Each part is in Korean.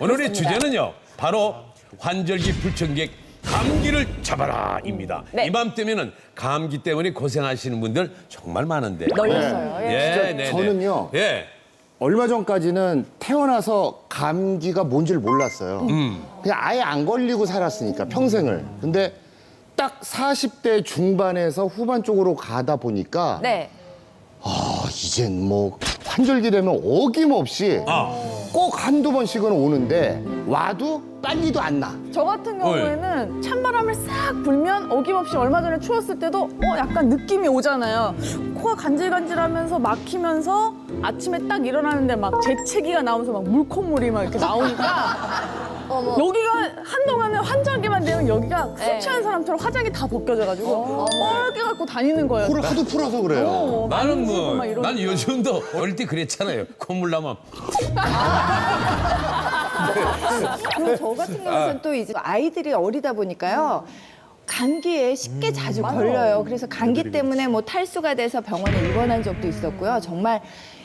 오늘의 주제는요, 바로 환절기 불청객 감기를 잡아라입니다. 네. 이맘때면은 감기 때문에 고생하시는 분들 정말 많은데. 널렸어요. 예. 네, 저는요. 예. 얼마 전까지는 태어나서 감기가 뭔지를 몰랐어요. 그냥 아예 안 걸리고 살았으니까 평생을. 근데 딱 40대 중반에서 후반 쪽으로 가다 보니까 네. 이젠 뭐 환절기 되면 어김없이 꼭 한두 번씩은 오는데 와도 빨리도 안 나. 저 같은 경우에는 찬바람을 싹 불면 어김없이 얼마 전에 추웠을 때도 약간 느낌이 오잖아요. 코가 간질간질하면서 막히면서 아침에 딱 일어나는데 막 재채기가 나오면서 막 물콧물이 막 이렇게 나오니까 여기가 한동안은 환절기만 되면 여기가 술 취한 사람처럼 화장이 다 벗겨져가지고 뻘게 갖고 다니는 거예요. 코를 하도 풀어서 그래요. 나는 만지고 막 이러고. 난 요즘도 어릴 때 그랬잖아요. 콧물 나면. 그리고 저 같은 경우는 또 이제 아이들이 어리다 보니까요. 감기에 쉽게 자주 걸려요. 그래서 감기 때문에 뭐 탈수가 돼서 병원에 입원한 적도 있었고요. 정말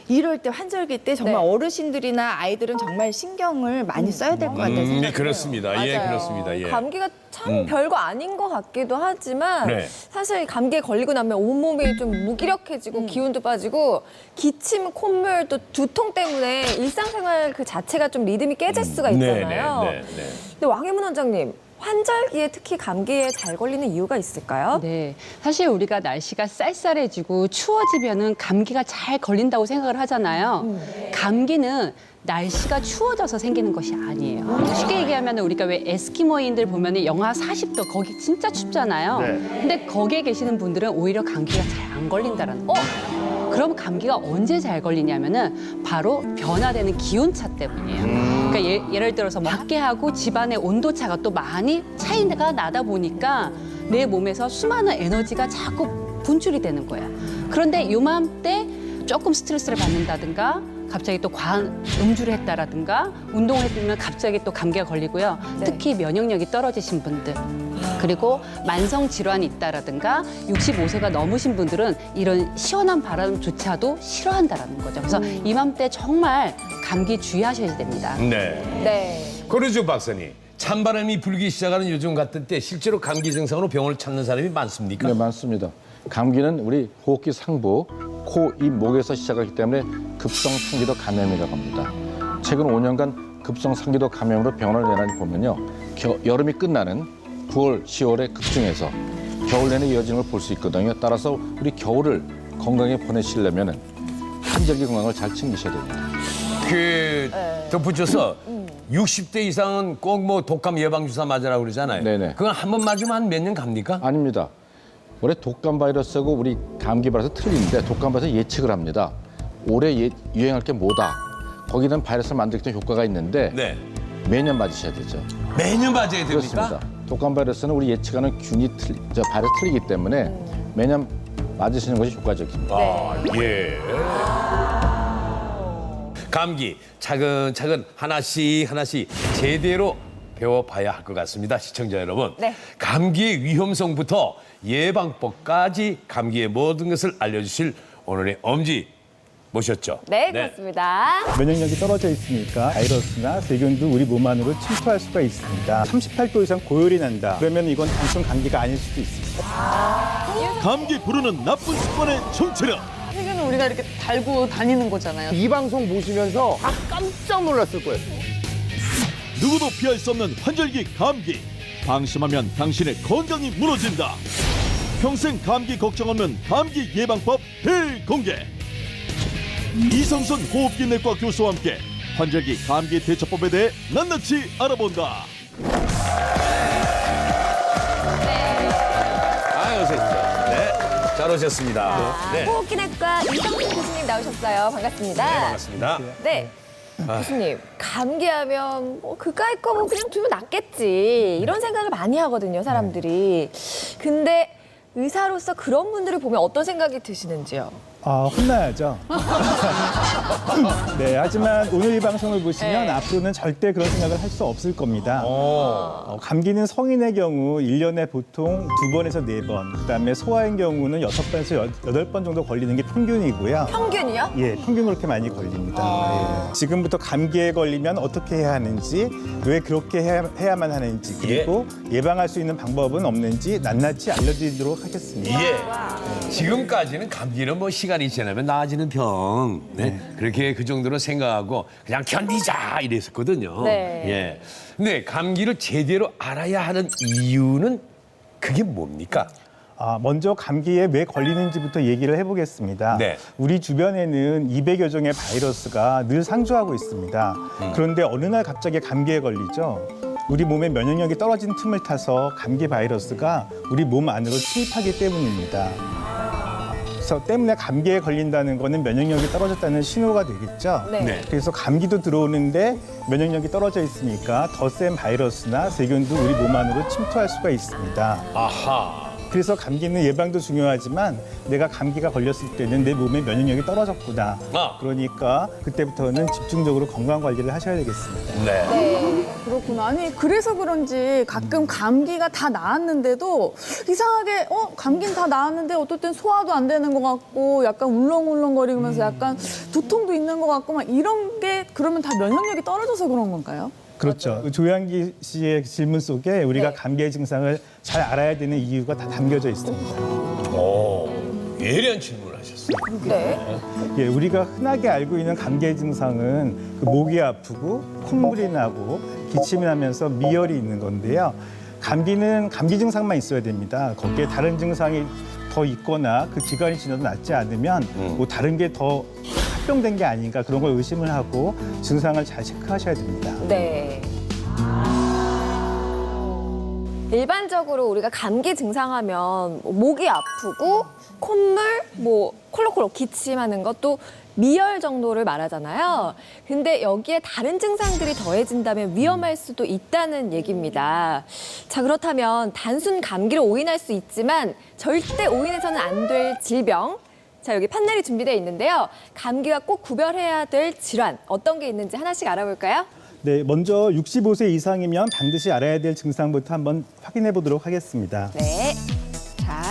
이럴 때 환절기 때 정말 어르신들이나 아이들은 정말 신경을 많이 써야 될 것 같다는 생각이 들어요. 그렇습니다. 예, 맞아요. 그렇습니다. 예. 감기가 참 별거 아닌 것 같기도 하지만 네. 사실 감기에 걸리고 나면 온몸이 좀 무기력해지고 기운도 빠지고 기침, 콧물 또 두통 때문에 일상생활 그 자체가 좀 리듬이 깨질 수가 있잖아요. 네. 근데 왕혜문 원장님, 환절기에 특히 감기에 잘 걸리는 이유가 있을까요? 네, 사실 우리가 날씨가 쌀쌀해지고 추워지면은 감기가 잘 걸린다고 생각을 하잖아요. 감기는 날씨가 추워져서 생기는 것이 아니에요. 쉽게 얘기하면 우리가 왜 에스키모인들 보면 영하 40도 거기 진짜 춥잖아요. 근데 거기에 계시는 분들은 오히려 감기가 잘 안 걸린다라는 거예요. 그럼 감기가 언제 잘 걸리냐면은 바로 변화되는 기온차 때문이에요. 그러니까 예를 들어서 뭐 밖에하고 집안의 온도차가 또 많이 차이가 나다 보니까 내 몸에서 수많은 에너지가 자꾸 분출이 되는 거예요. 그런데 요맘때 조금 스트레스를 받는다든가 갑자기 또 과한 음주를 했다라든가 운동을 했으면 갑자기 또 감기가 걸리고요. 특히 면역력이 떨어지신 분들 그리고 만성 질환이 있다라든가 65세가 넘으신 분들은 이런 시원한 바람조차도 싫어한다라는 거죠. 그래서 이맘때 정말 감기 주의하셔야 됩니다. 네. 네. 그러죠, 박사님. 찬바람이 불기 시작하는 요즘 같은 때 실제로 감기 증상으로 병원을 찾는 사람이 많습니까? 네, 많습니다. 감기는 우리 호흡기 상부, 코, 입, 목에서 시작하기 때문에 급성 상기도 감염이라고 합니다. 최근 5년간 급성 상기도 감염으로 병원을 내다니 보면요. 여름이 끝나는 9월, 10월에 급증해서 겨울 내내 이어지는 걸 볼 수 있거든요. 따라서 우리 겨울을 건강하게 보내시려면 환절기 건강을 잘 챙기셔야 됩니다. 덧붙여서 60대 이상은 꼭 뭐 독감 예방주사 맞으라고 그러잖아요. 네네. 그건 한 번 맞으면 한 몇 년 갑니까? 아닙니다. 올해 독감 바이러스하고 우리 감기 바이러스 틀린데 독감 바이러스 예측을 합니다. 올해 유행할 게 뭐다. 거기는 바이러스를 만들 때 효과가 있는데 네. 매년 맞으셔야 되죠. 매년 맞아야 됩니까? 그렇습니다. 독감 바이러스는 우리 예측하는 바이러스 틀리기 때문에 매년 맞으시는 것이 효과적입니다. 아, 예. 감기 차근차근 하나씩 제대로 배워봐야 할 것 같습니다. 시청자 여러분. 네. 감기의 위험성부터 예방법까지 감기의 모든 것을 알려주실 오늘의 엄지 모셨죠? 네, 그렇습니다. 면역력이 떨어져 있으니까 바이러스나 세균도 우리 몸 안으로 침투할 수가 있습니다. 38도 이상 고열이 난다. 그러면 이건 단순 감기가 아닐 수도 있습니다. 감기 부르는 나쁜 습관의 정체력. 세균은 우리가 이렇게 달고 다니는 거잖아요. 이 방송 보시면서 깜짝 놀랐을 거예요. 누구도 피할 수 없는 환절기 감기. 방심하면 당신의 건강이 무너진다. 평생 감기 걱정 없는 감기 예방법 대공개. 이성선 호흡기 내과 교수와 함께 환절기 감기 대처법에 대해 낱낱이 알아본다. 어서 오십시오. 네, 잘 오셨습니다. 네, 호흡기내과 이성순 교수님 나오셨어요. 반갑습니다. 반갑습니다. 네. 교수님, 감기하면 뭐 그까이 거 뭐 그냥 두면 낫겠지 이런 생각을 많이 하거든요, 사람들이. 근데 의사로서 그런 분들을 보면 어떤 생각이 드시는지요? 혼나야죠. 네, 하지만 오늘 이 방송을 보시면 앞으로는 절대 그런 생각을 할 수 없을 겁니다. 감기는 성인의 경우 1년에 보통 2번에서 4번, 그다음에 소아인 경우는 6번에서 8번 정도 걸리는 게 평균이고요. 평균이요? 예, 평균 그렇게 많이 걸립니다. 예. 지금부터 감기에 걸리면 어떻게 해야 하는지, 왜 그렇게 해야만 하는지, 그리고 예방할 수 있는 방법은 없는지 낱낱이 알려드리도록 하겠습니다. 예. 지금까지는 감기는 뭐 시간이 지나면 나아지는 병. 네. 그렇게 그 정도로 생각하고 그냥 견디자 이랬었거든요. 네. 예. 근데 감기를 제대로 알아야 하는 이유는 그게 뭡니까? 먼저 감기에 왜 걸리는지부터 얘기를 해보겠습니다. 네. 우리 주변에는 200여 종의 바이러스가 늘 상주하고 있습니다. 그런데 어느 날 갑자기 감기에 걸리죠. 우리 몸의 면역력이 떨어진 틈을 타서 감기 바이러스가 우리 몸 안으로 침입하기 때문입니다. 그래서 때문에 감기에 걸린다는 거는 면역력이 떨어졌다는 신호가 되겠죠. 네. 네. 그래서 감기도 들어오는데 면역력이 떨어져 있으니까 더 센 바이러스나 세균도 우리 몸 안으로 침투할 수가 있습니다. 아하. 그래서 감기는 예방도 중요하지만 내가 감기가 걸렸을 때는 내 몸의 면역력이 떨어졌구나. 그러니까 그때부터는 집중적으로 건강 관리를 하셔야 되겠습니다. 네. 그렇구나. 아니 그래서 그런지 가끔 감기가 다 나았는데도 이상하게 감기는 다 나았는데 어떨 땐 소화도 안 되는 것 같고 약간 울렁울렁거리면서 약간 두통도 있는 것 같고 막 이런 게 그러면 다 면역력이 떨어져서 그런 건가요? 그렇죠. 그 조양기 씨의 질문 속에 우리가 감기의 증상을 잘 알아야 되는 이유가 다 담겨져 있습니다. 예리한 질문을 하셨어요. 네. 예, 우리가 흔하게 알고 있는 감기의 증상은 그 목이 아프고 콧물이 나고 기침이 나면서 미열이 있는 건데요. 감기는 감기 증상만 있어야 됩니다. 거기에 다른 증상이 더 있거나 그 기간이 지나도 낫지 않으면 뭐 다른 게 더 합병된 게 아닌가 그런 걸 의심을 하고 증상을 잘 체크하셔야 됩니다. 네. 일반적으로 우리가 감기 증상하면 목이 아프고 콧물, 뭐 콜록콜록 기침하는 것도 미열 정도를 말하잖아요. 근데 여기에 다른 증상들이 더해진다면 위험할 수도 있다는 얘기입니다. 자, 그렇다면 단순 감기로 오인할 수 있지만 절대 오인해서는 안 될 질병. 자, 여기 판넬이 준비되어 있는데요. 감기와 꼭 구별해야 될 질환 어떤 게 있는지 하나씩 알아볼까요? 네, 먼저 65세 이상이면 반드시 알아야 될 증상부터 한번 확인해 보도록 하겠습니다. 네. 자,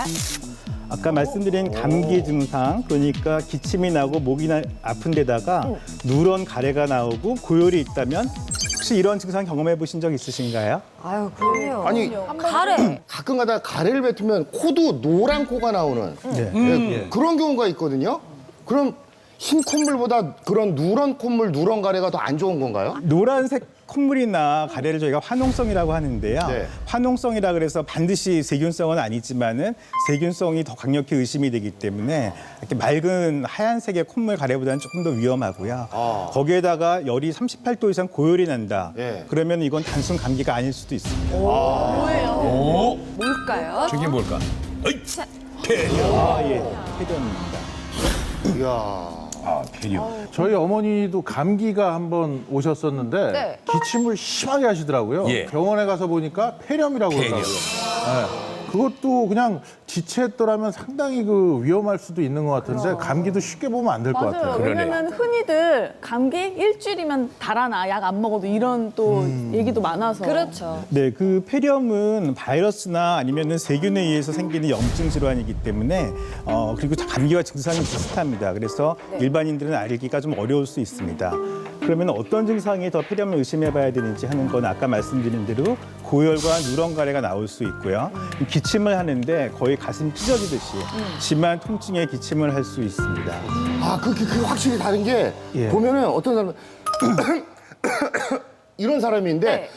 아까 말씀드린 감기 증상, 그러니까 기침이 나고 목이 아픈 데다가 누런 가래가 나오고 고열이 있다면 혹시 이런 증상 경험해 보신 적 있으신가요? 아유, 그럼요. 아니 가래. 가끔가다 가래를 뱉으면 코도 노란 코가 나오는 네. 그런 경우가 있거든요. 그럼 흰 콧물보다 그런 누런 콧물, 누런 가래가 더 안 좋은 건가요? 노란색 콧물이나 가래를 저희가 화농성이라고 하는데요. 네. 화농성이라 그래서 반드시 세균성은 아니지만은 세균성이 더 강력히 의심이 되기 때문에 이렇게 맑은 하얀색의 콧물 가래보다는 조금 더 위험하고요. 거기에다가 열이 38도 이상 고열이 난다. 네. 그러면 이건 단순 감기가 아닐 수도 있습니다. 뭘까요? 저게 뭘까? 어이, 예, 폐렴입니다. 이야. 폐렴. 저희 어머니도 감기가 한번 오셨었는데 네. 기침을 심하게 하시더라고요. 예. 병원에 가서 보니까 폐렴이라고 그러더라고요. 네. 그것도 그냥 지체했더라면 상당히 그 위험할 수도 있는 것 같은데 감기도 쉽게 보면 안 될 것 같아요. 맞아요. 그러네요. 왜냐면 흔히들 감기 일주일이면 달아나 약 안 먹어도 이런 또 얘기도 많아서. 그렇죠. 네, 그 폐렴은 바이러스나 아니면은 세균에 의해서 생기는 염증 질환이기 때문에 그리고 감기와 증상이 비슷합니다. 그래서 일반인들은 알기가 좀 어려울 수 있습니다. 그러면 어떤 증상이 더 폐렴을 의심해봐야 되는지 하는 건 아까 말씀드린 대로 고열과 누런 가래가 나올 수 있고요. 기침을 하는데 거의 가슴 찢어지듯이 심한 통증의 기침을 할 수 있습니다. 아, 그 확실히 다른 게 예. 보면은 어떤 사람은 이런 사람인데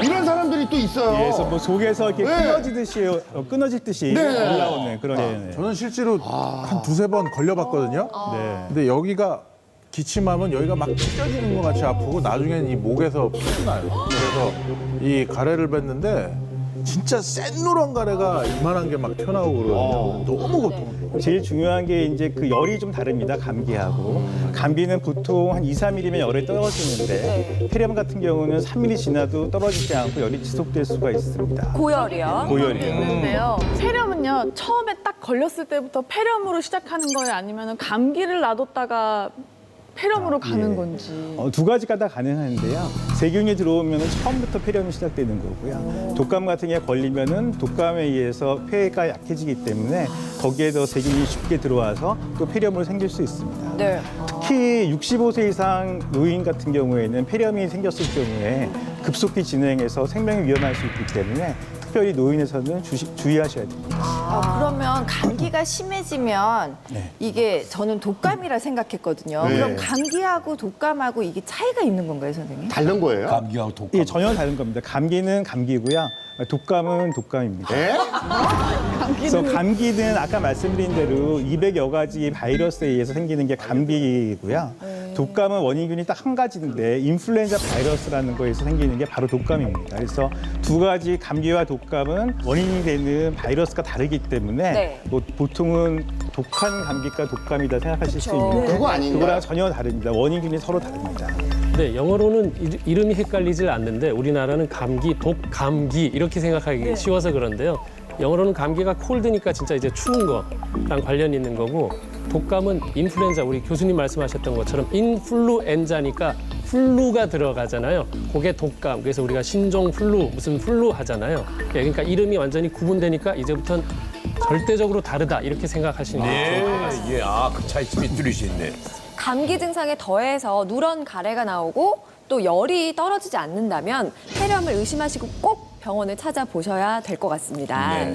이런 사람들이 또 있어요. 그래서 뭐 속에서 이렇게 끊어질 듯이 네. 올라오는 그런. 네. 저는 실제로 한 두세 번 걸려봤거든요. 네. 근데 여기가 기침하면 여기가 막 찢어지는 것 같이 아프고 나중엔 이 목에서 피가 나요. 그래서 이 가래를 뱉는데 진짜 센 노란 가래가 이만한 게 막 튀어나오고 그러거든요. 너무 고통. 제일 중요한 게 이제 그 열이 좀 다릅니다. 감기하고. 감기는 보통 한 2, 3mm면 열이 떨어지는데 폐렴 같은 경우는 3mm 지나도 떨어지지 않고 열이 지속될 수가 있습니다. 고열이요. 고열이요. 있는데요. 폐렴은요, 처음에 딱 걸렸을 때부터 폐렴으로 시작하는 거예요? 아니면 감기를 놔뒀다가 폐렴으로 가는 건지. 두 가지가 다 가능한데요. 세균이 들어오면 처음부터 폐렴이 시작되는 거고요. 독감 같은 게 걸리면은 독감에 의해서 폐가 약해지기 때문에 거기에 더 세균이 쉽게 들어와서 또 폐렴으로 생길 수 있습니다. 네. 특히 65세 이상 노인 같은 경우에는 폐렴이 생겼을 경우에 급속히 진행해서 생명이 위험할 수 있기 때문에 특별히 노인에서는 주의하셔야 됩니다. 그러면 감기가 심해지면 네. 이게 저는 독감이라 생각했거든요. 네. 그럼 감기하고 독감하고 이게 차이가 있는 건가요, 선생님? 다른 거예요? 감기하고 독감. 예, 전혀 다른 겁니다. 감기는 감기고요. 독감은 독감입니다. 예? 그래서 감기는 아까 말씀드린 대로 200여 가지 바이러스에 의해서 생기는 게 감기고요. 독감은 원인균이 딱 한 가지인데 인플루엔자 바이러스라는 거에서 생기는 게 바로 독감입니다. 그래서 두 가지 감기와 독감은 원인이 되는 바이러스가 다르기 때문에 네. 보통은 독한 감기가 독감이다 생각하실 수 있는데 그거 아닌가요? 그거랑 전혀 다릅니다. 원인균이 서로 다릅니다. 네, 영어로는 이름이 헷갈리질 않는데 우리나라는 감기, 독감기 이렇게 생각하기 쉬워서 그런데요. 영어로는 감기가 콜드니까 진짜 이제 추운 거랑 관련 있는 거고 독감은 인플루엔자, 우리 교수님 말씀하셨던 것처럼 인플루엔자니까 플루가 들어가잖아요. 그게 독감. 그래서 우리가 신종 플루, 무슨 플루 하잖아요. 그러니까 이름이 완전히 구분되니까 이제부터는 절대적으로 다르다 이렇게 생각하시는 게 좋을 것 같습니다. 예, 그 차이점이 뚜렷이 있네. 감기 증상에 더해서 누런 가래가 나오고 또 열이 떨어지지 않는다면 폐렴을 의심하시고 꼭 병원을 찾아보셔야 될 것 같습니다.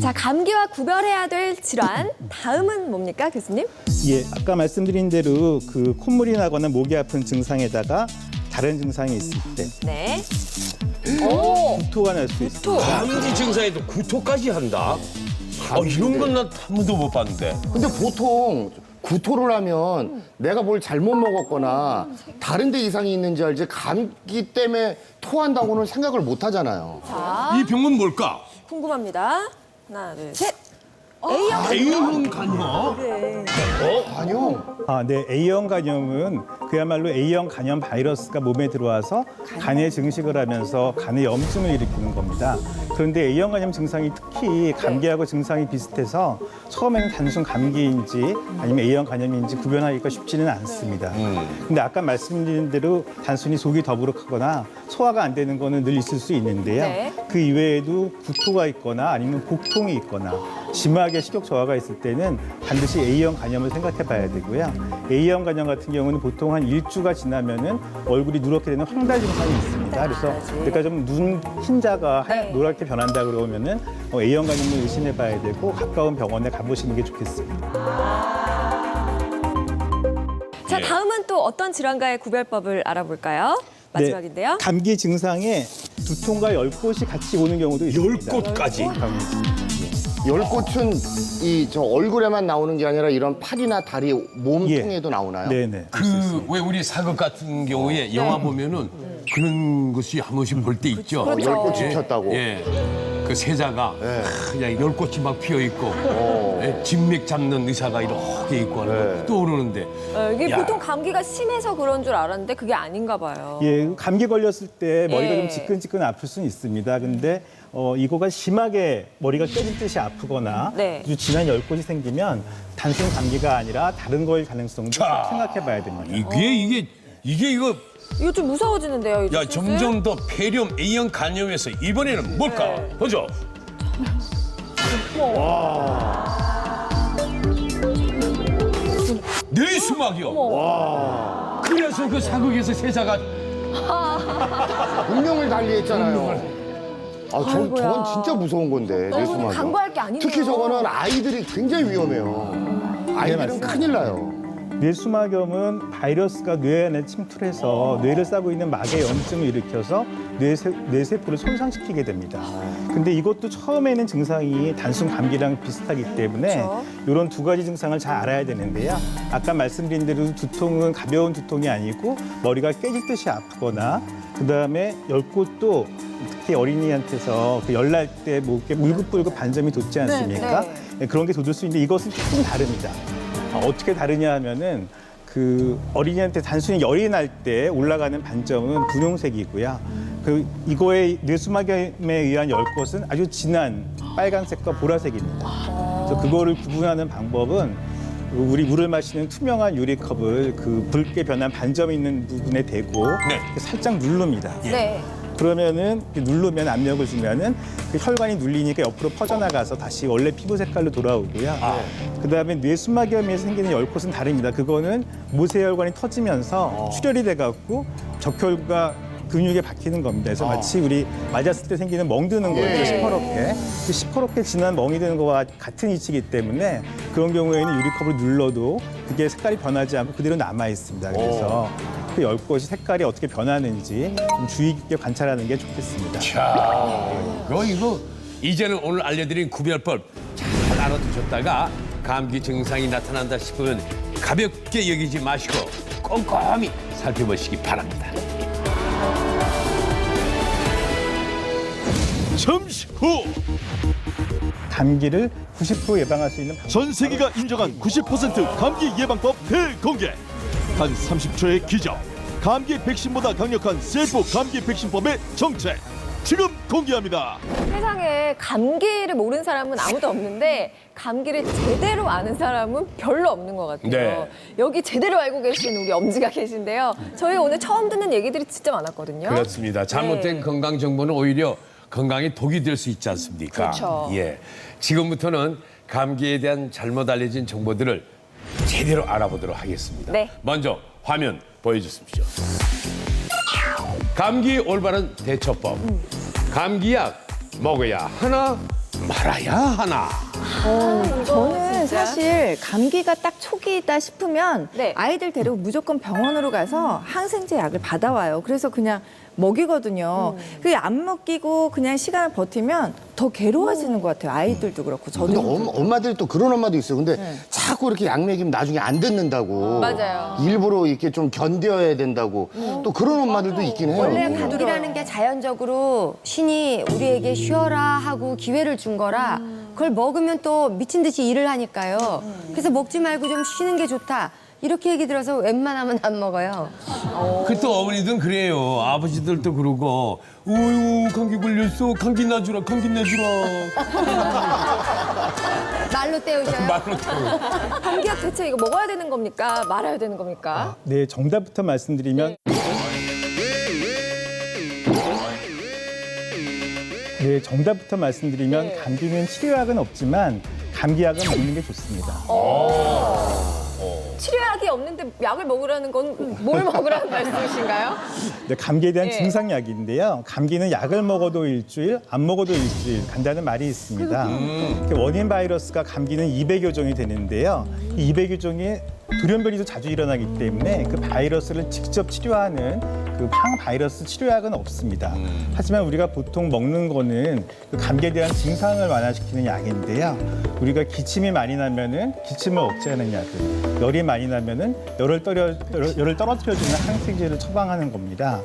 자, 감기와 구별해야 될 질환 다음은 뭡니까, 교수님? 예, 아까 말씀드린 대로 그 콧물이 나거나 목이 아픈 증상에다가 다른 증상이 있을 때 네. 오, 구토가 날 수 있습니다. 감기 증상에도 구토까지 한다? 이런 건 난 한 번도 못 봤는데. 근데 보통 구토를 하면 내가 뭘 잘못 먹었거나 다른 데 이상이 있는지 알지 감기 때문에 토한다고는 생각을 못 하잖아요. 이 병은 뭘까? 궁금합니다. 하나, 둘, 셋. A형. A형 간염? 간염? 네, A형 간염은 그야말로 A형 간염 바이러스가 몸에 들어와서 간에 증식을 하면서 간에 염증을 일으키는 겁니다. 그런데 A형 간염 증상이 특히 감기하고 증상이 비슷해서 처음에는 단순 감기인지 아니면 A형 간염인지 구별하기가 쉽지는 않습니다. 근데 아까 말씀드린 대로 단순히 속이 더부룩하거나 소화가 안 되는 거는 늘 있을 수 있는데요. 네. 그 이외에도 구토가 있거나 아니면 복통이 있거나 심하게 식욕 저하가 있을 때는 반드시 A형 간염을 생각해 봐야 되고요. A형 간염 같은 경우는 보통 한 일주가 지나면은 얼굴이 누렇게 되는 황달 증상이 있습니다. 그래서 그러니까 좀 눈 흰자가 노랗게 변한다 그러면은 A형 간염을 의심해 봐야 되고 가까운 병원에 가보시는 게 좋겠습니다. 자, 다음은 또 어떤 질환과의 구별법을 알아볼까요? 마지막인데요. 네, 감기 증상에 두통과 열꽃이 같이 오는 경우도 있습니다. 열꽃까지? 열꽃은 이 저 얼굴에만 나오는 게 아니라 이런 팔이나 다리, 몸통에도 나오나요? 네네. 왜 우리 사극 같은 경우에 영화 보면은 그런 것이 한 번씩 볼 때 있죠. 그렇죠. 열꽃이 폈다고. 예. 그 세자가 그냥 열꽃이 막 피어 있고 진맥 잡는 의사가 이렇게 있고 하는 거 떠오르는데 이게 야. 보통 감기가 심해서 그런 줄 알았는데 그게 아닌가 봐요. 예, 감기 걸렸을 때 머리가 예. 좀 지끈지끈 아플 수는 있습니다. 근데 이거가 심하게 머리가 깨진 듯이 아프거나 네. 아주 진한 열꽃이 생기면 단순 감기가 아니라 다른 거일 가능성도 자. 생각해 봐야 됩니다. 이거 이거 좀 무서워지는데요. 이제 야 슬슬? 점점 더 폐렴 A형 간염에서 이번에는 뭘까? 보죠. 뇌수막이요. 그래서 그 사극에서 세자가 운명을 달리했잖아요. 아이고야. 저건 진짜 무서운 건데, 이거는 뇌수막이. 간과할 게 아니네요. 특히 저거는 아이들이 굉장히 위험해요. 아이들은 맞습니다. 큰일 나요. 뇌수막염은 바이러스가 뇌 안에 침투해서 뇌를 싸고 있는 막에 염증을 일으켜서 뇌세포를 손상시키게 됩니다. 근데 이것도 처음에는 증상이 단순 감기랑 비슷하기 때문에 그렇죠. 이런 두 가지 증상을 잘 알아야 되는데요. 아까 말씀드린 대로 두통은 가벼운 두통이 아니고 머리가 깨질 듯이 아프거나 그다음에 열꽃도 특히 어린이한테서 그 열날 때 뭐 이렇게 울긋불긋 반점이 돋지 않습니까? 네, 그런 게 돋을 수 있는데 이것은 조금 다릅니다. 어떻게 다르냐 하면은 그 어린이한테 단순히 열이 날 때 올라가는 반점은 분홍색이고요. 그 이거의 뇌수막염에 의한 열꽃은 아주 진한 빨간색과 보라색입니다. 그래서 그거를 구분하는 방법은 우리 물을 마시는 투명한 유리컵을 그 붉게 변한 반점 있는 부분에 대고 살짝 누릅니다. 네. 그러면은 누르면 압력을 주면은 그 혈관이 눌리니까 옆으로 퍼져나가서 다시 원래 피부 색깔로 돌아오고요. 그다음에 뇌수막염에서 생기는 열꽃은 다릅니다. 그거는 모세혈관이 터지면서 출혈이 돼갖고 적혈과 근육에 박히는 겁니다. 그래서 마치 우리 맞았을 때 생기는 멍 드는 거예요. 시퍼렇게. 그 시퍼렇게 진한 멍이 드는 거와 같은 이치이기 때문에 그런 경우에는 유리컵을 눌러도 그게 색깔이 변하지 않고 그대로 남아 있습니다. 그래서 그 열꽃이 색깔이 어떻게 변하는지 좀 주의 깊게 관찰하는 게 좋겠습니다. 자, 이거 이제는 오늘 알려드린 구별법 잘 알아두셨다가 감기 증상이 나타난다 싶으면 가볍게 여기지 마시고 꼼꼼히 살펴보시기 바랍니다. 잠시 후 감기를 90% 예방할 수 있는 방법. 전 세계가 인정한 90% 감기 예방법 대공개. 단 30초의 기적. 감기 백신보다 강력한 셀프 감기 백신법의 정체. 지금 공개합니다. 세상에 감기를 모르는 사람은 아무도 없는데 감기를 제대로 아는 사람은 별로 없는 것 같아요. 네. 여기 제대로 알고 계신 우리 엄지가 계신데요. 저희 오늘 처음 듣는 얘기들이 진짜 많았거든요. 그렇습니다. 잘못된 네. 건강 정보는 오히려 건강에 독이 될 수 있지 않습니까? 그렇죠. 예. 지금부터는 감기에 대한 잘못 알려진 정보들을 제대로 알아보도록 하겠습니다. 네. 먼저 화면 보여주십시오. 감기 올바른 대처법. 감기약 먹어야 하나 말아야 하나. 저는 사실 감기가 딱 초기이다 싶으면 네. 아이들 데리고 무조건 병원으로 가서 항생제 약을 받아와요. 그래서 그냥 먹이거든요. 그게 안 먹이고 그냥 시간을 버티면 더 괴로워지는 것 같아요. 아이들도 그렇고 근데 저도. 엄마들이 또 그런 엄마도 있어요. 근데 자꾸 이렇게 약 먹이면 나중에 안 듣는다고. 맞아요. 일부러 이렇게 좀 견뎌야 된다고. 또 그런 엄마들도 있긴 해요. 원래 감기라는 게 자연적으로 신이 우리에게 쉬어라 하고 기회를 준 거라 그걸 먹으면 또 미친 듯이 일을 하니까요. 그래서 먹지 말고 좀 쉬는 게 좋다. 이렇게 얘기 들어서 웬만하면 안 먹어요. 그 또 어머니들은 그래요. 아버지들도 그러고, 어유 감기 걸렸어. 감기 나주라, 감기 나주라. 말로 때우셔요. 말로 또. 감기약 대체 이거 먹어야 되는 겁니까? 말아야 되는 겁니까? 네, 정답부터 말씀드리면 감기는 치료약은 없지만 감기약은 먹는 게 좋습니다. 치료약이 없는데 약을 먹으라는 건 뭘 먹으라는 말씀이신가요? 네, 감기에 대한 예. 증상약인데요. 감기는 약을 먹어도 일주일, 안 먹어도 일주일 간다는 말이 있습니다. 원인 바이러스가 감기는 200여 종이 되는데요. 이 200여 종이 돌연변이도 자주 일어나기 때문에 그 바이러스를 직접 치료하는 그 항바이러스 치료약은 없습니다. 하지만 우리가 보통 먹는 거는 그 감기에 대한 증상을 완화시키는 약인데요. 우리가 기침이 많이 나면은 기침을 억제하는 약을, 열이 많이 나면은 열을 떨어뜨려주는 항생제를 처방하는 겁니다.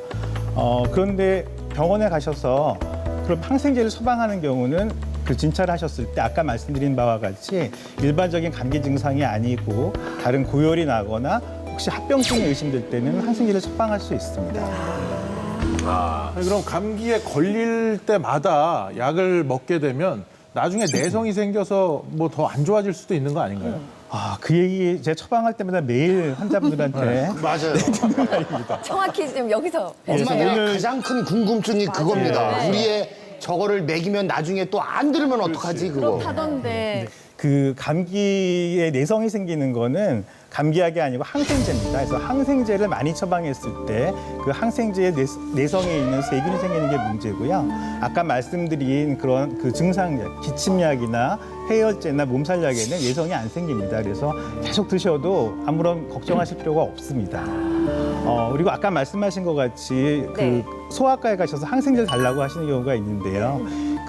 그런데 병원에 가셔서 그런 항생제를 처방하는 경우는 그 진찰을 하셨을 때 아까 말씀드린 바와 같이 일반적인 감기 증상이 아니고 다른 고열이 나거나 혹시 합병증이 의심될 때는 항생제를 처방할 수 있습니다. 아니, 그럼 감기에 걸릴 때마다 약을 먹게 되면 나중에 내성이 생겨서 뭐 더 안 좋아질 수도 있는 거 아닌가요? 그 얘기 제가 처방할 때마다 매일 환자분들한테 맞아요. 정확히 지금 여기서 엄마가 가장 큰 궁금증이 그겁니다. 네. 우리의 저거를 먹이면 나중에 또 안 들으면 어떡하지 그거. 하던데. 그 감기에 내성이 생기는 거는 감기약이 아니고 항생제입니다. 그래서 항생제를 많이 처방했을 때 그 항생제의 내성에 있는 세균이 생기는 게 문제고요. 아까 말씀드린 그런 그 증상약, 기침약이나 해열제나 몸살약에는 내성이 안 생깁니다. 그래서 계속 드셔도 아무런 걱정하실 필요가 없습니다. 그리고 아까 말씀하신 것 같이 그 네. 소아과에 가셔서 항생제를 달라고 하시는 경우가 있는데요.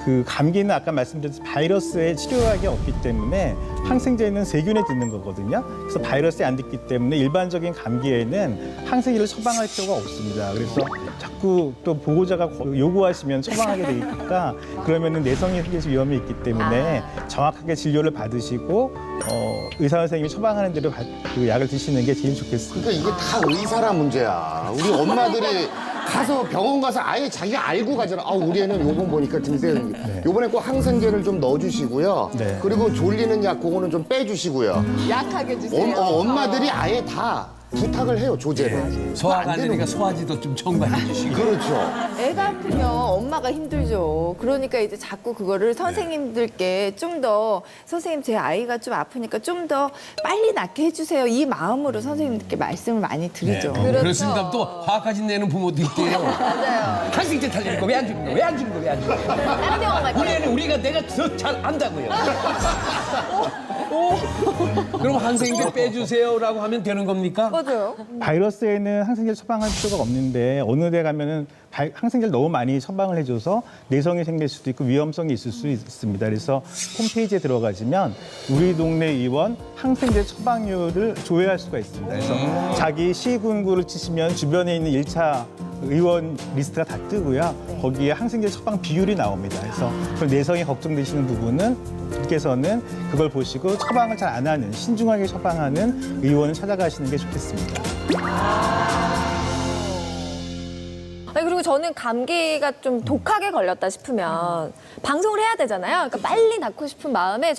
그 감기는 아까 말씀드렸듯이 바이러스에 치료약이 없기 때문에 항생제는 세균에 듣는 거거든요. 그래서 바이러스에 안 듣기 때문에 일반적인 감기에는 항생제를 처방할 필요가 없습니다. 그래서 자꾸 또 보호자가 요구하시면 처방하게 되니까 그러면은 내성이 생길 위험이 있기 때문에 정확하게 진료를 받으시고 의사 선생님이 처방하는 대로 그 약을 드시는 게 제일 좋겠습니다. 그러니까 이게 다 의사라 문제야. 우리 엄마들이 가서 병원 가서 아예 자기가 알고 가잖아. 아, 우리 애는 요번 보니까 증세가 요번에 꼭 항생제를 좀 넣어주시고요. 네. 그리고 졸리는 약 그거는 좀 빼주시고요. 약하게 주세요. 엄마들이 아예 다 부탁을 해요, 조제를. 소화가 안 되는 되니까 거죠. 소화제도 좀 첨가해 주시고. 그렇죠. 애가 아프면 엄마가 힘들죠. 그러니까 이제 자꾸 그거를 선생님들께 좀 더 선생님 제 아이가 좀 아프니까 좀 더 빨리 낫게 해주세요. 이 마음으로 선생님들께 말씀을 많이 드리죠. 그렇습니다. 또 화까지 내는 부모도 있대요. 맞아요. 항생제 탈리는 거 왜 안 주는 거? 왜 안 주는 거? 왜 안 주는 거? 딴 병원 갈때 우리 애는 내가 더 잘 안다고요. 그럼 항생제 빼주세요라고 하면 되는 겁니까? 맞아요. 바이러스에는 항생제를 처방할 필요가 없는데 어느 데 가면은 항생제를 너무 많이 처방을 해줘서 내성이 생길 수도 있고 위험성이 있을 수 있습니다. 그래서 홈페이지에 들어가시면 우리 동네 의원 항생제 처방률을 조회할 수가 있습니다. 그래서 자기 시군구를 치시면 주변에 있는 1차 의원 리스트가 다 뜨고요. 거기에 항생제 처방 비율이 나옵니다. 그래서 그 내성이 걱정되시는 부분은 께서는 그걸 보시고 처방을 잘 안 하는 신중하게 처방하는 의원을 찾아가시는 게 좋겠습니다. 아니, 그리고 저는 감기가 좀 독하게 걸렸다 싶으면 방송을 해야 되잖아요. 그러니까 빨리 낫고 싶은 마음에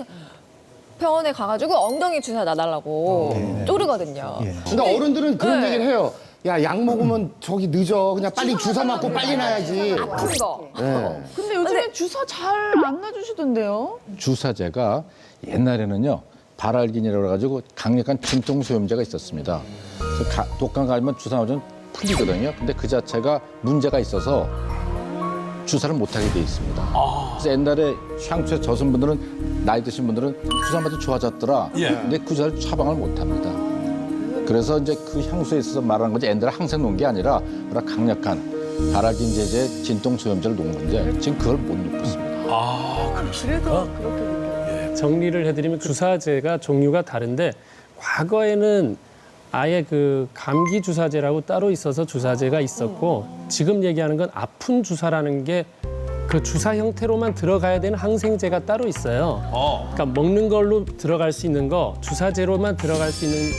병원에 가가지고 엉덩이 주사 놔달라고 쪼르거든요. 근데 어른들은 그런 네. 얘기를 해요. 야, 약 먹으면 저기 늦어. 그냥 빨리 주사 맞고 빨리 나야지. 아픈 거. 네. 근데 요즘에 주사 잘 안 놔주시던데요? 주사제가 옛날에는요 바랄긴이라고 해가지고 강력한 진통소염제가 있었습니다. 그래서 독감 가면 주사 맞으면 풀리거든요. 근데 그 자체가 문제가 있어서 주사를 못하게 돼 있습니다. 그래서 옛날에 향수에 젖은 분들은 나이 드신 분들은 주사 맞아 좋아졌더라. 근데 그 주사를 처방을 못합니다. 그래서 이제 그 향수에 있어서 말하는 거지 옛날에 항생 놓은 게 아니라 강력한 바랄긴 제제 진통소염제를 놓은 건데 지금 그걸 못 놓고 있습니다. 그래서 그렇게 느껴요. 정리를 해드리면 주사제가 종류가 다른데 과거에는 아예 그 감기 주사제라고 따로 있어서 주사제가 있었고 지금 얘기하는 건 아픈 주사라는 게 그 주사 형태로만 들어가야 되는 항생제가 따로 있어요. 그러니까 먹는 걸로 들어갈 수 있는 거, 주사제로만 들어갈 수 있는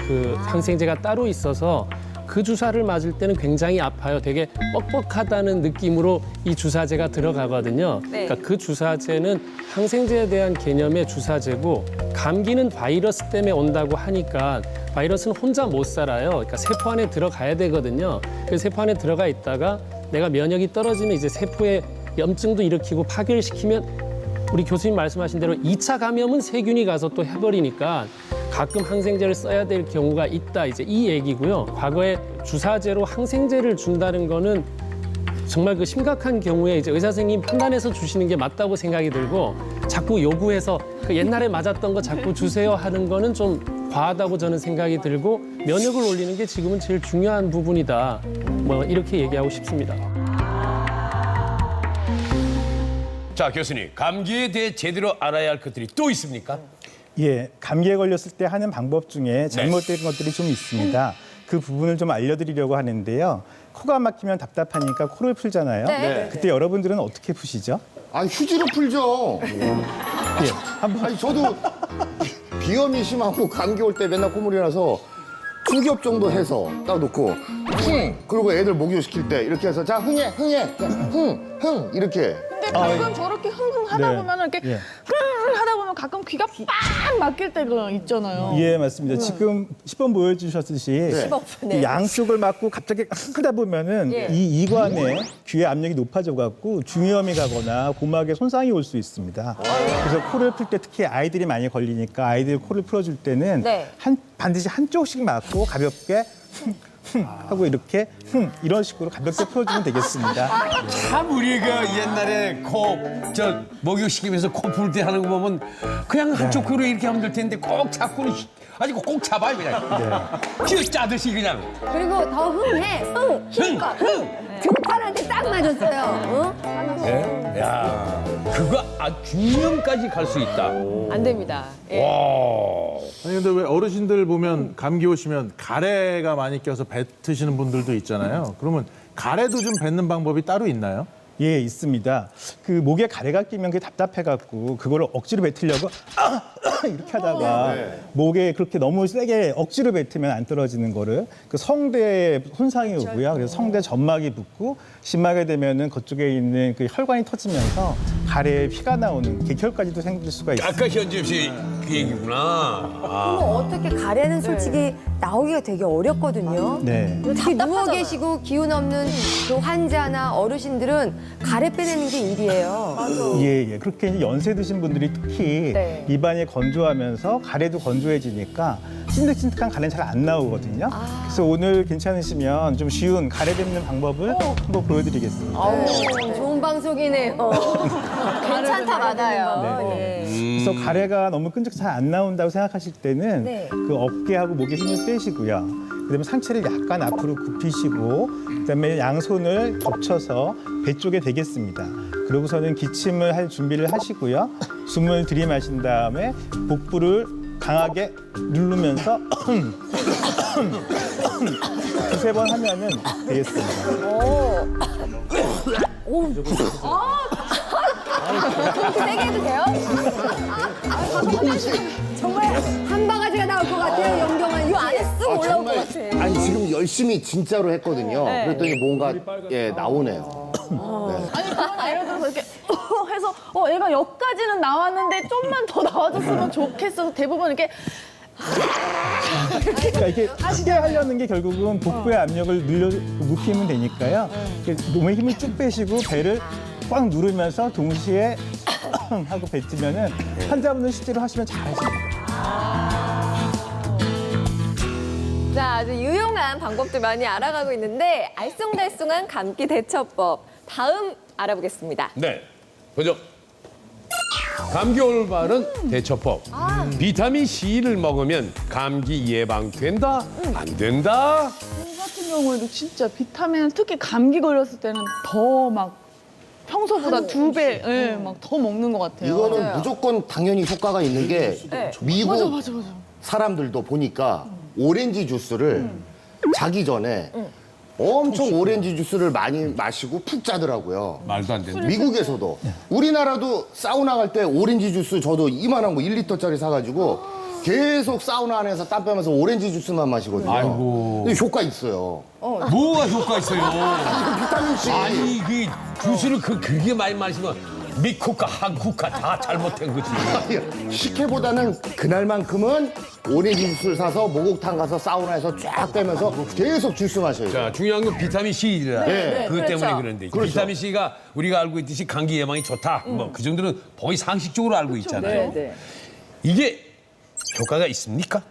그 항생제가 따로 있어서 그 주사를 맞을 때는 굉장히 아파요. 되게 뻑뻑하다는 느낌으로 이 주사제가 들어가거든요. 네. 그러니까 그 주사제는 항생제에 대한 개념의 주사제고 감기는 바이러스 때문에 온다고 하니까 바이러스는 혼자 못 살아요. 그러니까 세포 안에 들어가야 되거든요. 그 세포 안에 들어가 있다가 내가 면역이 떨어지면 이제 세포에 염증도 일으키고 파괴를 우리 교수님 말씀하신 대로 2차 감염은 세균이 가서 또 해버리니까 가끔 항생제를 써야 될 경우가 있다. 이제 이 얘기고요. 과거에 주사제로 항생제를 준다는 거는 정말 그 심각한 경우에 이제 의사 선생님 판단해서 주시는 게 맞다고 생각이 들고 자꾸 요구해서 그 옛날에 맞았던 거 자꾸 주세요 하는 거는 좀 과하다고 저는 생각이 들고 면역을 올리는 게 지금은 제일 중요한 부분이다. 뭐 이렇게 얘기하고 싶습니다. 자, 교수님, 감기에 대해 제대로 알아야 할 것들이 또 있습니까? 예, 감기에 걸렸을 때 하는 방법 중에 잘못된 것들이 좀 있습니다. 그 부분을 좀 알려드리려고 하는데요. 코가 막히면 답답하니까 코를 풀잖아요. 네. 그때 여러분들은 어떻게 푸시죠? 아, 휴지로 풀죠. 예, 한번 아니, 저도 비염이 심하고 감기 올 때 맨날 콧물이 나서 2겹 정도 해서 딱 놓고 흥! 그리고 애들 목욕시킬 때 이렇게 해서 자, 흥해! 흥! 이렇게. 근데 가끔 저렇게 흥흥 하다 네. 보면 이렇게 예. 흥 하다 보면 가끔 귀가 빡 막힐 때가 있잖아요. 예, 맞습니다. 지금 시범 보여주셨듯이 이 양쪽을 막고 갑자기 하다 보면은 이 이관에 귀의 압력이 높아져갖고 중이염이 가거나 고막에 손상이 올 수 있습니다. 그래서 코를 풀 때 특히 아이들이 많이 걸리니까 아이들 코를 풀어줄 때는 네. 반드시 한쪽씩 막고 가볍게 하고 이렇게 이런 식으로 가볍게 풀어주면 되겠습니다. 참 우리가 옛날에 목욕시키면서 코 풀 때 하는 거 보면 그냥 한쪽 코로 이렇게 하면 될 텐데 꼭 잡고는 아니 꼭 잡아요 그냥. 쥐 짜듯이 그냥. 그리고 더 흥해. 흥. 흥. 등판한테 딱 맞았어요. 응? 야, 그거 중염까지 갈 수 있다. 안 됩니다. 예. 와. 아니 근데 왜 어르신들 보면 감기 오시면 가래가 많이 껴서 뱉으시는 분들도 있잖아요. 그러면 가래도 좀 뱉는 방법이 따로 있나요? 예, 있습니다. 그 목에 가래가 끼면 그게 답답해갖고 그거를 억지로 뱉으려고 이렇게 하다가 목에 그렇게 너무 세게 억지로 뱉으면 안 떨어지는 거를 그 성대에 손상이 오고요. 그래서 성대 점막이 붓고 심하게 되면은 그쪽에 있는 그 혈관이 터지면서 가래에 피가 나오는 객혈까지도 생길 수가 있습니다. 아까 현지엽 씨 그 얘기구나. 아. 그럼 어떻게 가래는 솔직히 나오기가 되게 어렵거든요. 네. 특히 누워 계시고 기운 없는 그 환자나 어르신들은 가래 빼내는 게 일이에요. 예, 예. 그렇게 이제 연세 드신 분들이 특히 네. 입안이 건조하면서 가래도 건조해지니까 찐득찐득한 가래는 잘 안 나오거든요. 그래서 오늘 괜찮으시면 좀 쉬운 가래 뱉는 방법을 한번 보여드리겠습니다. 좋은 방송이네요. 괜찮다 맞아요. 예. 그래서 가래가 너무 끈적 잘 안 나온다고 생각하실 때는 네. 그 어깨하고 목에 힘을 빼시고요. 그다음에 상체를 약간 앞으로 굽히시고 그다음에 양손을 겹쳐서 배 쪽에 대겠습니다. 그러고서는 기침을 할 준비를 하시고요. 숨을 들이마신 다음에 복부를 강하게 누르면서 두세 번 하면은 되겠습니다. 그렇게 세게 해도 돼요? 정말 한 바가지가 나올 것 같아요, 영경아. 이 안에 쓱 올라올 것 같아. 아니 지금 열심히 진짜로 했거든요. 그랬더니 뭔가 나오네요. 아니 그건 예를 들어서 이렇게 해서 얘가 여기까지는 나왔는데 좀만 더 나와줬으면 좋겠어서 대부분 이렇게 그러니까 이게 크게 하려는 게 결국은 복부의 압력을 높이면 되니까요. 이렇게 몸에 힘을 쭉 빼시고 배를 꽉 누르면서 동시에 하고 뱉으면은 환자분들 실제로 하시면 잘하십니다. 자, 아주 유용한 방법들 많이 알아가고 있는데 알쏭달쏭한 감기 대처법 다음 알아보겠습니다. 네, 보죠. 감기 올바른 대처법. 비타민 C를 먹으면 감기 예방된다? 안 된다? 저 같은 경우에도 진짜 비타민 특히 감기 걸렸을 때는 더 막 평소보다 2배 막 더 먹는 것 같아요. 이거는 무조건 당연히 효과가 있는 게 미국 맞아. 사람들도 보니까 오렌지 주스를 자기 전에 엄청 오렌지 주스를 많이 마시고 푹 자더라고요. 말도 안 된다. 미국에서도. 우리나라도 사우나 갈 때 오렌지 주스 저도 이만한 거 1리터짜리 사가지고 계속 사우나 안에서 땀 빼면서 오렌지 주스만 마시거든요. 아이고. 근데 효과 있어요. 뭐가 효과 있어요? 비타민 C. 아니, 그 주스를 그렇게 많이 마시면 미국과 한국과 다 잘못된 거지. 식혜보다는 그날만큼은 오렌지 주스를 사서 목욕탕 가서 사우나에서 쫙 빼면서 계속 주스 마셔요. 자, 중요한 건 비타민 C라. 네. 그것 때문에 그렇죠. 그런데 그렇죠. 비타민 C가 우리가 알고 있듯이 감기 예방이 좋다. 뭐 그 정도는 거의 상식적으로 알고 있잖아요. 이게 효과가 있습니까?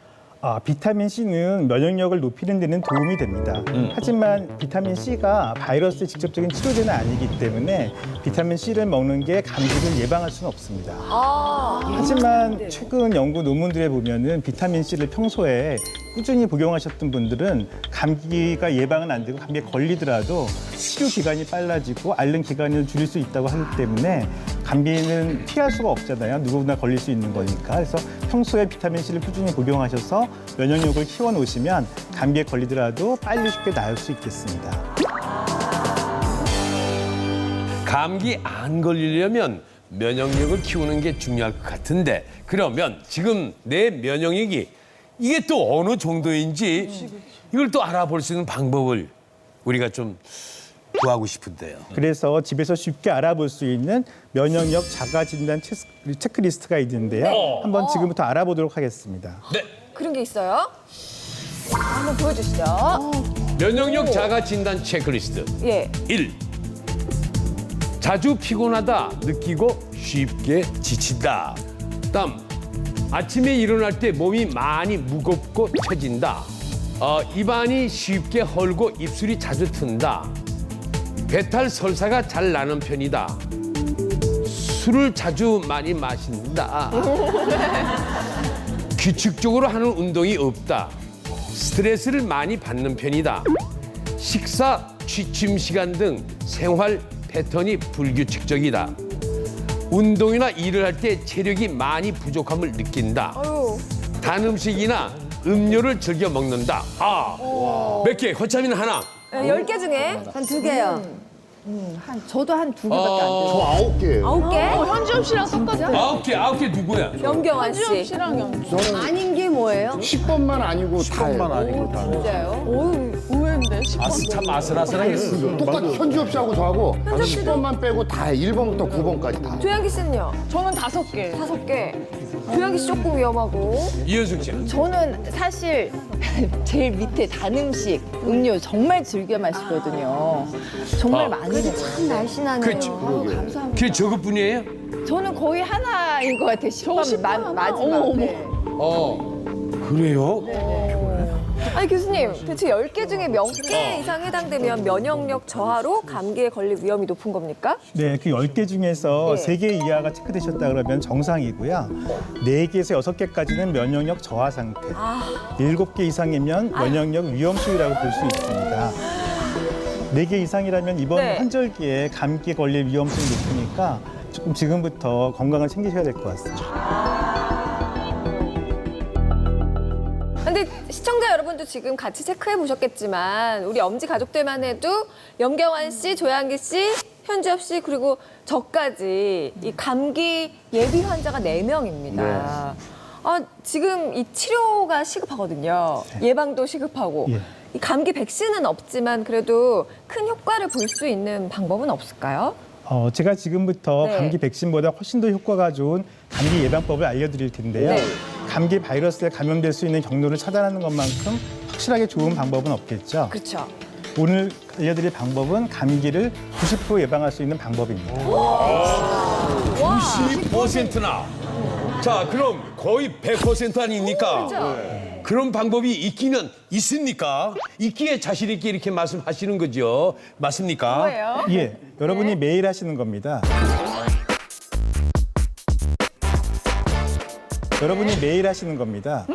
비타민 C는 면역력을 높이는 데는 도움이 됩니다. 하지만 비타민 C가 바이러스의 직접적인 치료제는 아니기 때문에 비타민 C를 먹는 게 감기를 예방할 수는 없습니다. 하지만 최근 연구 논문들에 보면은 비타민 C를 평소에 꾸준히 복용하셨던 분들은 감기가 예방은 안 되고 감기에 걸리더라도 치료 기간이 빨라지고 앓는 기간을 줄일 수 있다고 하기 때문에 감기는 피할 수가 없잖아요. 누구나 걸릴 수 있는 거니까. 그래서 평소에 비타민 C를 꾸준히 복용하셔서 면역력을 키워놓으시면 감기에 걸리더라도 빨리 쉽게 나을 수 있겠습니다. 감기 안 걸리려면 면역력을 키우는 게 중요할 것 같은데 그러면 지금 내 면역력이 이게 또 어느 정도인지 이걸 또 알아볼 수 있는 방법을 우리가 좀 구하고 싶은데요. 그래서 집에서 쉽게 알아볼 수 있는 면역력 자가 진단 체크리스트가 있는데요. 한번 지금부터 알아보도록 하겠습니다. 네. 그런 게 있어요? 한번 보여주시죠. 면역력 자가 진단 체크리스트. 예. 1. 자주 피곤하다 느끼고 쉽게 지친다. 다음. 아침에 일어날 때 몸이 많이 무겁고 처진다. 입안이 쉽게 헐고 입술이 자주 튼다. 배탈 설사가 잘 나는 편이다. 술을 자주 많이 마신다. 규칙적으로 하는 운동이 없다. 스트레스를 많이 받는 편이다. 식사, 취침 시간 등 생활 패턴이 불규칙적이다. 운동이나 일을 할 때 체력이 많이 부족함을 느낀다. 단 음식이나 음료를 즐겨 먹는다. 몇 개? 허참이는 하나. 10개 중에 한 2개요. 저도 한 2개밖에 안 돼요. 저 9개예요. 9개? 현지엽 씨랑 똑같아. 9개 누구야? 염경환 현지엽 씨. 씨랑 영. 저는 아닌 게 뭐예요? 10번만 아니고 다예요. 10번만 아니고 다. 진짜요? 어우, 의외인데. 10번. 참 아슬아슬하겠어. 똑같이 현지엽 씨하고 저하고 10번만 빼고 다 1번부터 9번까지 다. 조양기 씨는요? 저는 5개. 5개. 조양기 씨 조금 위험하고. 이현숙 씨. 저는 사실 제일 밑에 단 음식, 음료 정말 즐겨 마시거든요. 정말 많이 그래도 먹어요. 참 날씬하네요. 그렇죠. 감사합니다. 그게 저것뿐이에요? 저는 거의 하나인 것 같아요. 10번 마지막. 어머. 네. 그래요? 아니 교수님, 대체 10개 중에 몇 개 이상 해당되면 면역력 저하로 감기에 걸릴 위험이 높은 겁니까? 네, 그 10개 중에서 네. 3개 이하가 체크되셨다 그러면 정상이고요. 4개에서 6개까지는 면역력 저하 상태. 7개 이상이면 면역력 위험수위라고 볼 수 있습니다. 4개 이상이라면 이번 네. 환절기에 감기에 걸릴 위험성이 높으니까 조금 지금부터 건강을 챙기셔야 될 것 같습니다. 근데 시청자 여러분도 지금 같이 체크해 보셨겠지만 우리 엄지 가족들만 해도 염경환 씨, 조양기 씨, 현지엽 씨 그리고 저까지 이 감기 예비 환자가 4명입니다. 지금 이 치료가 시급하거든요. 예방도 시급하고. 예. 이 감기 백신은 없지만 그래도 큰 효과를 볼 수 있는 방법은 없을까요? 제가 지금부터 네. 감기 백신보다 훨씬 더 효과가 좋은 감기 예방법을 알려드릴 텐데요. 네. 감기 바이러스에 감염될 수 있는 경로를 차단하는 것만큼 확실하게 좋은 방법은 없겠죠. 그렇죠. 오늘 알려드릴 방법은 감기를 90% 예방할 수 있는 방법입니다. 90%나. 자, 그럼 거의 100% 아닙니까? 그런 방법이 있기는 있습니까? 있기에 자신 있게 이렇게 말씀하시는 거죠. 맞습니까? 뭐예요? 예, 여러분이 매일 하시는 겁니다. 여러분이 매일 하시는 겁니다.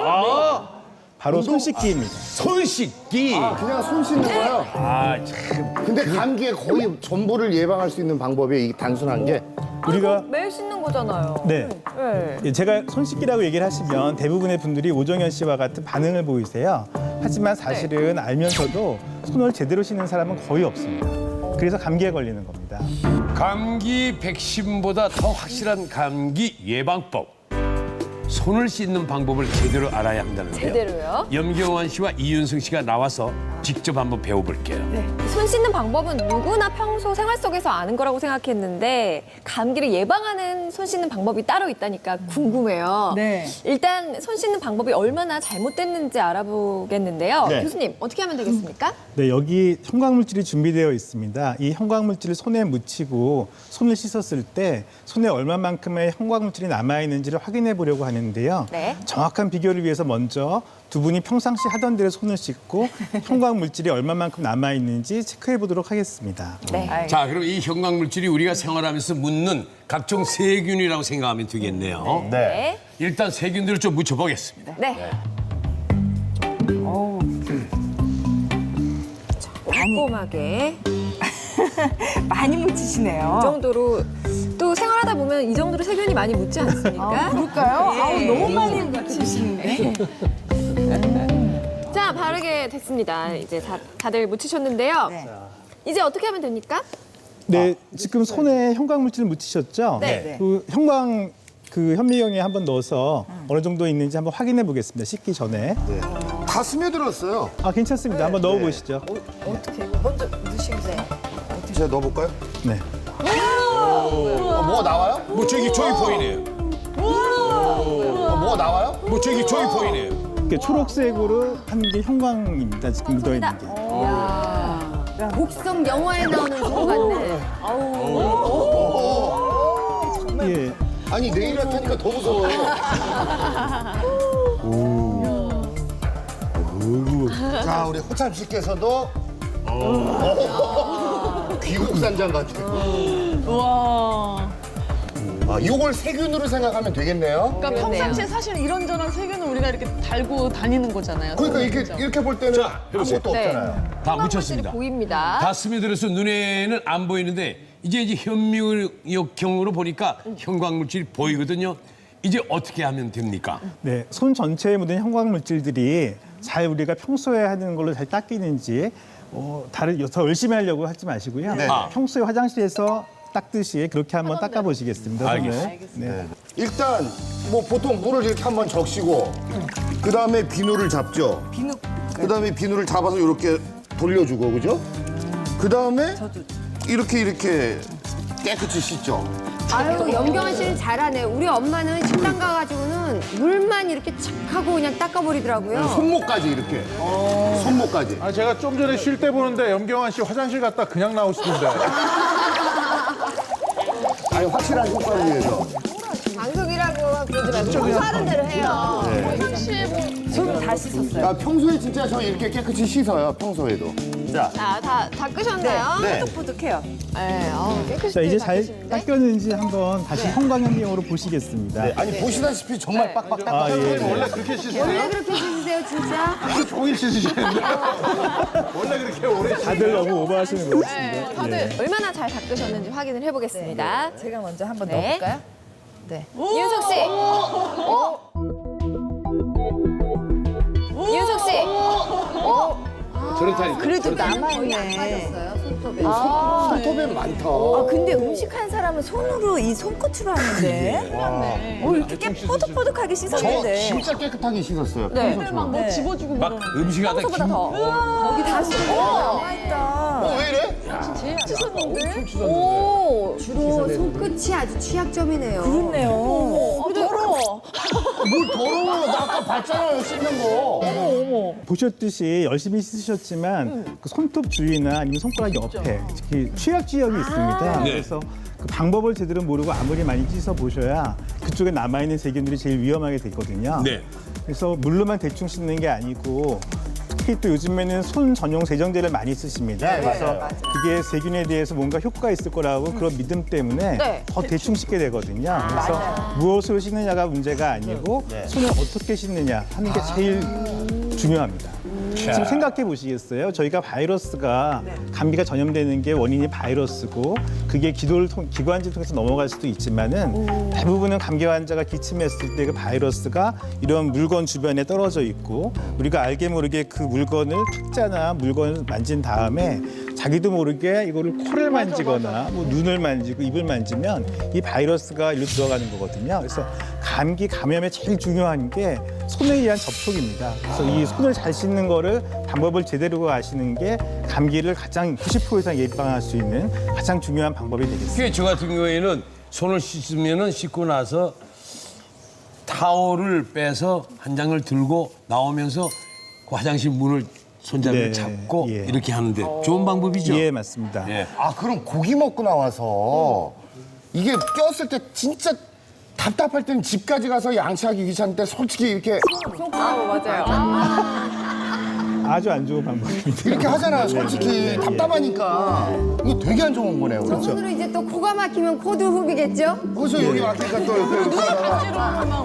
바로 손 씻기입니다. 손 씻기. 그냥 손 씻는 거요. 참. 근데 감기에 거의 전부를 예방할 수 있는 방법이 이 단순한 게 우리가 매일 씻는 거잖아요. 네. 네. 예, 제가 손 씻기라고 얘기를 하시면 대부분의 분들이 오정현 씨와 같은 반응을 보이세요. 하지만 사실은 알면서도 손을 제대로 씻는 사람은 거의 없습니다. 그래서 감기에 걸리는 겁니다. 감기 백신보다 더 확실한 감기 예방법. 손을 씻는 방법을 제대로 알아야 한다는데요. 제대로요? 염경환 씨와 이윤승 씨가 나와서 직접 한번 배워볼게요. 손 씻는 방법은 누구나 평소 생활 속에서 아는 거라고 생각했는데 감기를 예방하는 손 씻는 방법이 따로 있다니까 궁금해요. 네. 일단 손 씻는 방법이 얼마나 잘못됐는지 알아보겠는데요. 네. 교수님 어떻게 하면 되겠습니까? 네, 여기 형광물질이 준비되어 있습니다. 이 형광물질을 손에 묻히고 손을 씻었을 때 손에 얼마만큼의 형광물질이 남아있는지를 확인해 보려고 하는데요. 네. 정확한 비교를 위해서 먼저 두 분이 평상시 하던 대로 손을 씻고 형광물질이 얼마만큼 남아있는지 체크해 보도록 하겠습니다. 네. 자, 그럼 이 형광물질이 우리가 생활하면서 묻는 각종 세균이라고 생각하면 되겠네요. 네. 일단 세균들을 좀 묻혀보겠습니다. 네. 꼼꼼하게 많이 묻히시네요. 이 정도로 또 생활하다 보면 이 정도로 세균이 많이 묻지 않습니까? 그럴까요? 네. 아우, 너무 많이 묻히시는데. 자, 바르게 됐습니다. 이제 다들 묻히셨는데요. 네. 이제 어떻게 하면 됩니까? 네, 지금 손에 형광물질을 묻히셨죠? 네. 그 형광 그 현미경에 한번 넣어서 어느 정도 있는지 한번 확인해 보겠습니다. 씻기 전에. 다 스며들었어요. 아, 괜찮습니다. 한번 넣어 보시죠. 어떻게 먼저 넣으시면 제가 넣어볼까요? 네. 뭐가 나와요? 뭐 저기 보이네요. 뭐가 나와요? 뭐 저기 보이네요. 이렇게 초록색으로 한 게 형광입니다. 지금 묻어 있는 게. 곡성 영화에 나오는 소 같네. 예. 아니 내일 할 테니까 더 무서워요. 자 우리 호참 씨께서도 귀국산장 같아요. 와. 이걸 세균으로 생각하면 되겠네요. 그러니까 평상시에 사실 이런저런 세균을 우리가 이렇게 달고 다니는 거잖아요. 그러니까 그렇죠? 이렇게 볼 때는 아무것도 네. 없잖아요. 다 묻혔습니다. 보입니다. 다 스며들어서 눈에는 안 보이는데 이제 현미경으로 보니까 형광물질이 보이거든요. 이제 어떻게 하면 됩니까? 네, 손 전체에 묻은 형광 물질들이 잘 우리가 평소에 하는 걸로 잘 닦이는지 더 열심히 하려고 하지 마시고요. 네. 평소에 화장실에서 닦듯이 그렇게 한번 닦아 보시겠습니다. 알겠습니다. 네. 일단 뭐 보통 물을 이렇게 한번 적시고 그 다음에 비누를 잡죠. 그다음에 비누를 잡아서 이렇게 돌려주고 그죠? 그 다음에 이렇게 깨끗이 씻죠. 아유, 염경환 씨는 잘하네. 우리 엄마는 식당 가가지고는 물만 이렇게 착 하고 그냥 닦아버리더라고요. 손목까지 이렇게. 손목까지. 아, 제가 좀 전에 쉴 때 보는데 염경환 씨 화장실 갔다 그냥 나오시던데. 아니 확실한 효과를 위해서. 방송이라고 그러지 말고 청소하는 대로 해요. 평상시에 뭐 손 다 씻었어요. 아, 평소에 진짜 저 이렇게 깨끗이 씻어요. 평소에도. 자, 다 닦으셨나요? 네. 뿌듯해요. 네, 깨끗이 자, 이제 잘 닦으시는데? 닦였는지 한번 다시 형광현미경으로 보시겠습니다. 아니 보시다시피 정말 빡빡 닦아. 아, 예. 원래 그렇게 씻으세요? 원래 그렇게 씻으세요, 진짜? 하루 종일 씻으시는데. 원래 그렇게 오래 다들 너무 오버하시는 것 같습니다. 네, 다들 얼마나 잘 닦으셨는지 확인을 해보겠습니다. 제가 먼저 한번 네. 넣어볼까요? 네. 윤석 씨. 윤석 씨. 저렇다니까. 그래도 남아있네. 손톱에. 손톱에 많다. 근데 음식한 사람은 손으로 이 손끝으로 하는데. 이렇게 뽀득뽀득하게 저 씻었는데. 진짜 깨끗하게 씻었어요. 네. 막 뭐 집어주고 막 그러는 음식하다 평소보다 더. 여기 다시 남아있다. 왜 이래? 오. 주로 손끝이 아주 취약점이네요. 그렇네요. 더러워. 뭘 더러워요. 나 아까 봤잖아요, 씻는 거. 보셨듯이 열심히 씻으셨지만 그 손톱 주위나 아니면 손가락 옆에 특히 취약 지역이 있습니다. 네. 그래서 그 방법을 제대로 모르고 아무리 많이 씻어 보셔야 그쪽에 남아있는 세균들이 제일 위험하게 되거든요. 네. 그래서 물로만 대충 씻는 게 아니고 특히 또 요즘에는 손 전용 세정제를 많이 쓰십니다. 네, 그래서 맞아요. 그게 세균에 대해서 뭔가 효과가 있을 거라고 그런 믿음 때문에 네. 더 대충 씻게 되거든요. 그래서 무엇으로 씻느냐가 문제가 아니고 손을 어떻게 씻느냐 하는 게 제일 중요합니다. 지금 생각해 보시겠어요? 저희가 바이러스가 감기가 전염되는 게 원인이 바이러스고 그게 기관지를 통해서 넘어갈 수도 있지만은 대부분은 감기 환자가 기침했을 때 그 바이러스가 이런 물건 주변에 떨어져 있고 우리가 알게 모르게 그 물건을 탁자나 물건을 만진 다음에 자기도 모르게 이거를 코를 만지거나 뭐 눈을 만지고 입을 만지면 이 바이러스가 일로 들어가는 거거든요. 그래서 감기 감염에 제일 중요한 게 손에 의한 접촉입니다. 그래서 이 손을 잘 씻는 거를 방법을 제대로 아시는 게 감기를 가장 90% 이상 예방할 수 있는 가장 중요한 방법이 되겠습니다. 그게 저 같은 경우에는 손을 씻고 나서 타올을 빼서 한 장을 들고 나오면서 그 화장실 문을 손잡이를 네, 잡고 예. 이렇게 하는데 좋은 방법이죠. 예, 맞습니다. 예. 아, 그럼 고기 먹고 나와서 이게 꼈을 때 진짜 답답할 때는 집까지 가서 양치하기 귀찮은데 솔직히 이렇게 맞아요. 아주 안 좋은 방법입니다. 이렇게 하잖아요. 솔직히 답답하니까 이거 되게 안 좋은 거네요. 저 그렇죠? 손으로 이제 또 코가 막히면 코도 후비겠죠? 그래서 여기 막히니까 또 이렇게 하다가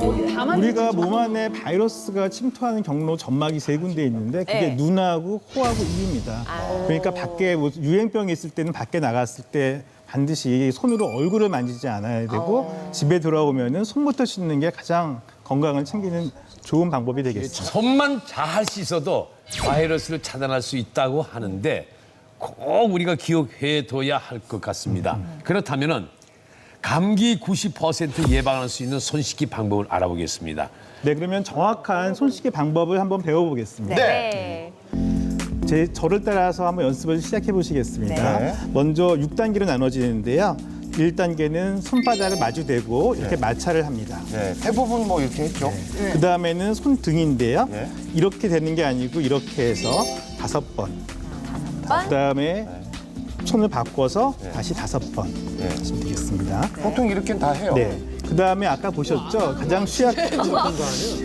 우리가 몸 안에 바이러스가 침투하는 경로 점막이 세 군데 있는데 그게 네. 눈하고 코하고 입입니다. 그러니까 밖에 뭐 유행병이 있을 때는 밖에 나갔을 때 반드시 손으로 얼굴을 만지지 않아야 되고 집에 돌아오면은 손부터 씻는 게 가장 건강을 챙기는 좋은 방법이 되겠습니다. 손만 잘 씻어도 바이러스를 차단할 수 있다고 하는데 꼭 우리가 기억해둬야 할 것 같습니다. 그렇다면은 감기 90% 예방할 수 있는 손 씻기 방법을 알아보겠습니다. 네, 그러면 정확한 손 씻기 방법을 한번 배워보겠습니다. 네. 저를 따라서 한번 연습을 시작해 보시겠습니다. 네. 먼저 6단계로 나눠지는데요. 1단계는 손바닥을 마주대고 이렇게 마찰을 합니다. 네, 대부분 뭐 이렇게 했죠. 그 다음에는 손등인데요. 네. 이렇게 되는 게 아니고 이렇게 해서 5번. 그 다음에 손을 바꿔서 다시 5번 하시면 되겠습니다. 보통 이렇게 다 해요. 네. 그 다음에 아까 보셨죠? 가장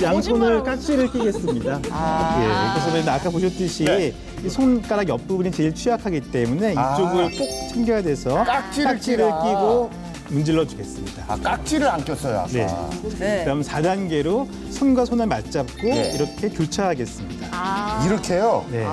양손을 깍지를 끼겠습니다. 예. 그래서 아까 보셨듯이 이 손가락 옆부분이 제일 취약하기 때문에 이쪽을 꼭 챙겨야 돼서 깍지를 끼고 문질러 주겠습니다. 아, 깍지를 안 꼈어요, 아까. 네. 그다음 4단계로 손과 손을 맞잡고 네. 이렇게 교차하겠습니다. 이렇게요? 네.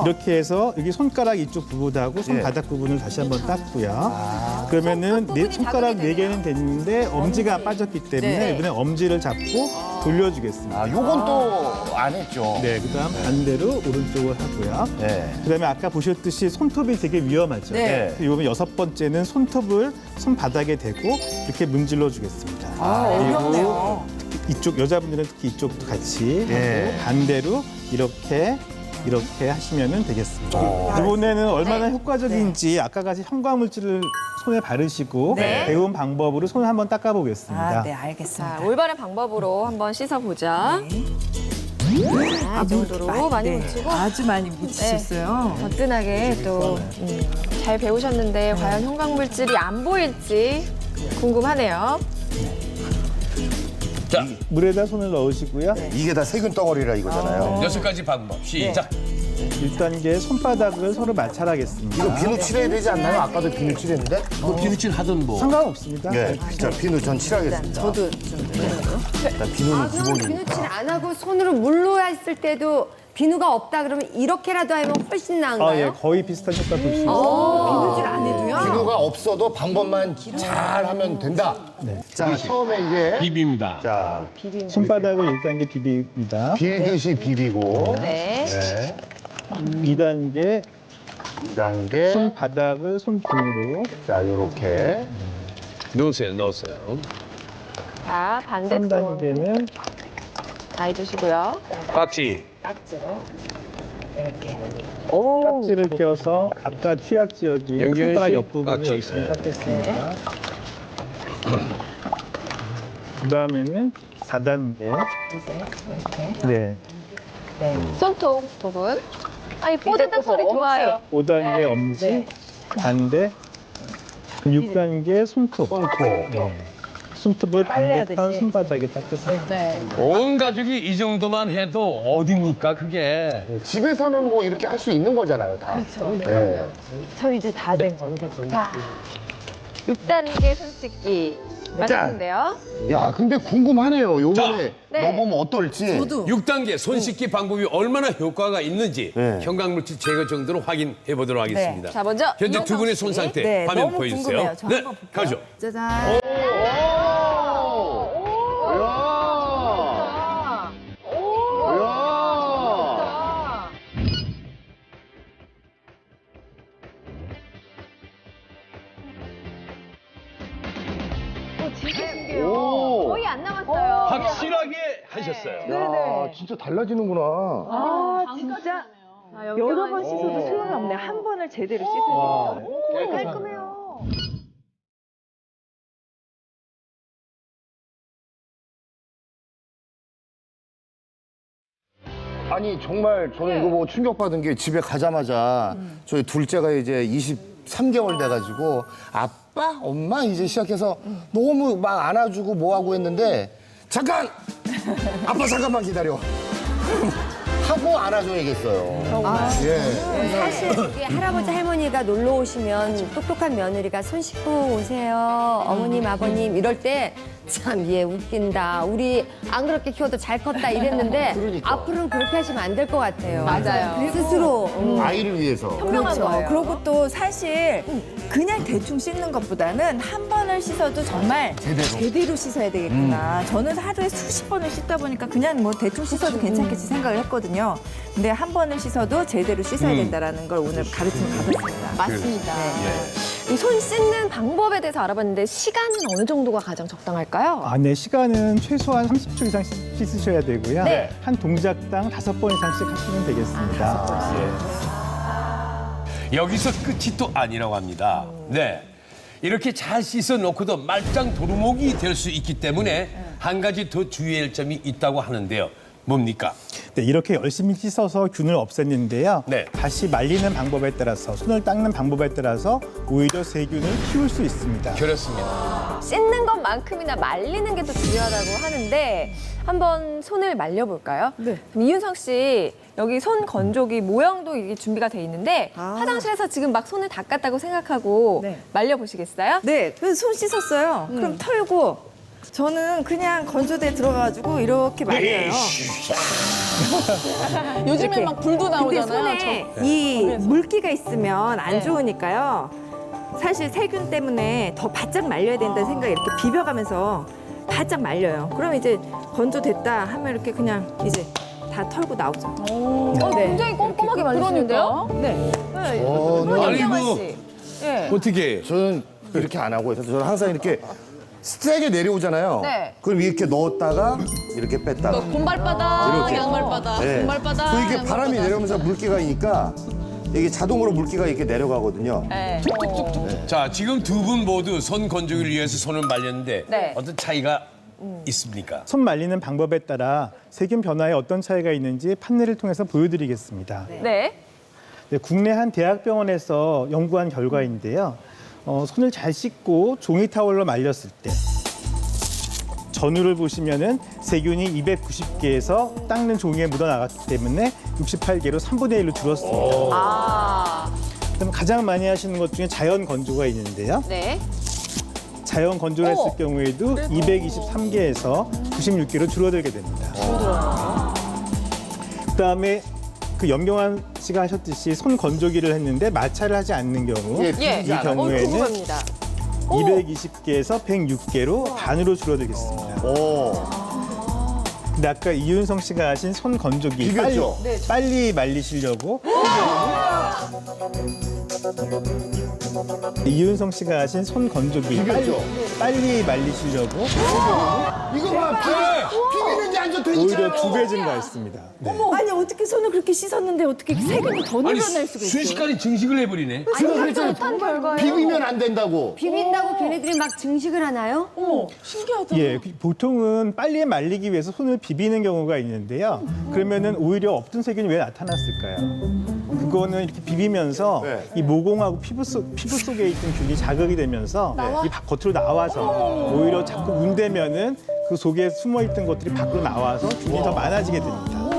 이렇게 해서 여기 손가락 이쪽 부분하고 손바닥 부분을 다시 한번 닦고요. 그러면은 손가락 4개는 됐는데 엄지가 빠졌기 때문에 이번에 엄지를 잡고 돌려주겠습니다. 아, 요건 또 안 했죠. 네, 그다음 반대로 오른쪽을 하고요. 네. 그다음에 아까 보셨듯이 손톱이 되게 위험하죠. 네. 이번 6번째는 손톱을 손바닥에 대고 이렇게 문질러 주겠습니다. 어렵네요. 이쪽 여자분들은 특히 이쪽도 같이 네. 하고 반대로 이렇게 하시면 되겠습니다. 이번에는 얼마나 효과적인지 아까 같이 형광물질을 손에 바르시고 배운 방법으로 손을 한번 닦아보겠습니다. 네, 알겠습니다. 자, 올바른 방법으로 한번 씻어보자. 이 정도로 많이 묻히고 아주 많이 묻히셨어요. 거뜬하게 또 잘 배우셨는데 과연 형광물질이 안 보일지 궁금하네요. 자, 물에다 손을 넣으시고요. 이게 다 세균 덩어리라 이거잖아요. 6가지 방법 시작. 1단계 손바닥을 서로 마찰하겠습니다. 이거 비누 칠해야 되지 않나요? 아까도 비누 칠했는데? 뭐 비누칠 하던 뭐. 상관없습니다. 네, 진짜 비누 전 칠하겠습니다. 저도 좀 일단 비누는 그럼 기본이니까. 비누칠 안 하고 손으로 물로 했을 때도 비누가 없다 그러면 이렇게라도 하면 훨씬 나은가요? 예, 거의 비슷한 효과 볼 수 있습니다. 비누질 안 해도요. 비누가 없어도 방법만 잘 하면 된다. 자, 처음에 이제 비비입니다. 자, 손바닥을 1단계 비비입니다. 비듯이 비비고 네. 네. 2단계 2단계 손바닥을 손등으로 자, 요렇게 넣으세요. 자, 반대쪽 3단계는 다 해주시고요. 깍지. 깍지를 껴서 아까 취약 지역이 연결 손가락 씨, 옆부분을 깍지. 열심히 닦겠습니다. 그다음에는 4단계. 네. 손톱 부분. 아니, 뽀드득 소리 좋아요. 5단계 엄지, 반대. 6단계 손톱. 네. 손톱을 반대편 손바닥에 닦으세요. 온 가족이 이 정도만 해도 어딥니까 그게. 집에서는 뭐 이렇게 할 수 있는 거잖아요, 다. 그렇죠. 네. 저 이제 다 된 거. 자, 6단계 손 씻기 맞았는데요. 야, 근데 궁금하네요. 요번에 네. 넣어보면 어떨지. 6단계 손 씻기 방법이 얼마나 효과가 있는지 네. 형광물질 제거 정도로 확인해 보도록 하겠습니다. 자, 먼저 현재 두 분의 손 상태 네, 화면 너무 보여주세요. 궁금해요. 저 네, 한번 볼게요. 가죠. 짜잔. 거의 안 남았어요. 확실하게 하셨어요. 야, 진짜 달라지는구나. 아, 진짜 여러 번 씻어도 소용이 없네. 한 번을 제대로 씻어야 돼요. 깔끔해요. 아니, 정말 저는 이거 보고 충격받은 게 집에 가자마자 저희 둘째가 이제 23개월 돼가지고 아빠, 엄마 이제 시작해서 너무 막 안아주고 뭐하고 했는데 잠깐! 아빠 잠깐만 기다려. 하고 안아줘야겠어요. 예. 사실 이게 할아버지 할머니가 놀러 오시면 똑똑한 며느리가 손 씻고 오세요. 어머님 아버님 이럴 때 참 얘 웃긴다. 우리 안 그렇게 키워도 잘 컸다 이랬는데 그러니까. 앞으로는 그렇게 하시면 안 될 것 같아요. 맞아요. 스스로. 아이를 위해서. 현명한 거예요. 그리고 또 사실 그냥 대충 씻는 것보다는 한 번을 씻어도 정말 제대로 씻어야 되겠구나. 저는 하루에 수십 번을 씻다 보니까 그냥 뭐 대충 씻어도 괜찮겠지 생각을 했거든요. 근데 한 번을 씻어도 제대로 씻어야 된다라는 걸 오늘 가르침을 받았습니다. 맞습니다. 이 손 씻는 방법에 대해서 알아봤는데 시간은 어느 정도가 가장 적당할까요? 아, 네. 시간은 최소한 30초 이상 씻으셔야 되고요. 네. 한 동작당 5번 이상씩 하시면 되겠습니다. 여기서 끝이 또 아니라고 합니다. 네. 이렇게 잘 씻어 놓고도 말짱 도루묵이 될 수 있기 때문에 한 가지 더 주의할 점이 있다고 하는데요. 뭡니까? 네, 이렇게 열심히 씻어서 균을 없앴는데요. 네. 다시 말리는 방법에 따라서 손을 닦는 방법에 따라서 오히려 세균을 키울 수 있습니다. 그렇습니다. 씻는 것만큼이나 말리는 게 더 중요하다고 하는데 한번 손을 말려볼까요? 네. 그럼 이윤성 씨 여기 손 건조기 모형도 이게 준비가 돼 있는데 화장실에서 지금 막 손을 닦았다고 생각하고 네. 말려보시겠어요? 네, 그래서 손 씻었어요. 그럼 털고 저는 그냥 건조대에 들어가가지고 이렇게 말려요. 요즘에 이렇게. 막 불도 근데 나오잖아요. 손에 이 물기가 있으면 안 좋으니까요. 사실 세균 때문에 더 바짝 말려야 된다는 생각에 이렇게 비벼가면서 바짝 말려요. 그럼 이제 건조됐다 하면 이렇게 그냥 이제 다 털고 나오죠. 네. 굉장히 꼼꼼하게 말리시는데요? 네. 아니, 이경환 뭐, 씨. 예. 어떻게. 저는 이렇게 안 하고 있어요. 저는 항상 이렇게 세게 내려오잖아요. 네. 그럼 이렇게 넣었다가 이렇게 뺐다가. 곰발바닥, 이렇게. 양말바닥, 네. 곰발바닥. 그 이게 바람이 양말바닥. 내려오면서 물기가 있으니까 이게 자동으로 물기가 이렇게 내려가거든요. 네. 자, 지금 두 분 모두 손 건조기를 위해서 손을 말렸는데 네. 어떤 차이가 있습니까? 손 말리는 방법에 따라 세균 변화에 어떤 차이가 있는지 판례를 통해서 보여드리겠습니다. 네. 네, 국내 한 대학병원에서 연구한 결과인데요. 손을 잘 씻고 종이 타월로 말렸을 때 전후를 보시면은 세균이 290개에서 닦는 종이에 묻어 나갔기 때문에 68개로 3분의 1로 줄었습니다. 아, 그럼 가장 많이 하시는 것 중에 자연 건조가 있는데요. 네. 자연 건조를 했을 경우에도 223개에서 96개로 줄어들게 됩니다. 그다음에 그 염경환 씨가 하셨듯이 손 건조기를 했는데 마찰을 하지 않는 경우 예. 이 경우에는 궁금합니다. 220개에서 106개로 반으로 줄어들겠습니다. 오. 근데 아까 이윤성 씨가 하신 손 건조기 비겼죠? 빨리 말리시려고 이윤성 씨가 하신 손 건조기 비겼죠? 빨리 말리시려고 이거 봐, 비비는지 안 좋다니까요. 오히려 2배 증가했습니다. 네. 아니 어떻게 손을 그렇게 씻었는데 어떻게 세균이 더 아니, 늘어날 수가 있어요? 순식간에 증식을 해버리네. 제가 그랬잖아요. 비비면 안 된다고. 비빈다고 걔네들이 막 증식을 하나요? 예, 보통은 빨리 말리기 위해서 손을 비비는 경우가 있는데요. 그러면은 오히려 없던 세균이 왜 나타났을까요? 그거는 이렇게 비비면서 네. 이 모공하고 피부 속에 있던 균이 자극이 되면서 이 겉으로 나와서 오히려 자꾸 문대면은 그 속에 숨어 있던 것들이 밖으로 나와서 균이 더 많아지게 됩니다.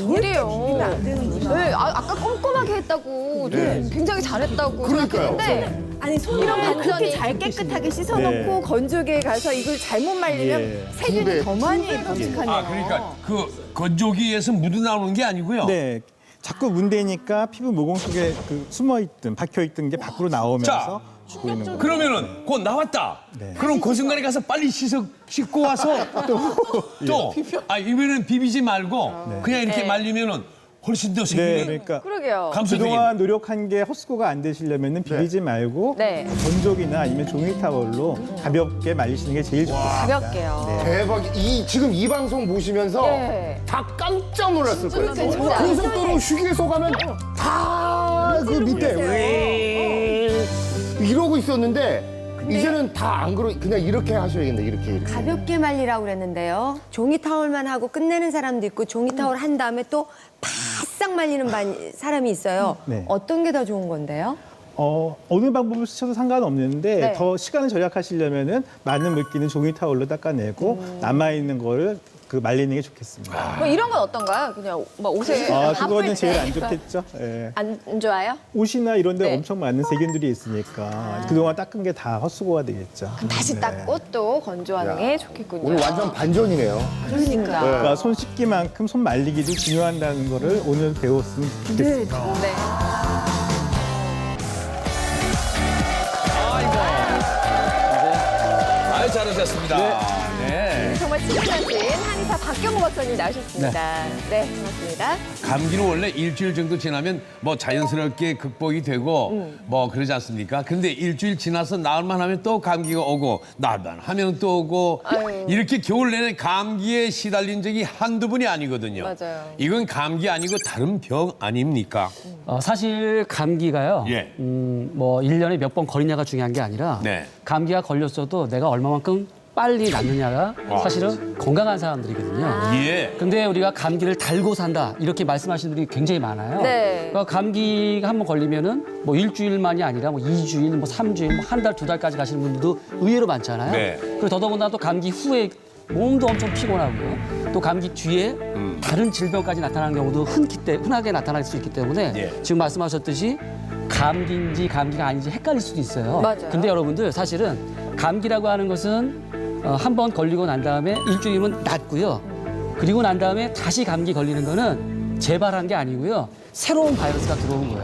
그래요. 안 되는구나. 네, 아까 꼼꼼하게 했다고 굉장히 잘했다고 그러니까요. 생각했는데 아니 손을 그렇게 반전이 잘 깨끗하게 씻어놓고 네. 건조기에 가서 이걸 잘못 말리면 예. 세균이 두 배. 더 많이 번식하네요. 아, 그러니까 그 건조기에서 묻어 나오는 게 아니고요. 네. 자꾸 문대니까 피부 모공 속에 그 숨어있던, 박혀있던 게 밖으로 나오면서 보이는 거예요. 그러면은 곧 나왔다. 네. 그럼 그 순간에 가서 빨리 씻고 와서 또 이번에는 비비지 말고 그냥 이렇게 말리면은 훨씬 더 네, 세균이 그러니까 그러게요. 감소되겠네. 그동안 노력한 게 헛수고가 안 되시려면 비비지 말고 네. 건조기나 아니면 종이 타월로 가볍게 말리시는 게 제일 좋겠습니다. 가볍게요. 네. 대박. 지금 이 방송 보시면서 네. 다 깜짝 놀랐을 거예요. 진짜. 고속도로 휴게소 가면 다 그 밑에 이러고 있었는데 이제는 다 안 그러 그냥 이렇게 하셔야겠네. 이렇게. 가볍게 말리라고 그랬는데요. 종이 타월만 하고 끝내는 사람도 있고 종이 타월 한 다음에 또 바싹 말리는 사람이 있어요. 네. 어떤 게 더 좋은 건데요? 어느 방법을 쓰셔도 상관없는데 네. 더 시간을 절약하시려면은 많은 물기는 종이 타월로 닦아내고 남아 있는 거를 그 말리는 게 좋겠습니다. 뭐 이런 건 어떤가요? 그냥 막 옷에 아, 바쁠 그거는 제일 때. 안 좋겠죠. 예. 안 좋아요? 옷이나 이런 데 네. 엄청 많은 세균들이 있으니까 그동안 닦은 게 다 헛수고가 되겠죠. 다시 네. 닦고 또 건조하는 게 좋겠군요. 오늘 완전 반전이네요. 그러니까. 그러니까 손 씻기만큼 손 말리기도 중요하다는 거를 오늘 배웠으면 좋겠습니다. 네. 아유, 잘하셨습니다. 네. 정말 친근하신 한의사 박경호 박사님 나오셨습니다. 네, 반갑습니다. 감기는 원래 일주일 정도 지나면 뭐 자연스럽게 극복이 되고 뭐 그러지 않습니까? 근데 일주일 지나서 나을만 하면 또 감기가 오고 나을만 하면 또 오고 아유. 이렇게 겨울 내내 감기에 시달린 적이 한두 번이 아니거든요. 맞아요. 이건 감기 아니고 다른 병 아닙니까? 사실 감기가요. 예. 뭐 1년에 몇 번 걸리냐가 중요한 게 아니라 네. 감기가 걸렸어도 내가 얼마만큼 빨리 낫느냐가 사실은 건강한 사람들이거든요. 예. 근데 우리가 감기를 달고 산다 이렇게 말씀하시는 분들이 굉장히 많아요. 네. 그러니까 감기가 한번 걸리면은 뭐 일주일만이 아니라 뭐 2주일, 뭐 3주일, 뭐 한 달, 2달까지 가시는 분들도 의외로 많잖아요. 네. 그리고 더더군다나 또 감기 후에 몸도 엄청 피곤하고요. 또 감기 뒤에 다른 질병까지 나타나는 경우도 흔하게 나타날 수 있기 때문에 예. 지금 말씀하셨듯이 감기인지 감기가 아닌지 헷갈릴 수도 있어요. 맞아요. 근데 여러분들 사실은 감기라고 하는 것은 한 번 걸리고 난 다음에 일주일이면 낫고요. 그리고 난 다음에 다시 감기 걸리는 거는 재발한 게 아니고요. 새로운 바이러스가 들어온 거예요.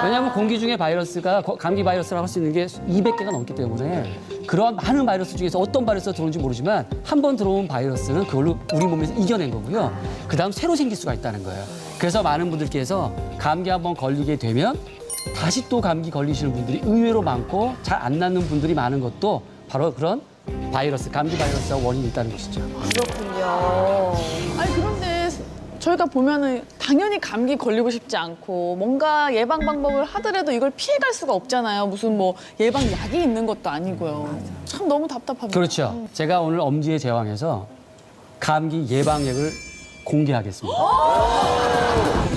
왜냐하면 공기 중에 바이러스가 감기 바이러스라고 할 수 있는 게 200개가 넘기 때문에 그러한 많은 바이러스 중에서 어떤 바이러스가 들어오는지 모르지만 한 번 들어온 바이러스는 그걸로 우리 몸에서 이겨낸 거고요. 그다음 새로 생길 수가 있다는 거예요. 그래서 많은 분들께서 감기 한 번 걸리게 되면 다시 또 감기 걸리시는 분들이 의외로 많고 잘 안 낫는 분들이 많은 것도 바로 그런 바이러스, 감기 바이러스가 원인이 있다는 것이죠. 그렇군요. 아니 그런데 저희가 보면은 당연히 감기 걸리고 싶지 않고 뭔가 예방 방법을 하더라도 이걸 피해갈 수가 없잖아요. 무슨 뭐 예방 약이 있는 것도 아니고요. 참 너무 답답합니다. 그렇죠. 제가 오늘 엄지의 제왕에서 감기 예방약을 공개하겠습니다.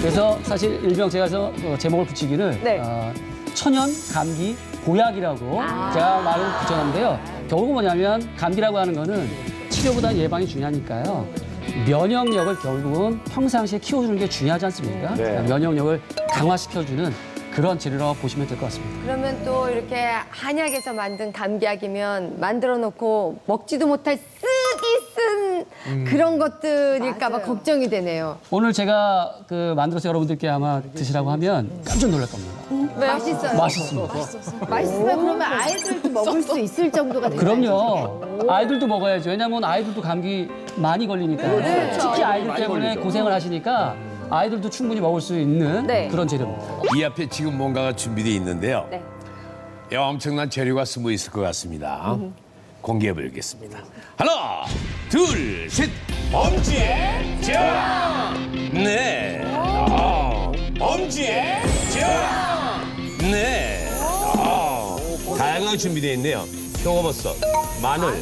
그래서 사실 일명 제가 제목을 붙이기를 네. 천연 감기 보약이라고 제가 말을 붙여놨는데요. 결국은 뭐냐면 감기라고 하는 거는 치료보다 예방이 중요하니까요. 면역력을 결국은 평상시에 키워주는 게 중요하지 않습니까? 그러니까 면역력을 강화시켜주는 그런 재료라고 보시면 될 것 같습니다. 그러면 또 이렇게 한약에서 만든 감기약이면 만들어 놓고 먹지도 못할 쓰기 쓴 그런 것들일까 봐 걱정이 되네요. 오늘 제가 만들어서 여러분들께 아마 드시라고 하면 깜짝 놀랄 겁니다. 맛있어요. 맛있습니다. 맛있으면 그러면 아이들도 먹을 수 있을 정도가 되나요? 그럼요. 아이들도 먹어야죠. 왜냐하면 아이들도 감기 많이 걸리니까요. 특히 아이들 때문에 고생을 하시니까 아이들도 충분히 먹을 수 있는 네. 그런 재료입니다. 이 앞에 지금 뭔가가 준비되어 있는데요. 네. 엄청난 재료가 숨어 있을 것 같습니다. 공개해 보겠습니다. 하나, 둘, 셋. 엄지의 제왕. 네. 엄지의 제왕. 네. 다양하게 준비되어 있네요. 표고버섯, 마늘,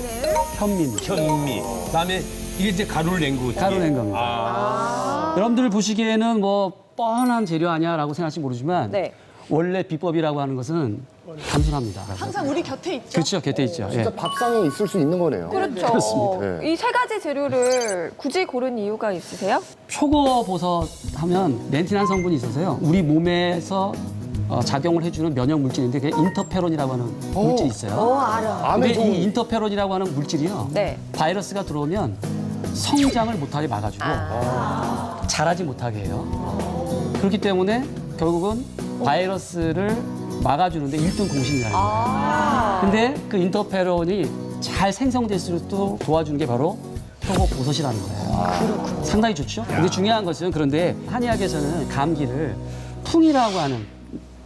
현미입니다. 현미. 그다음에 이게 이제 가루를 낸 거거든요. 가루 낸 겁니다. 여러분들 보시기에는 뭐 뻔한 재료 아니야라고 생각할지 모르지만 네. 원래 비법이라고 하는 것은 단순합니다. 항상 우리 곁에 있죠. 그렇죠, 곁에 있죠. 예. 진짜 밥상에 있을 수 있는 거네요. 그렇죠. 그렇습니다. 네. 이 세 가지 재료를 굳이 고른 이유가 있으세요? 표고버섯 하면 렌틴한 성분이 있어서요. 우리 몸에서 작용을 해주는 면역 물질인데 그게 인터페론이라고 하는 물질이 있어요. 근데 이 인터페론이라고 하는 물질이요. 네. 바이러스가 들어오면 성장을 못하게 막아주고 자라지 못하게 해요. 그렇기 때문에 결국은 바이러스를 막아주는데 1등 공신이라는 거예요. 근데 그 인터페론이 잘 생성될 수 있도록 도와주는 게 바로 표고버섯이라는 거예요. 상당히 좋죠. 근데 중요한 것은 그런데 한의학에서는 감기를 풍이라고 하는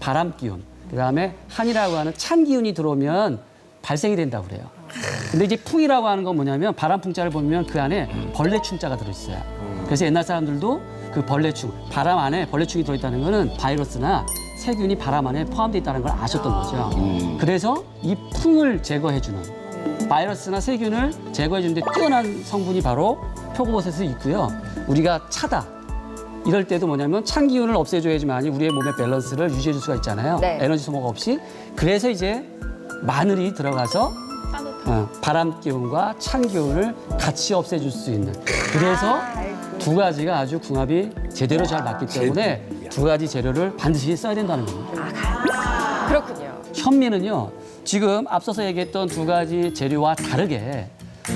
바람 기운, 그다음에 한이라고 하는 찬 기운이 들어오면 발생이 된다고 그래요. 근데 이제 풍이라고 하는 건 뭐냐면 바람 풍자를 보면 그 안에 벌레충자가 들어있어요. 그래서 옛날 사람들도 그 벌레충, 바람 안에 벌레충이 들어있다는 거는 바이러스나 세균이 바람 안에 포함되어 있다는 걸 아셨던 거죠. 그래서 이 풍을 제거해주는 바이러스나 세균을 제거해주는데 뛰어난 성분이 바로 표고버섯에 있고요. 우리가 차다. 이럴 때도 뭐냐면 찬 기운을 없애줘야지만이 우리의 몸의 밸런스를 유지해줄 수가 있잖아요. 네. 에너지 소모가 없이. 그래서 이제 마늘이 들어가서 바람 기운과 찬 기운을 같이 없애줄 수 있는. 그래서 두 가지가 아주 궁합이 제대로 잘 맞기 때문에 두 가지 재료를 반드시 써야 된다는 겁니다. 그렇군요. 현미는요, 지금 앞서서 얘기했던 두 가지 재료와 다르게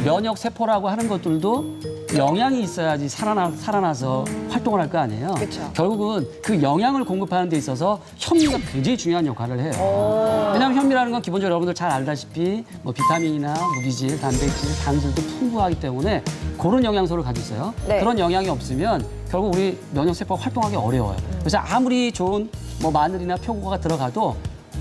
면역 세포라고 하는 것들도 영양이 있어야지 살아나서 활동을 할 거 아니에요. 그쵸. 결국은 그 영양을 공급하는 데 있어서 현미가 굉장히 중요한 역할을 해요. 왜냐하면 현미라는 건 기본적으로 여러분들 잘 알다시피 뭐 비타민이나 무기질, 단백질, 당질도 풍부하기 때문에 그런 영양소를 가지고 있어요. 네. 그런 영양이 없으면 결국 우리 면역 세포가 활동하기 어려워요. 그래서 아무리 좋은 뭐 마늘이나 표고가 들어가도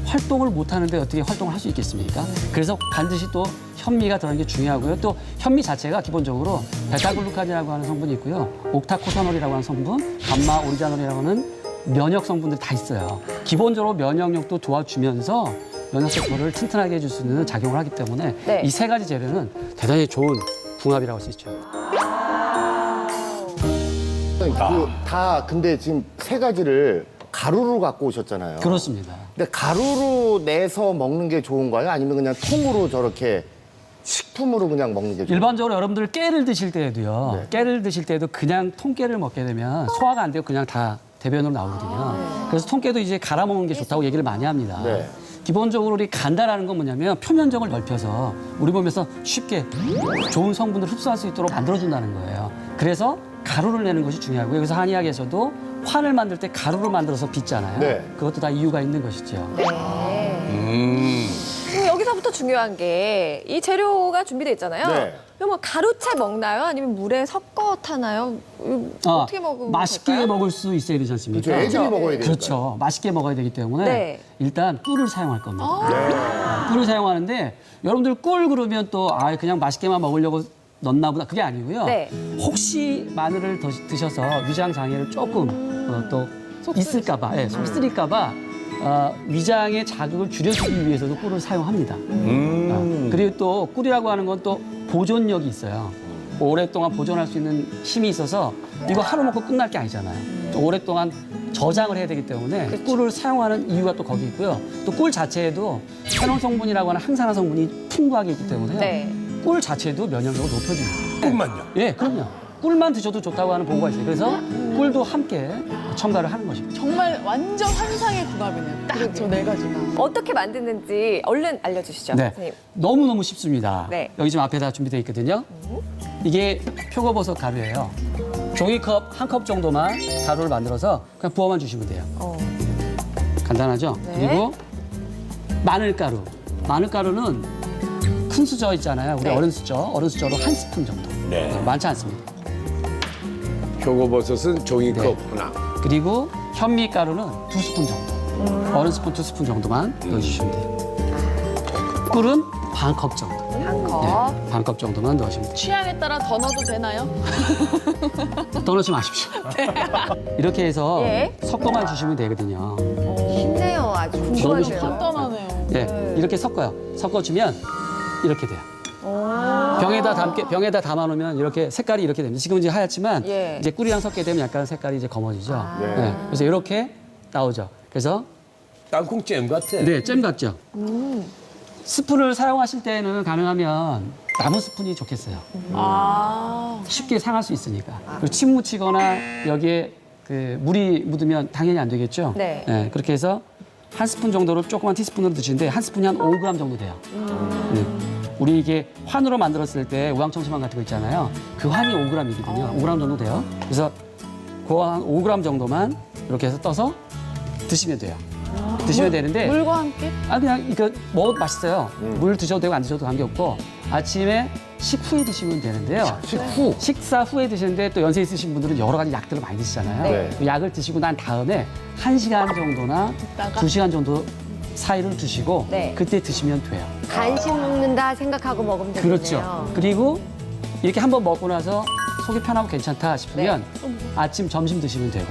활동을 못 하는데 어떻게 활동을 할 수 있겠습니까? 그래서 반드시 또 현미가 들어가는 게 중요하고요. 또 현미 자체가 기본적으로 베타글루칸이라고 하는 성분이 있고요. 옥타코사놀이라고 하는 성분, 감마 오리자놀이라고 하는 면역 성분들이 다 있어요. 기본적으로 면역력도 도와주면서 면역세포를 튼튼하게 해줄 수 있는 작용을 하기 때문에 네. 이 세 가지 재료는 대단히 좋은 궁합이라고 할 수 있죠. 근데 지금 세 가지를 가루로 갖고 오셨잖아요. 그렇습니다. 근데 가루로 내서 먹는 게 좋은가요? 아니면 그냥 통으로 저렇게 식품으로 그냥 먹는 게 좋은가요? 일반적으로 여러분들 깨를 드실 때에도요. 네. 깨를 드실 때에도 그냥 통깨를 먹게 되면 소화가 안 되고 그냥 다 대변으로 나오거든요. 그래서 통깨도 이제 갈아 먹는 게 좋다고 얘기를 많이 합니다. 네. 기본적으로 우리 간다라는 건 뭐냐면 표면적을 넓혀서 우리 몸에서 쉽게 좋은 성분들을 흡수할 수 있도록 만들어준다는 거예요. 그래서 가루를 내는 것이 중요하고요. 그래서 한의학에서도 환을 만들 때 가루로 만들어서 빚잖아요. 네. 그것도 다 이유가 있는 것이죠. 그럼 여기서부터 중요한 게 이 재료가 준비돼 있잖아요. 네. 그럼 뭐 가루채 먹나요? 아니면 물에 섞어 타나요? 어떻게 먹으면 맛있게 될까요? 먹을 수 있어야 되지 않습니까? 그렇죠. 애들이 먹어야 되니까. 그렇죠. 맛있게 먹어야 되기 때문에 네. 일단 꿀을 사용할 겁니다. 꿀을 사용하는데 여러분들 꿀 그러면 또 그냥 맛있게만 먹으려고 넣나 보다. 그게 아니고요. 네. 혹시 마늘을 드셔서 위장 장애를 조금 또 있을까 봐, 속 쓰릴까 봐 위장의 자극을 줄여주기 위해서도 꿀을 사용합니다. 그리고 또 꿀이라고 하는 건 또 보존력이 있어요. 오랫동안 보존할 수 있는 힘이 있어서 이거 하루 먹고 끝날 게 아니잖아요. 또 오랫동안 저장을 해야 되기 때문에 꿀을 사용하는 이유가 또 거기 있고요. 또 꿀 자체에도 페놀 성분이라고 하는 항산화 성분이 풍부하게 있기 때문에 네. 꿀 자체도 면역력을 높여줍니다. 꿀만요? 예, 그럼요. 꿀만 드셔도 좋다고 하는 보고가 있어요. 그래서 꿀도 함께 첨가를 하는 것입니다. 정말 완전 환상의 궁합이네요. 딱 저 네 가지가. 어떻게 만드는지 얼른 알려주시죠, 네, 선생님. 너무너무 쉽습니다. 네. 여기 지금 앞에 다 준비되어 있거든요. 이게 표고버섯 가루예요. 종이컵 한 컵 정도만 가루를 만들어서 그냥 부어만 주시면 돼요. 간단하죠? 네. 그리고 마늘가루. 마늘가루는 큰 수저 있잖아요. 우리 네. 어른 수저로 한 스푼 정도. 네. 많지 않습니다. 표고버섯은 종이컵 네. 하나. 그리고 현미가루는 2스푼 정도. 어른 스푼 2스푼 정도만 넣어주시면 돼요. 꿀은 반 컵 정도. 한 컵. 네, 반 컵 정도만 넣으시면 돼요. 취향에 따라 더 넣어도 되나요? 더 넣지 마십시오. 이렇게 해서 예. 섞어만 주시면 되거든요. 쉽네요. 아주 너무 궁금하네요. 쉽죠? 간단하네요. 네, 이렇게 섞어요. 섞어주면 이렇게 돼요. 병에다 담아놓으면 이렇게 색깔이 이렇게 됩니다. 지금 이제 하얗지만 예. 이제 꿀이랑 섞게 되면 약간 색깔이 이제 검어지죠. 네. 네, 그래서 이렇게 나오죠. 그래서 땅콩잼 같아. 네, 잼 같죠. 스푼을 사용하실 때는 가능하면 나무 스푼이 좋겠어요. 쉽게 상할 수 있으니까. 그리고 침 묻히거나 여기에 그 물이 묻으면 당연히 안 되겠죠. 네. 그렇게 해서 한 스푼 정도를 조그만 티스푼으로 드시는데 한 스푼이 한 5g 정도 돼요. 네. 우리 이게 환으로 만들었을 때 우황청심환 같은 거 있잖아요. 그 환이 5g이거든요. 5g 정도 돼요. 그래서 그거 한 5g 정도만 이렇게 해서 떠서 드시면 돼요. 드시면 되는데 물과 함께? 그냥 이거 먹어도 맛있어요. 물 드셔도 되고 안 드셔도 관계없고 아침에 식후에 드시면 되는데요. 식후? 식사 후에 드시는데 또 연세 있으신 분들은 여러 가지 약들을 많이 드시잖아요. 네. 그 약을 드시고 난 다음에 1시간 정도나 2시간 정도 사이를 두시고 네. 그때 드시면 돼요. 간식 먹는다 생각하고 먹으면 되겠네요. 그렇죠. 그리고 이렇게 한번 먹고 나서 속이 편하고 괜찮다 싶으면 아침, 점심 드시면 되고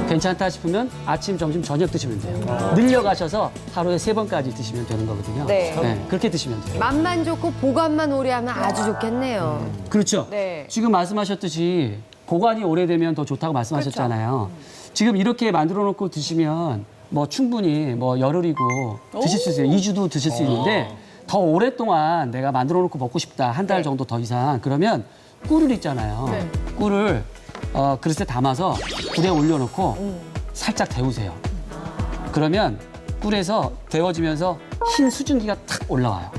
괜찮다 싶으면 아침, 점심, 저녁 드시면 돼요. 늘려가셔서 하루에 3번까지 드시면 되는 거거든요. 네. 그렇게 드시면 돼요. 맛만 좋고 보관만 오래 하면 아주 좋겠네요. 그렇죠. 네. 지금 말씀하셨듯이 보관이 오래되면 더 좋다고 말씀하셨잖아요. 지금 이렇게 만들어 놓고 드시면 뭐 충분히 뭐 열흘이고 드실 수 있어요. 2주도 드실 수 있는데 더 오랫동안 내가 만들어 놓고 먹고 싶다. 한 달 정도 더 이상. 그러면 꿀을 있잖아요. 꿀을 그릇에 담아서 불에 올려놓고 살짝 데우세요. 그러면 꿀에서 데워지면서 흰 수증기가 탁 올라와요.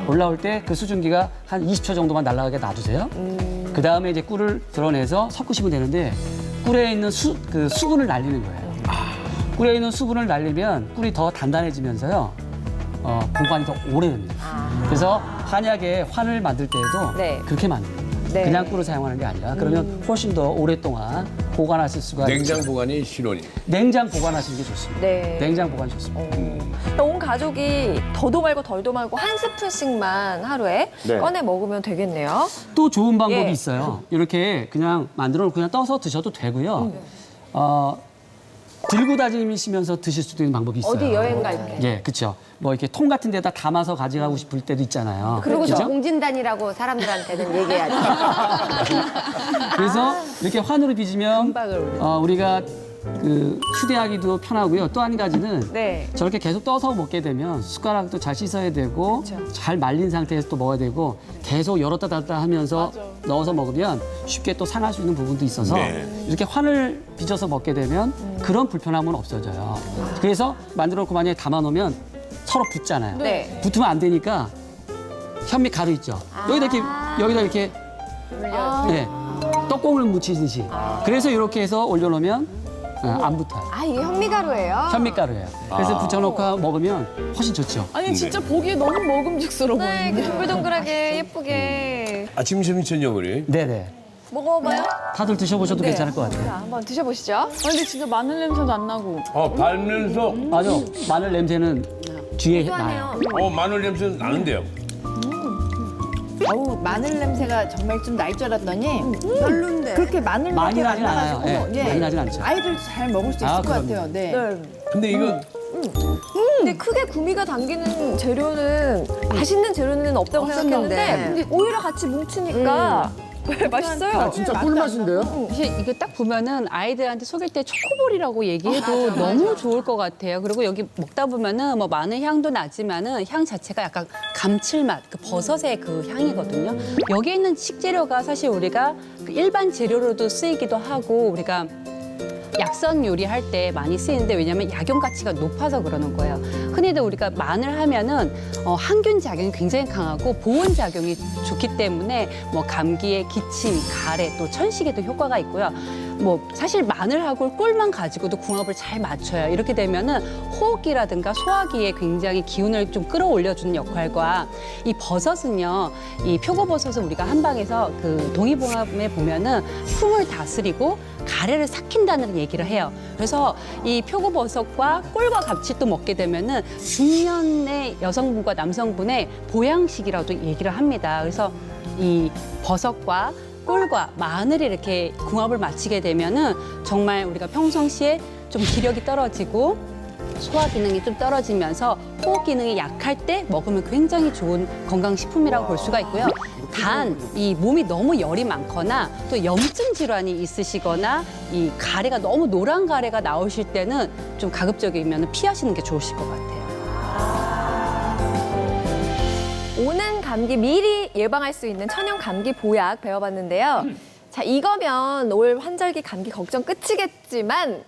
올라올 때 그 수증기가 한 20초 정도만 날아가게 놔두세요. 그 다음에 이제 꿀을 드러내서 섞으시면 되는데 꿀에 있는 수분을 날리는 거예요. 꿀에 있는 수분을 날리면 꿀이 더 단단해지면서요. 보관이 더 오래 됩니다. 그래서 한약에 환을 만들 때에도 네. 그렇게 만듭니다. 네. 그냥 꿀을 사용하는 게 아니라 그러면 훨씬 더 오랫동안 보관하실 수가 냉장 있죠. 보관이 실온이. 냉장 보관하시는 게 좋습니다. 네. 냉장 보관 좋습니다. 그러니까 온 가족이 더도 말고 덜도 말고 한 스푼씩만 하루에 네. 꺼내 먹으면 되겠네요. 또 좋은 방법이 예. 있어요. 이렇게 그냥 만들어 놓고 그냥 떠서 드셔도 되고요. 들고 다니시면서 드실 수도 있는 방법이 있어요. 어디 여행 갈 때. 예, 그렇죠. 뭐 이렇게 통 같은 데다 담아서 가져가고 싶을 때도 있잖아요. 그리고서 그죠? 공진단이라고 사람들한테는 얘기해야지. 그래서 이렇게 환으로 빚으면 우리가 그 휴대하기도 편하고요. 또 한 가지는 네. 저렇게 계속 떠서 먹게 되면 숟가락도 잘 씻어야 되고 잘 말린 상태에서 또 먹어야 되고 계속 열었다 닫았다 하면서 넣어서 먹으면 쉽게 또 상할 수 있는 부분도 있어서 네. 이렇게 환을 빚어서 먹게 되면 그런 불편함은 없어져요. 그래서 만들어 놓고 만약에 담아놓으면 서로 붙잖아요. 네. 붙으면 안 되니까 현미 가루 있죠. 여기다 이렇게 네, 떡국을 묻히듯이. 그래서 이렇게 해서 올려놓으면 안 붙어요. 아, 이게 현미가루예요? 현미가루예요. 그래서 붙여놓고 먹으면 훨씬 좋죠. 아니 진짜 보기에 너무 먹음직스러워 네, 보이는데. 이렇게 동글동글하게 예쁘게. 아침, 점심, 저녁을. 네네. 먹어봐요? 다들 드셔보셔도 네. 괜찮을 것 같아요. 자, 한번 드셔보시죠. 아, 근데 진짜 마늘 냄새도 안 나고. 달면서, 맞아. 마늘 냄새는 뒤에 나요. 마늘 냄새 나는데요. 어우, 마늘 냄새가 정말 좀 날 줄 알았더니 별론데. 그렇게 마늘 많이 냄새가 나진 안 않아요. 나가지고 예, 많이 나진 않죠. 아이들 잘 먹을 수 있을 아, 것 그럼요. 같아요. 네. 근데 이거 근데 크게 구미가 당기는 재료는 맛있는 재료는 없다고 없었는데. 생각했는데 오히려 같이 뭉치니까 맛있어요. 아, 진짜 꿀맛인데요? 이거 딱 보면은 아이들한테 속일 때 초코볼이라고 얘기해도 너무 좋을 것 같아요. 그리고 여기 먹다 보면은 뭐 마늘 향도 나지만은 향 자체가 약간 감칠맛, 그 버섯의 그 향이거든요. 여기에 있는 식재료가 사실 우리가 그 일반 재료로도 쓰이기도 하고 우리가 약선 요리할 때 많이 쓰이는데 왜냐하면 약용 가치가 높아서 그러는 거예요. 흔히들 우리가 마늘 하면은 항균 작용이 굉장히 강하고 보온 작용이 좋기 때문에 뭐 감기에 기침, 가래, 또 천식에도 효과가 있고요. 뭐 사실 마늘하고 꿀만 가지고도 궁합을 잘 맞춰요. 이렇게 되면은 호흡기라든가 소화기에 굉장히 기운을 좀 끌어올려주는 역할과 이 버섯은요, 이 표고버섯은 우리가 한방에서 그 동의보감에 보면은 품을 다스리고 가래를 삭힌다는 얘기를 해요. 그래서 이 표고버섯과 꿀과 같이 또 먹게 되면은 중년의 여성분과 남성분의 보양식이라고도 얘기를 합니다. 그래서 이 버섯과 꿀과 마늘이 이렇게 궁합을 맞추게 되면은 정말 우리가 평상시에 좀 기력이 떨어지고 소화 기능이 좀 떨어지면서 호흡 기능이 약할 때 먹으면 굉장히 좋은 건강식품이라고 볼 수가 있고요. 단, 이 몸이 너무 열이 많거나 또 염증 질환이 있으시거나 이 가래가 너무 노란 가래가 나오실 때는 좀 가급적이면 피하시는 게 좋으실 것 같아요. 오는 감기 미리 예방할 수 있는 천연 감기 보약 배워봤는데요. 자, 이거면 올 환절기 감기 걱정 끝이겠지만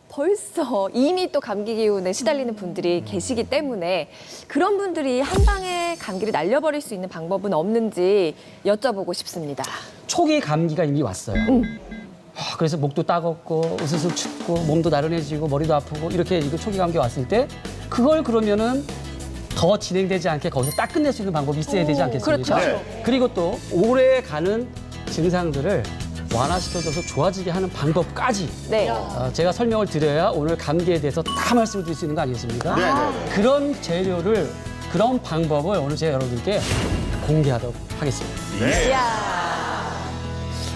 벌써 이미 또 감기 기운에 시달리는 분들이 계시기 때문에 그런 분들이 한 방에 감기를 날려버릴 수 있는 방법은 없는지 여쭤보고 싶습니다. 초기 감기가 이미 왔어요. 그래서 목도 따갑고 으스스 춥고 몸도 나른해지고 머리도 아프고 이렇게 이거 초기 감기 왔을 때 그걸 그러면은 더 진행되지 않게 거기서 딱 끝낼 수 있는 방법이 있어야 되지 않겠습니까? 그렇죠. 그리고 또 오래 가는 증상들을 완화시켜줘서 좋아지게 하는 방법까지 네. 제가 설명을 드려야 오늘 감기에 대해서 다 말씀을 드릴 수 있는 거 아니겠습니까? 네네네. 그런 재료를, 그런 방법을 오늘 제가 여러분들께 공개하도록 하겠습니다.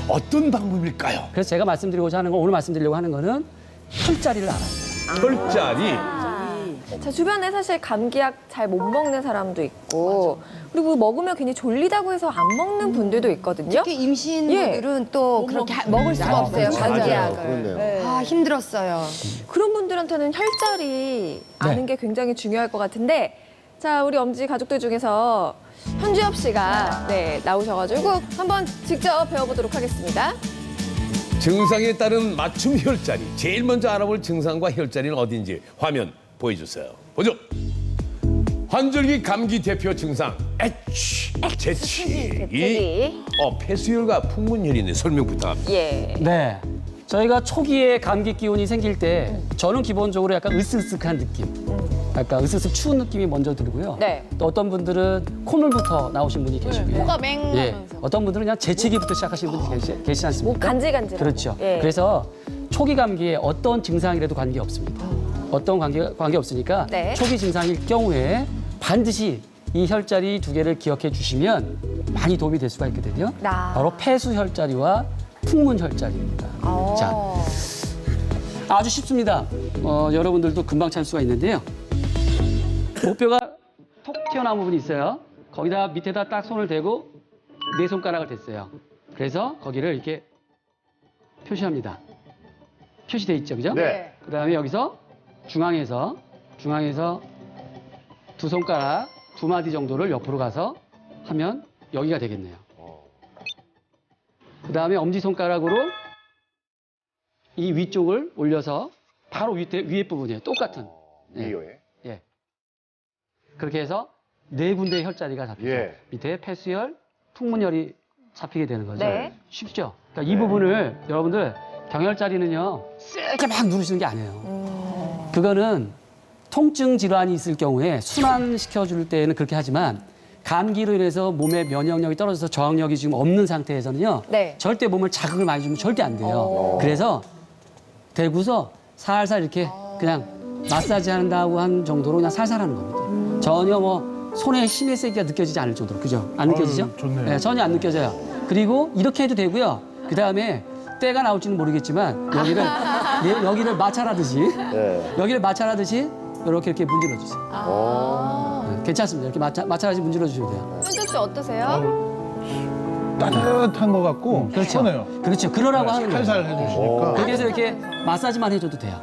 어떤 방법일까요? 그래서 제가 말씀드리고자 하는 건, 오늘 말씀드리려고 하는 거는 혈자리를 알아야 돼요. 혈자리. 자, 주변에 사실 감기약 잘 못 먹는 사람도 있고 그리고 먹으면 괜히 졸리다고 해서 안 먹는 분들도 있거든요. 특히 임신부들은 또 그렇게 먹을 수가 없어요, 감기약을. 그렇네요. 아, 힘들었어요. 그런 분들한테는 혈자리 아는 게 굉장히 중요할 것 같은데 자, 우리 엄지 가족들 중에서 현주엽 씨가 나오셔가지고 한번 직접 배워보도록 하겠습니다. 증상에 따른 맞춤 혈자리. 제일 먼저 알아볼 증상과 혈자리는 어딘지 화면 보여주세요. 보죠. 환절기 감기 대표 증상 재채기. 폐수혈과 풍문혈인데 설명 부탁합니다. 예. 네. 저희가 초기에 감기 기운이 생길 때 저는 기본적으로 약간 으쓱으쓱한 느낌. 약간 으쓱으쓱 추운 느낌이 먼저 들고요. 네. 또 어떤 분들은 콧물부터 나오신 분이 계시고요. 코가 맹하면서. 어떤 분들은 그냥 재채기부터 시작하시는 분이 계시지 않습니까? 목 간질간질. 그렇죠. 예. 그래서 초기 감기에 어떤 증상이라도 관계없습니다. 어떤 관계 없으니까 네. 초기 증상일 경우에 반드시 이 혈자리 두 개를 기억해 주시면 많이 도움이 될 수가 있거든요. 바로 폐수 혈자리와 풍문 혈자리입니다. 자, 아주 쉽습니다. 여러분들도 금방 찾을 수가 있는데요. 목뼈가 톡 튀어나온 부분이 있어요. 거기다 밑에다 딱 손을 대고 네 손가락을 댔어요. 그래서 거기를 이렇게 표시합니다. 표시돼 있죠, 그죠? 네. 그다음에 여기서 중앙에서 두 손가락 두 마디 정도를 옆으로 가서 하면 여기가 되겠네요. 그다음에 엄지 손가락으로 이 위쪽을 올려서 바로 위에 부분이에요. 똑같은. 네. 예. 그렇게 해서 네 군데의 혈자리가 잡히죠. 예. 밑에 폐수혈, 풍문혈이 잡히게 되는 거죠. 네. 쉽죠? 그러니까 이 부분을 여러분들 경혈자리는요 세게 막 누르시는 게 아니에요. 그거는 통증 질환이 있을 경우에 순환시켜줄 때는 그렇게 하지만 감기로 인해서 몸의 면역력이 떨어져서 저항력이 지금 없는 상태에서는요. 네. 절대 몸을 자극을 많이 주면 절대 안 돼요. 그래서 대고서 살살 이렇게 그냥 마사지 한다고 한 정도로 그냥 살살 하는 겁니다. 전혀 뭐 손에 힘의 세기가 느껴지지 않을 정도로. 그죠? 안 느껴지죠? 좋네요. 네, 전혀 안 느껴져요. 그리고 이렇게 해도 되고요. 그다음에 때가 나올지는 모르겠지만 여기를 마찰하듯이 여기를 마찰하듯이 이렇게 문질러 주세요. 네, 괜찮습니다. 이렇게 마찰하듯이 문질러 주시면 돼요. 현준 씨 어떠세요? 따뜻한 것 같고 그렇죠. 시원해요. 그렇죠. 그러라고 하는 거예요. 살살 해주시니까. 그렇게 해서 이렇게 마사지만 해줘도 돼요.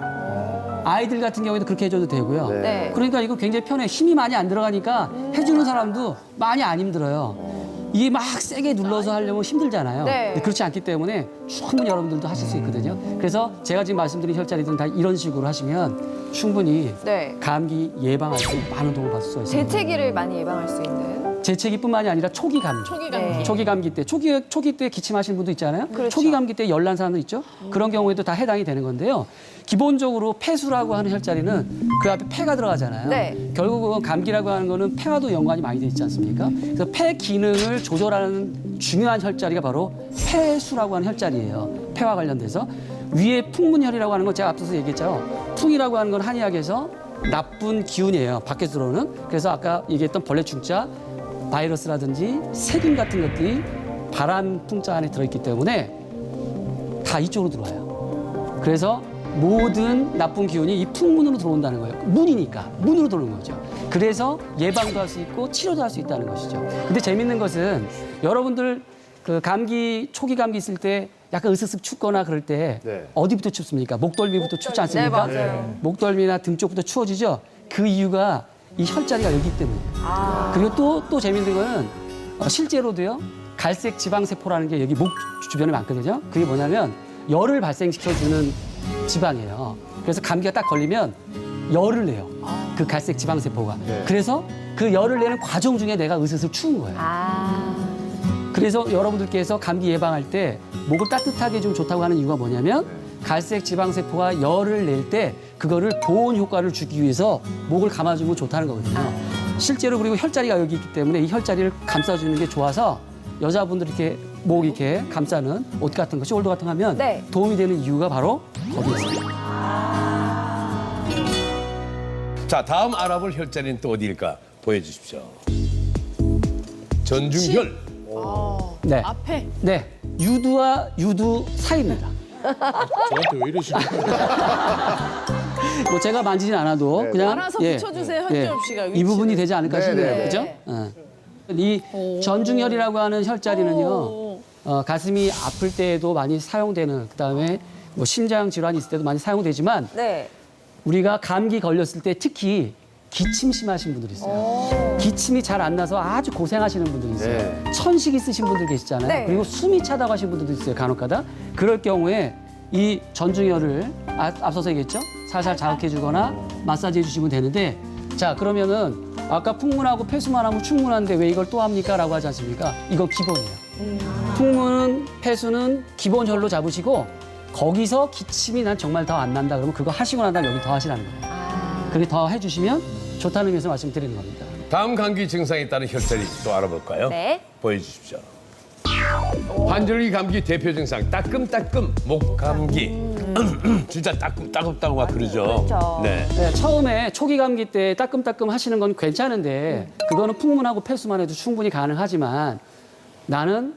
아이들 같은 경우에도 그렇게 해줘도 되고요. 네. 그러니까 이거 굉장히 편해. 힘이 많이 안 들어가니까 해주는 사람도 많이 안 힘들어요. 이게 막 세게 눌러서 하려면 힘들잖아요. 네. 근데 그렇지 않기 때문에 충분히 여러분들도 하실 수 있거든요. 그래서 제가 지금 말씀드린 혈자리들은 다 이런 식으로 하시면 충분히 네. 감기 예방할 수 많은 도움을 받을 수가 있어요. 재채기를 많이 예방할 수 있는. 재채기뿐만이 아니라 초기 감기. 네. 초기 감기 때 초기 때 기침하시는 분도 있잖아요. 그렇죠. 초기 감기 때 열난 사람도 있죠. 그런 경우에도 다 해당이 되는 건데요. 기본적으로 폐수라고 하는 혈자리는 그 앞에 폐가 들어가잖아요. 네. 결국은 감기라고 하는 거는 폐와도 연관이 많이 돼 있지 않습니까? 그래서 폐 기능을 조절하는 중요한 혈자리가 바로 폐수라고 하는 혈자리예요. 폐와 관련돼서 위에 풍문혈이라고 하는 건 제가 앞서서 얘기했죠. 풍이라고 하는 건 한의학에서 나쁜 기운이에요. 밖에서 들어오는. 그래서 아까 얘기했던 벌레 충자, 바이러스라든지 세균 같은 것들이 바람 풍자 안에 들어있기 때문에 다 이쪽으로 들어와요. 그래서 모든 나쁜 기운이 이 풍문으로 들어온다는 거예요. 문이니까 문으로 들어오는 거죠. 그래서 예방도 할 수 있고 치료도 할 수 있다는 것이죠. 근데 재밌는 것은 여러분들 그 감기 초기 감기 있을 때 약간 으슥슥 춥거나 그럴 때 어디부터 춥습니까? 목덜미부터 춥지 않습니까? 네, 맞아요. 목덜미나 등 쪽부터 추워지죠. 그 이유가 이 혈자리가 여기 때문이에요. 그리고 또 재밌는 거는 실제로도요. 갈색 지방세포라는 게 여기 목 주변에 많거든요. 그게 뭐냐면 열을 발생시켜주는 지방이에요. 그래서 감기가 딱 걸리면 열을 내요. 그 갈색 지방세포가. 그래서 그 열을 내는 과정 중에 내가 으스스 추운 거예요. 그래서 여러분들께서 감기 예방할 때 목을 따뜻하게 좀 좋다고 하는 이유가 뭐냐면 갈색 지방세포가 열을 낼 때 그거를 보온 효과를 주기 위해서 목을 감아주면 좋다는 거거든요. 실제로 그리고 혈자리가 여기 있기 때문에 이 혈자리를 감싸주는 게 좋아서 여자분들 이렇게 목 이렇게 감싸는 옷 같은 거, 숄더 같은 거 하면 네. 도움이 되는 이유가 바로 거기에 있습니다. 자, 다음 알아볼 혈자리는 또 어디일까 보여주십시오. 전중혈. 네. 앞에. 네. 유두와 유두 사이입니다. 저한테 왜 이러시는 뭐 제가 만지진 않아도 그냥 알아서 붙여주세요, 현지엽 씨가 이 부분이 되지 않을까 싶네요. 네. 그죠? 이 전중혈이라고 하는 혈자리는요. 가슴이 아플 때에도 많이 사용되는 그다음에 뭐 심장 질환이 있을 때도 많이 사용되지만 네. 우리가 감기 걸렸을 때 특히 기침 심하신 분들이 있어요. 기침이 잘 안 나서 아주 고생하시는 분들이 있어요. 천식 있으신 분들 계시잖아요. 네. 그리고 숨이 차다고 하신 분들도 있어요. 간혹가다. 그럴 경우에 이 전중혈을 앞서서 얘기했죠. 살살 자극해 주거나 마사지 해 주시면 되는데 자 그러면은 아까 풍문하고 폐수만 하면 충분한데 왜 이걸 또 합니까? 라고 하지 않습니까? 이건 기본이에요. 풍문은 폐수는 기본혈로 잡으시고 거기서 기침이 난 정말 더 안 난다 그러면 그거 하시고 난 다음에 여기 더 하시라는 거예요. 그렇게 더 해주시면 좋다는 의미에서 말씀드리는 겁니다. 다음 감기 증상에 따른 혈자리 또 알아볼까요? 네. 보여주십시오. 환절기 감기 대표 증상 따끔따끔 목 감기. 진짜 따끔따끔따끔 막 그러죠. 그렇죠. 네. 네, 처음에 초기 감기 때 따끔따끔 하시는 건 괜찮은데 그거는 풍문하고 폐수만 해도 충분히 가능하지만 나는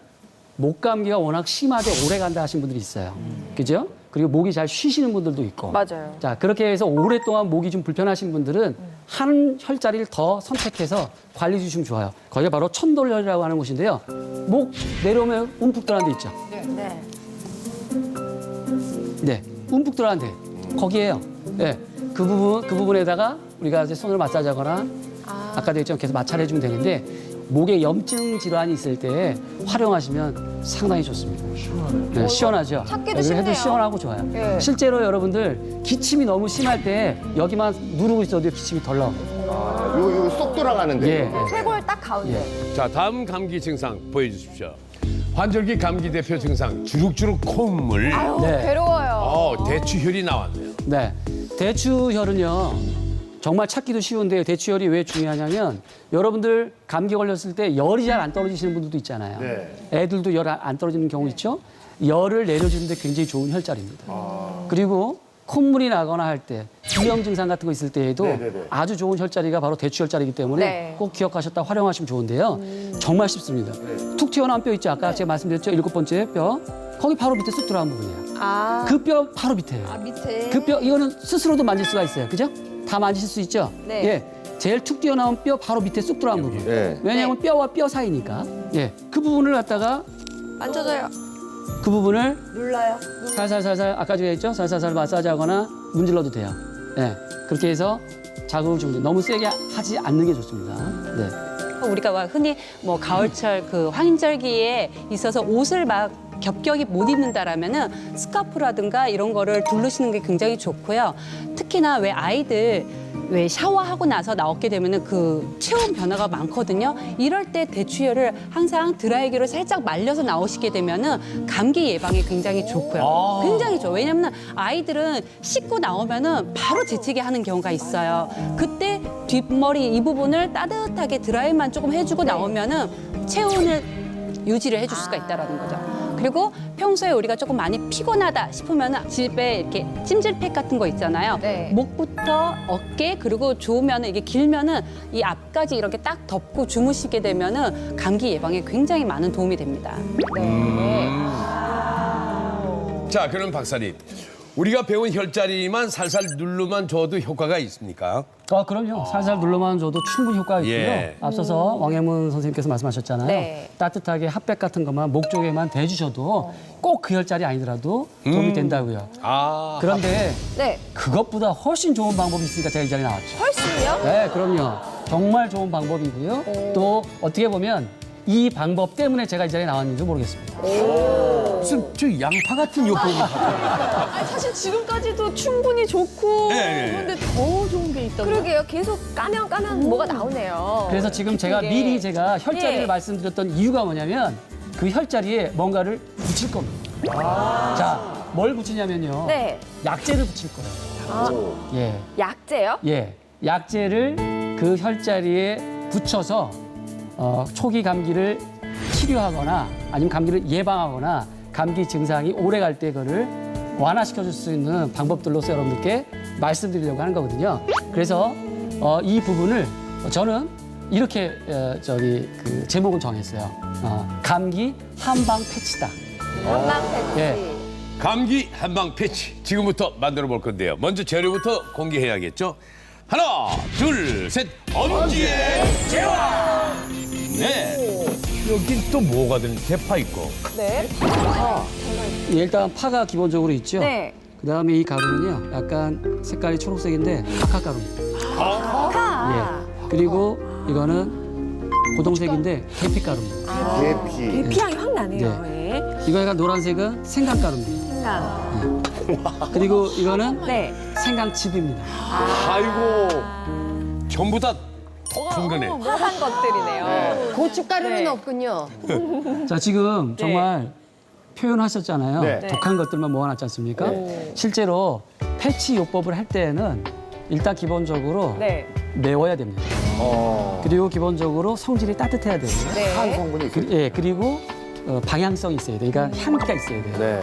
목 감기가 워낙 심하게 오래 간다 하신 분들이 있어요. 그죠? 그리고 목이 잘 쉬시는 분들도 있고. 맞아요. 자, 그렇게 해서 오랫동안 목이 좀 불편하신 분들은 한 혈자리를 더 선택해서 관리 주시면 좋아요. 거기가 바로 천돌혈이라고 하는 곳인데요. 목 내려오면 움푹 들어간 데 있죠. 네. 네, 움푹 들어간 데. 거기에요. 네, 그 부분에다가 우리가 이제 손을 마사지하거나 아까도 했지만 계속 마찰해 주면 되는데 목에 염증 질환이 있을 때 활용하시면 상당히 좋습니다. 네, 시원하죠? 찾기도 여기 쉽네요. 해도 시원하고 좋아요. 예. 실제로 여러분들 기침이 너무 심할 때 여기만 누르고 있어도 기침이 덜 나옵니다. 요거 쏙 돌아가는데. 예. 쇄골 딱 가운데. 자, 다음 감기 증상 보여주십시오. 환절기 감기 대표 증상 주룩주룩 콧물. 네. 괴로워요. 대추혈이 나왔네요. 네, 대추혈은요 정말 찾기도 쉬운데요. 대추혈이 왜 중요하냐면 여러분들 감기 걸렸을 때 열이 잘 안 떨어지시는 분들도 있잖아요. 애들도 열 안 떨어지는 경우 있죠. 열을 내려주는데 굉장히 좋은 혈자리입니다. 그리고 콧물이 나거나 할 때 비염 증상 같은 거 있을 때에도 아주 좋은 혈자리가 바로 대추혈자리이기 때문에 네. 꼭 기억하셨다 활용하시면 좋은데요. 정말 쉽습니다. 툭 튀어나온 뼈 있죠. 아까 제가 말씀드렸죠. 7번째 뼈. 거기 바로 밑에 쑥 들어간 부분이에요. 아, 그 뼈 바로 밑에요. 밑에. 그 뼈 이거는 스스로도 만질 수가 있어요. 그죠? 다 만지실 수 있죠? 네. 예. 제일 툭 튀어나온 뼈 바로 밑에 쑥 들어간 부분. 네. 왜냐하면 뼈와 뼈 사이니까. 예. 그 부분을 갖다가 만져줘요. 그 부분을 눌러요. 살살살살 아까 제가 했죠? 살살살 마사지하거나 문질러도 돼요. 예. 그렇게 해서 자극을 주면 너무 세게 하지 않는 게 좋습니다. 네. 우리가 흔히 뭐 가을철 그 환절기에 있어서 옷을 막 겹겹이 못 입는다라면은 스카프라든가 이런 거를 두르시는 게 굉장히 좋고요. 특히나 왜 아이들 왜 샤워하고 나서 나오게 되면은 그 체온 변화가 많거든요. 이럴 때 대추혈을 항상 드라이기로 살짝 말려서 나오시게 되면은 감기 예방에 굉장히 좋고요. 굉장히 좋아요. 왜냐면 아이들은 씻고 나오면은 바로 재채기 하는 경우가 있어요. 그때 뒷머리 이 부분을 따뜻하게 드라이만 조금 해주고 나오면은 체온을 유지를 해줄 수가 있다라는 거죠. 그리고 평소에 우리가 조금 많이 피곤하다 싶으면 집에 이렇게 찜질팩 같은 거 있잖아요. 네. 목부터 어깨 그리고 좋으면 이게 길면은 이 앞까지 이렇게 딱 덮고 주무시게 되면은 감기 예방에 굉장히 많은 도움이 됩니다. 자, 그럼 박사님. 우리가 배운 혈자리만 살살 누르면 줘도 효과가 있습니까? 그럼요. 살살 눌러만 줘도 충분히 효과가 있고요. 예. 앞서서 왕혜문 선생님께서 말씀하셨잖아요. 네. 따뜻하게 핫팩 같은 것만 목 쪽에만 대주셔도 꼭 그 혈자리 아니더라도 도움이 된다고요. 그런데 네. 그것보다 훨씬 좋은 방법이 있으니까 제가 이 자리에 나왔죠. 훨씬요? 네, 그럼요. 정말 좋은 방법이고요. 또 어떻게 보면 이 방법 때문에 제가 이 자리에 나왔는지 모르겠습니다. 무슨 저 양파 같은 요법을 아니, 사실 지금까지도 충분히 좋고 네. 그런데 더 좋은 게 있다고. 그러게요. 계속 까면 뭐가 나오네요. 그래서 지금 제가 이게. 미리 제가 혈자리를 네. 말씀드렸던 이유가 뭐냐면 그 혈자리에 뭔가를 붙일 겁니다. 자, 뭘 붙이냐면요. 네. 약재를 붙일 거예요. 예. 약재요? 예. 약재를 그 혈자리에 붙여서 초기 감기를 치료하거나 아니면 감기를 예방하거나 감기 증상이 오래 갈 때 그거를 완화시켜 줄 수 있는 방법들로서 여러분들께 말씀드리려고 하는 거거든요. 그래서 이 부분을 저는 이렇게 그 제목을 정했어요. 감기 한방 패치다. 한방 패치. 예. 감기 한방 패치 지금부터 만들어 볼 건데요. 먼저 재료부터 공개해야겠죠. 하나, 둘, 셋. 엄지의 제왕. 네. 여긴 또 뭐가 들지? 대파 있고. 네. 예, 일단 파가 기본적으로 있죠. 네. 그다음에 이 가루는요. 약간 색깔이 초록색인데 박하가루입니다. 예. 그리고 이거는 고동색인데 계피가루입니다. 계피. 계피향이 확 나네요. 예. 이거 약간 노란색은 생강가루입니다. 생강. 그리고 이거는 네. 생강즙입니다. 아이고. 전부 다 덕분거네. 화한 것들이네요. 고춧가루는 네. 없군요. 자, 지금 정말 표현하셨잖아요. 네. 독한 것들만 모아놨지 않습니까? 실제로 패치 요법을 할 때에는 일단 기본적으로 네. 매워야 됩니다. 그리고 기본적으로 성질이 따뜻해야 돼요. 한 성분이 있어요. 예, 그리고 방향성이 있어야 돼요. 그러니까 향기가 있어야 돼요. 네.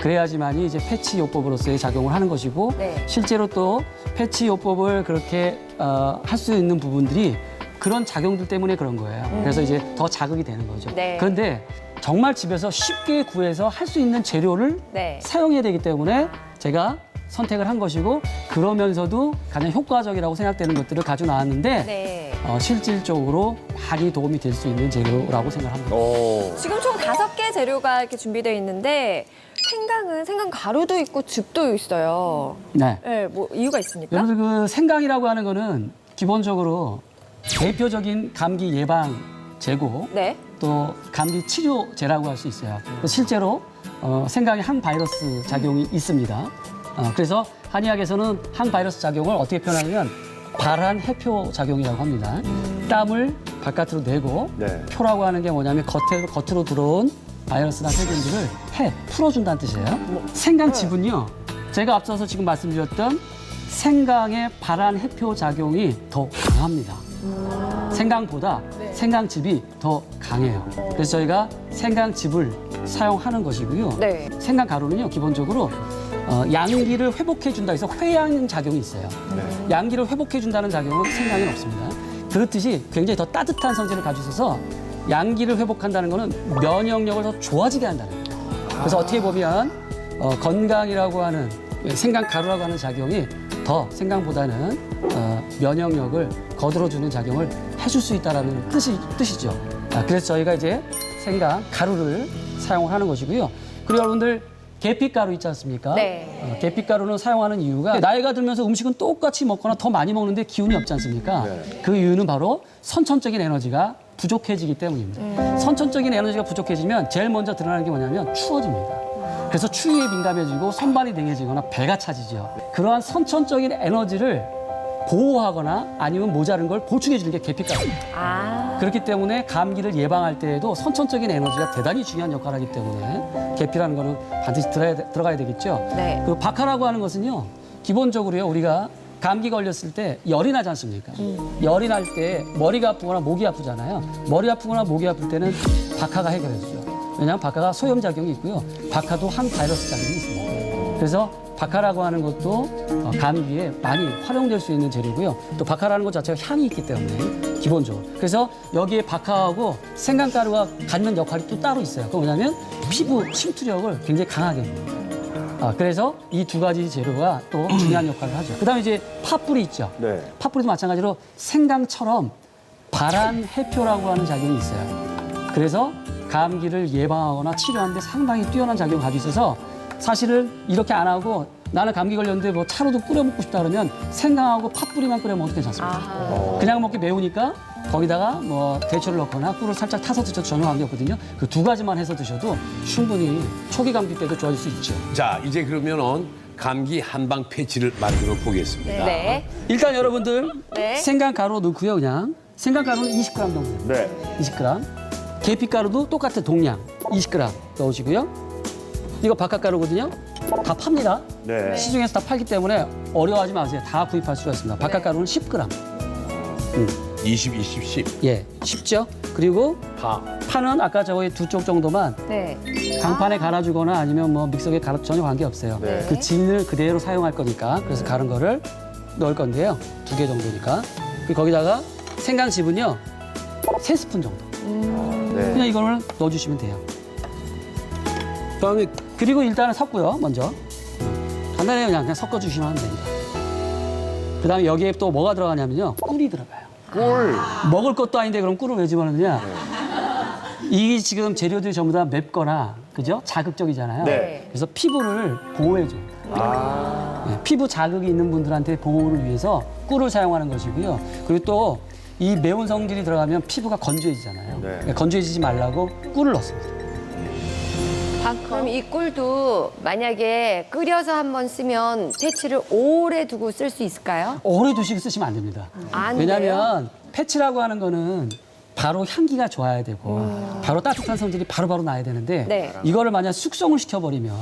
그래야지만이 이제 패치 요법으로서의 작용을 하는 것이고 네. 실제로 또 패치 요법을 그렇게 할 수 있는 부분들이 그런 작용들 때문에 그런 거예요. 그래서 이제 더 자극이 되는 거죠. 네. 그런데 정말 집에서 쉽게 구해서 할 수 있는 재료를 네. 사용해야 되기 때문에 제가 선택을 한 것이고 그러면서도 가장 효과적이라고 생각되는 것들을 가져 나왔는데 네. 실질적으로 많이 도움이 될 수 있는 재료라고 생각합니다. 지금 총 5개 재료가 이렇게 준비되어 있는데 생강 가루도 있고 즙도 있어요. 네. 네, 뭐 이유가 있습니까? 여러분들 그 생강이라고 하는 거는 기본적으로 대표적인 감기 예방 제고 네. 또 감기 치료제라고 할 수 있어요. 실제로 생강에 항바이러스 작용이 있습니다. 그래서 한의학에서는 항바이러스 작용을 어떻게 표현하냐면 발한 해표 작용이라고 합니다. 땀을 바깥으로 내고 네. 표라고 하는 게 뭐냐면 겉으로 들어온 바이러스나 세균들을 풀어준다는 뜻이에요. 생강즙은요, 제가 앞서서 지금 말씀드렸던 생강의 발한 해표 작용이 더 강합니다. 생강보다 생강즙이 더 강해요. 그래서 저희가 생강즙을 사용하는 것이고요. 네. 생강 가루는요, 기본적으로 양기를 회복해준다 해서 회양 작용이 있어요. 양기를 회복해준다는 작용은 생강에는 없습니다. 그렇듯이 굉장히 더 따뜻한 성질을 가지고 있어서 양기를 회복한다는 거는 면역력을 더 좋아지게 한다는 거예요. 그래서 어떻게 보면 건강이라고 하는 생강 가루라고 하는 작용이 더 생강보다는 면역력을 거들어주는 작용을 해줄 수 있다는 뜻이죠. 그래서 저희가 이제 생강 가루를 사용하는 것이고요. 그리고 여러분들 계피가루 있지 않습니까? 네. 계피가루는 사용하는 이유가 나이가 들면서 음식은 똑같이 먹거나 더 많이 먹는데 기운이 없지 않습니까? 그 이유는 바로 선천적인 에너지가 부족해지기 때문입니다. 선천적인 에너지가 부족해지면 제일 먼저 드러나는 게 뭐냐면 추워집니다. 그래서 추위에 민감해지고 손발이 댕해지거나 배가 차지죠. 그러한 선천적인 에너지를 보호하거나 아니면 모자른 걸 보충해 주는 게 계피가루입니다. 그렇기 때문에 감기를 예방할 때에도 선천적인 에너지가 대단히 중요한 역할을 하기 때문에 계피라는 거는 반드시 들어가야 되겠죠. 네. 그 박하라고 하는 것은요, 기본적으로요, 우리가 감기 걸렸을 때 열이 나지 않습니까? 열이 날 때 머리가 아프거나 목이 아프잖아요. 머리 아프거나 목이 아플 때는 박하가 해결해 주죠. 왜냐하면 박하가 소염작용이 있고요. 박하도 항바이러스 작용이 있습니다. 그래서 박하라고 하는 것도 감기에 많이 활용될 수 있는 재료고요. 또 박하라는 것 자체가 향이 있기 때문에 기본적으로. 그래서 여기에 박하하고 생강가루가 갖는 역할이 또 따로 있어요. 그건 뭐냐면 피부 침투력을 굉장히 강하게 해줍니다. 그래서 이 두 가지 재료가 또 중요한 역할을 하죠. 그다음에 이제 팥뿌리 있죠. 네. 팥뿌리도 마찬가지로 생강처럼 발한 해표라고 하는 작용이 있어요. 그래서 감기를 예방하거나 치료하는 데 상당히 뛰어난 작용을 가지고 있어서 사실은 이렇게 안 하고 나는 감기 걸렸는데 뭐 차로도 끓여 먹고 싶다 그러면 생강하고 팥뿌리만 끓여 먹어도 괜찮습니다. 그냥 먹기 매우니까 거기다가 뭐 대추를 넣거나 꿀을 살짝 타서 드셔도 전혀 관계없거든요. 그 두 가지만 해서 드셔도 충분히 초기 감기 때도 좋아질 수 있죠. 자, 이제 그러면은 감기 한방 패치를 만들어 보겠습니다. 네. 일단 여러분들 네. 생강가루 넣고요. 그냥 생강가루는 20g 정도. 네. 20g. 계피가루도 똑같은 동량 20g 넣으시고요. 이거 바깥가루거든요. 다 팝니다. 네. 시중에서 다 팔기 때문에 어려워하지 마세요. 다 구입할 수가 있습니다. 바깥가루는 10g. 20, 20, 10. 예, 쉽죠? 그리고 파는 아까 저희 두 쪽 정도만 네. 강판에 갈아주거나 아니면 뭐 믹서기에 갈아 전혀 관계없어요. 네. 그 진을 그대로 사용할 거니까 그래서 갈은 거를 넣을 건데요. 2개 정도니까. 그리고 거기다가 생강즙은요. 3스푼 정도. 네. 그냥 이거를 넣어주시면 돼요. 그다음에 그리고 일단은 섞고요, 먼저. 간단해요, 그냥 섞어주시면 하면 됩니다. 그 다음에 여기에 또 뭐가 들어가냐면요, 꿀이 들어가요. 꿀. 먹을 것도 아닌데 그럼 꿀을 왜 집어넣느냐? 이 지금 재료들이 전부 다 맵거나, 그죠? 자극적이잖아요. 네. 그래서 피부를 보호해줍니다. 네, 피부 자극이 있는 분들한테 보호를 위해서 꿀을 사용하는 것이고요. 그리고 또 이 매운 성질이 들어가면 피부가 건조해지잖아요. 네. 건조해지지 말라고 꿀을 넣습니다. 그럼 이 꿀도 만약에 끓여서 한번 쓰면 패치를 오래 두고 쓸 수 있을까요? 오래 두시고 쓰시면 안 됩니다. 안 왜냐하면 패치라고 하는 거는 바로 향기가 좋아야 되고 바로 따뜻한 성질이 바로바로 나야 되는데 네. 이거를 만약 숙성을 시켜버리면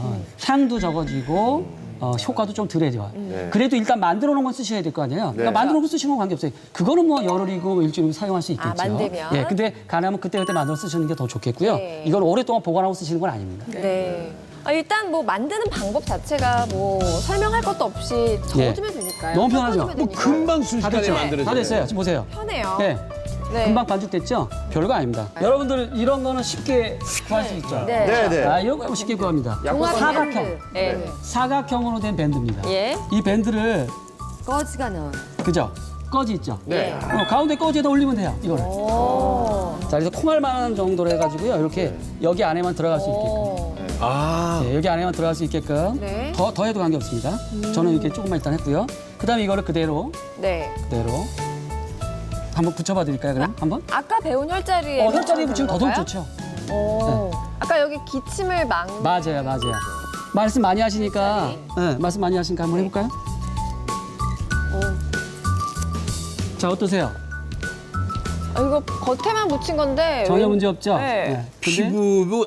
향도 적어지고 효과도 좀 덜해져요. 그래도 일단 만들어 놓은 건 쓰셔야 될 거 아니에요. 그러니까 만들어 놓고 쓰시는 건 관계없어요. 그거는 뭐 열흘이고 일주일이고 사용할 수 있겠죠. 만들면. 예, 근데 가능하면 그때그때 만들어 쓰시는 게 더 좋겠고요. 네. 이걸 오랫동안 보관하고 쓰시는 건 아닙니다. 네. 일단 뭐 만드는 방법 자체가 뭐 설명할 것도 없이 예. 저어주면 되니까요. 너무 편하죠? 섞어주면 뭐 되니까. 금방 순식간에 됐죠? 만들어져요. 다 됐어요. 지금 보세요. 편해요. 네. 네. 금방 반죽됐죠? 별거 아닙니다. 여러분들 이런 거는 쉽게 구할 수 있죠? 네. 네네. 아, 이런 거 쉽게 구합니다. 종합 사각형. 밴드. 네. 사각형으로 된 밴드입니다. 예. 이 밴드를 꺼지가 나와. 그죠? 꺼지 있죠? 네. 가운데 꺼지에다 올리면 돼요, 이거를. 자, 그래서 콩알만한 정도로 해가지고요. 이렇게 여기 안에만 들어갈 수 있게끔. 아, 네, 여기 안에만 들어갈 수 있게끔. 네. 더 해도 관계없습니다. 저는 이렇게 조금만 일단 했고요. 그 다음에 이거를 그대로 한번 붙여봐 드릴까요, 그럼? 한번? 아까 배운 혈자리에 혈자리에 붙이면 더더욱 건가요? 좋죠. 오. 아까 여기 기침을 맞아요. 말씀 많이 하시니까, 말씀 많이 하시니까 한번 해볼까요? 자, 어떠세요? 이거 겉에만 묻힌 건데 전혀 문제 없죠? 네. 근데 피부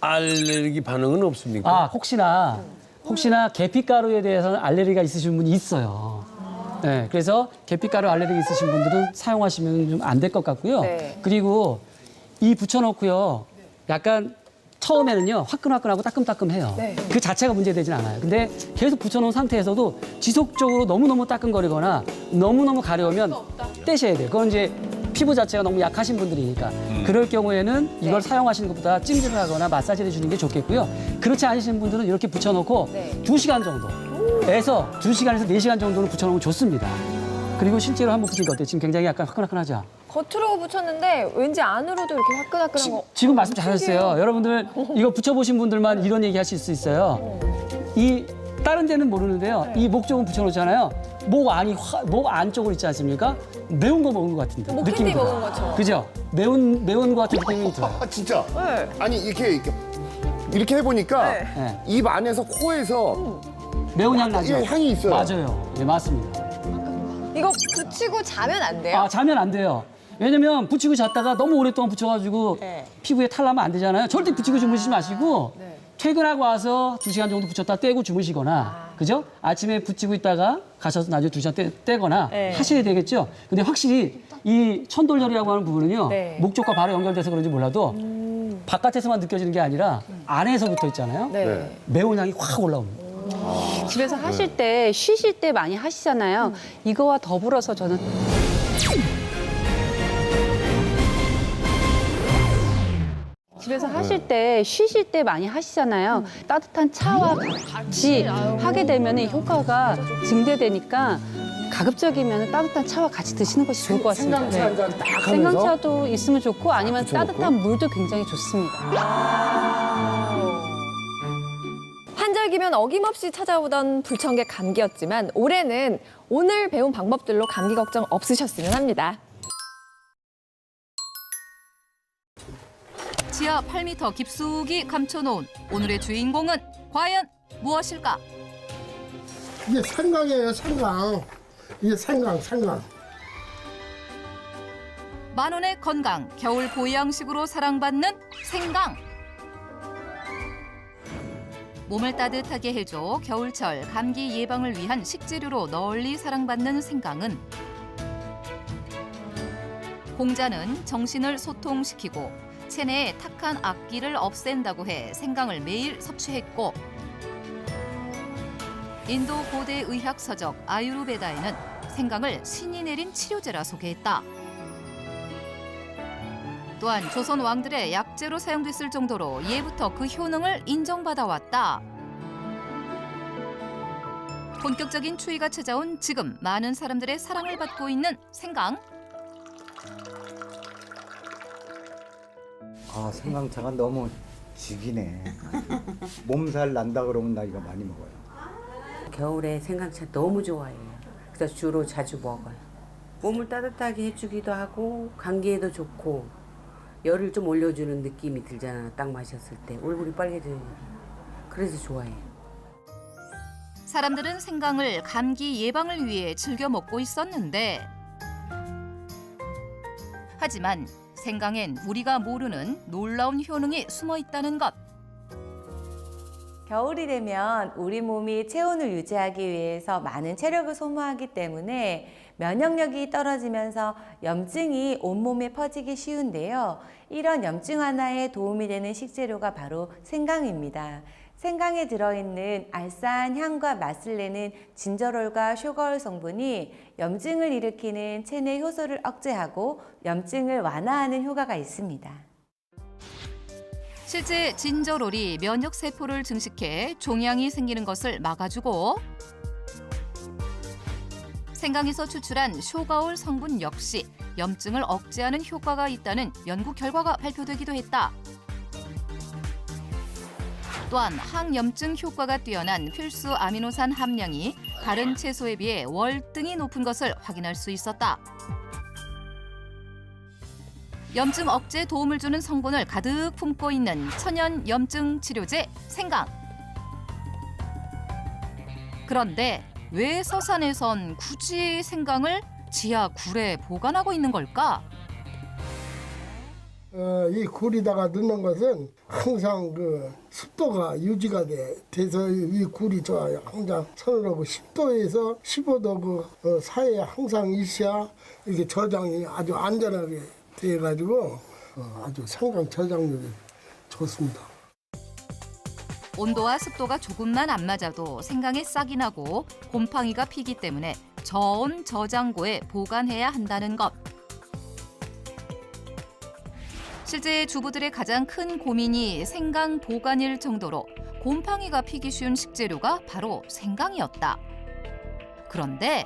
알레르기 반응은 없습니까? 아, 혹시나 계피가루에 대해서는 알레르기가 있으신 분이 있어요. 네, 그래서 계피가루 알레르기 있으신 분들은 사용하시면 좀 안 될 것 같고요. 네. 그리고 이 붙여놓고요. 약간 처음에는요, 화끈화끈하고 따끔따끔해요. 네. 그 자체가 문제되진 않아요. 근데 계속 붙여놓은 상태에서도 지속적으로 너무너무 따끔거리거나 너무너무 가려우면 떼셔야 돼요. 그건 이제 피부 자체가 너무 약하신 분들이니까. 그럴 경우에는 이걸 사용하시는 것보다 찜질을 하거나 마사지를 해주는 게 좋겠고요. 그렇지 않으신 분들은 이렇게 붙여놓고 2시간 정도에서 2시간에서 4시간 정도는 붙여놓으면 좋습니다. 그리고 실제로 한번 붙이니까 어때요? 지금 굉장히 약간 화끈화끈하죠? 겉으로 붙였는데 왠지 안으로도 이렇게 화끈화끈한 거. 지금 말씀 잘하셨어요. 여러분들 이거 붙여보신 분들만 이런 얘기 하실 수 있어요. 이 다른 데는 모르는데요. 이 목 쪽은 붙여놓잖아요. 목 안쪽으로 있지 않습니까? 매운 거 먹은 것 같은데. 뭐 느낌이 캔디 들어요. 먹은 것처럼. 그죠? 매운 것 같은 느낌이 들어요. 아, 진짜. 네. 아니 이렇게 해보니까 네. 입 안에서 코에서 매운 향 나죠? 예, 향이 있어요. 맞아요. 네, 맞습니다. 이거 붙이고 자면 안 돼요? 아, 자면 안 돼요. 왜냐면 붙이고 잤다가 너무 오랫동안 붙여가지고 피부에 탈 나면 안 되잖아요. 절대 붙이고 주무시지 마시고 퇴근하고 와서 2시간 정도 붙였다 떼고 주무시거나 그죠? 아침에 붙이고 있다가 가셔서 나중에 2시간 떼거나 하셔야 되겠죠? 근데 확실히 이 천돌절이라고 하는 부분은요. 목 쪽과 바로 연결돼서 그런지 몰라도 바깥에서만 느껴지는 게 아니라 안에서 붙어 있잖아요. 매운 향이 확 올라옵니다. 집에서 하실 때 쉬실 때 많이 하시잖아요. 이거와 더불어서 저는 집에서 하실 때 쉬실 때 많이 하시잖아요. 따뜻한 차와 같이 하게 되면 효과가 증대되니까 가급적이면 따뜻한 차와 같이 드시는 것이 좋을 것 같습니다. 생강차 한잔 딱 하면서 생강차도 있으면 좋고 아니면 붙여놓고. 따뜻한 물도 굉장히 좋습니다. 환절기면 어김없이 찾아오던 불청객 감기였지만 올해는 오늘 배운 방법들로 감기 걱정 없으셨으면 합니다. 지하 8m 깊숙이 감춰놓은 오늘의 주인공은 과연 무엇일까? 이게 생강이에요, 생강. 이게 생강. 만원의 건강, 겨울 보양식으로 사랑받는 생강. 몸을 따뜻하게 해줘 겨울철 감기 예방을 위한 식재료로 널리 사랑받는 생강은 공자는 정신을 소통시키고 체내의 탁한 악기를 없앤다고 해 생강을 매일 섭취했고 인도 고대 의학 서적 아유르베다에는 생강을 신이 내린 치료제라 소개했다. 또한 조선 왕들의 약재로 사용됐을 정도로 예부터 그 효능을 인정받아 왔다. 본격적인 추위가 찾아온 지금 많은 사람들의 사랑을 받고 있는 생강. 아, 생강차가 너무 죽이네. 몸살 난다 그러면 나 이거 많이 먹어요. 겨울에 생강차 너무 좋아해요. 그래서 주로 자주 먹어요. 몸을 따뜻하게 해주기도 하고 감기에도 좋고 열을 좀 올려주는 느낌이 들잖아. 딱 마셨을 때 얼굴이 빨개져요. 그래서 좋아해요. 사람들은 생강을 감기 예방을 위해 즐겨 먹고 있었는데 하지만 생강엔 우리가 모르는 놀라운 효능이 숨어 있다는 것. 겨울이 되면 우리 몸이 체온을 유지하기 위해서 많은 체력을 소모하기 때문에 면역력이 떨어지면서 염증이 온몸에 퍼지기 쉬운데요. 이런 염증 완화에 도움이 되는 식재료가 바로 생강입니다. 생강에 들어있는 알싸한 향과 맛을 내는 진저롤과 쇼가올 성분이 염증을 일으키는 체내 효소를 억제하고 염증을 완화하는 효과가 있습니다. 실제 진저롤이 면역 세포를 증식해 종양이 생기는 것을 막아주고 생강에서 추출한 쇼가올 성분 역시 염증을 억제하는 효과가 있다는 연구 결과가 발표되기도 했다. 또한 항염증 효과가 뛰어난 필수 아미노산 함량이 다른 채소에 비해 월등히 높은 것을 확인할 수 있었다. 염증 억제에 도움을 주는 성분을 가득 품고 있는 천연 염증 치료제 생강. 그런데 왜 서산에선 굳이 생강을 지하 굴에 보관하고 있는 걸까? 이 굴에다가 넣는 것은 항상 그 습도가 유지가 돼서 이 굴이 좋아요. 항상 서늘하고 10도에서 15도 그 사이에 항상 있어야 이게 저장이 아주 안전하게 돼가지고 아주 생강 저장력이 좋습니다. 온도와 습도가 조금만 안 맞아도 생강에 싹이 나고 곰팡이가 피기 때문에 저온 저장고에 보관해야 한다는 것. 실제 주부들의 가장 큰 고민이 생강 보관일 정도로 곰팡이가 피기 쉬운 식재료가 바로 생강이었다. 그런데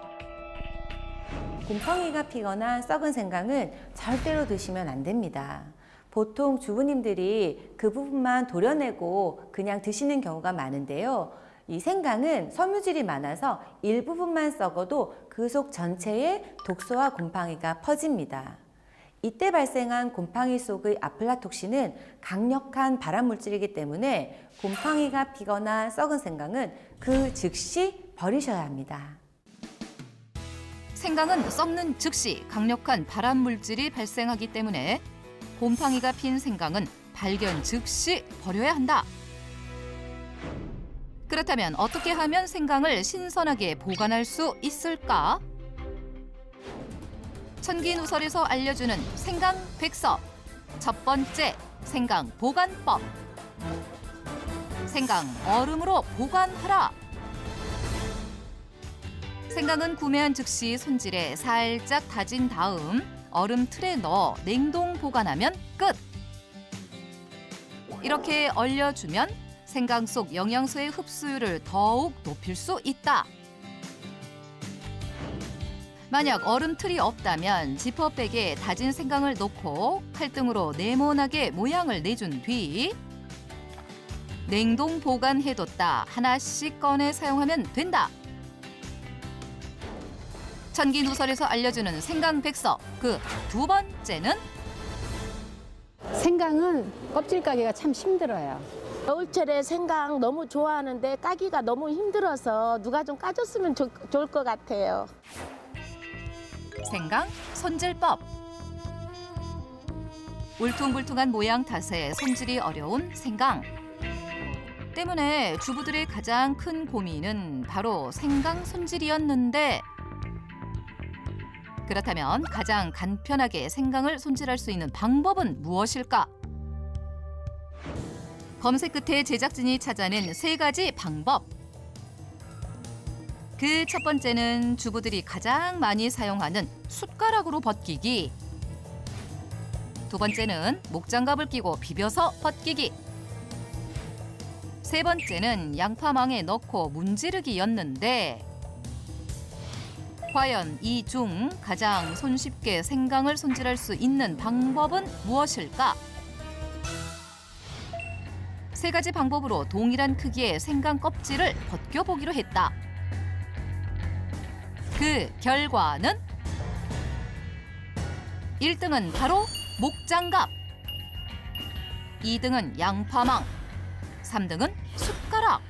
곰팡이가 피거나 썩은 생강은 절대로 드시면 안 됩니다. 보통 주부님들이 그 부분만 도려내고 그냥 드시는 경우가 많은데요. 이 생강은 섬유질이 많아서 일부분만 썩어도 그 속 전체에 독소와 곰팡이가 퍼집니다. 이때 발생한 곰팡이 속의 아플라톡신은 강력한 발암물질이기 때문에 곰팡이가 피거나 썩은 생강은 그 즉시 버리셔야 합니다. 생강은 썩는 즉시 강력한 발암물질이 발생하기 때문에 곰팡이가 핀 생강은 발견 즉시 버려야 한다. 그렇다면 어떻게 하면 생강을 신선하게 보관할 수 있을까? 천기누설에서 알려주는 생강 백서. 첫 번째, 생강 보관법. 생강 얼음으로 보관하라. 생강은 구매한 즉시 손질해 살짝 다진 다음 얼음 틀에 넣어 냉동 보관하면 끝. 이렇게 얼려주면 생강 속 영양소의 흡수율을 더욱 높일 수 있다. 만약 얼음 틀이 없다면 지퍼백에 다진 생강을 넣고 칼등으로 네모나게 모양을 내준 뒤 냉동 보관해뒀다 하나씩 꺼내 사용하면 된다. 천기누설에서 알려주는 생강 백서 그 두 번째는 생강은 껍질 까기가 참 힘들어요. 겨울철에 생강 너무 좋아하는데 까기가 너무 힘들어서 누가 좀 까줬으면 좋을 것 같아요. 생강 손질법. 울퉁불퉁한 모양 탓에 손질이 어려운 생강. 때문에 주부들의 가장 큰 고민은 바로 생강 손질이었는데 그렇다면 가장 간편하게 생강을 손질할 수 있는 방법은 무엇일까? 검색 끝에 제작진이 찾아낸 3가지 방법. 그 첫 번째는 주부들이 가장 많이 사용하는 숟가락으로 벗기기. 두 번째는 목장갑을 끼고 비벼서 벗기기. 세 번째는 양파망에 넣고 문지르기였는데 과연 이 중 가장 손쉽게 생강을 손질할 수 있는 방법은 무엇일까? 3가지 방법으로 동일한 크기의 생강 껍질을 벗겨보기로 했다. 그 결과는 1등은 바로 목장갑, 2등은 양파망, 3등은 숟가락.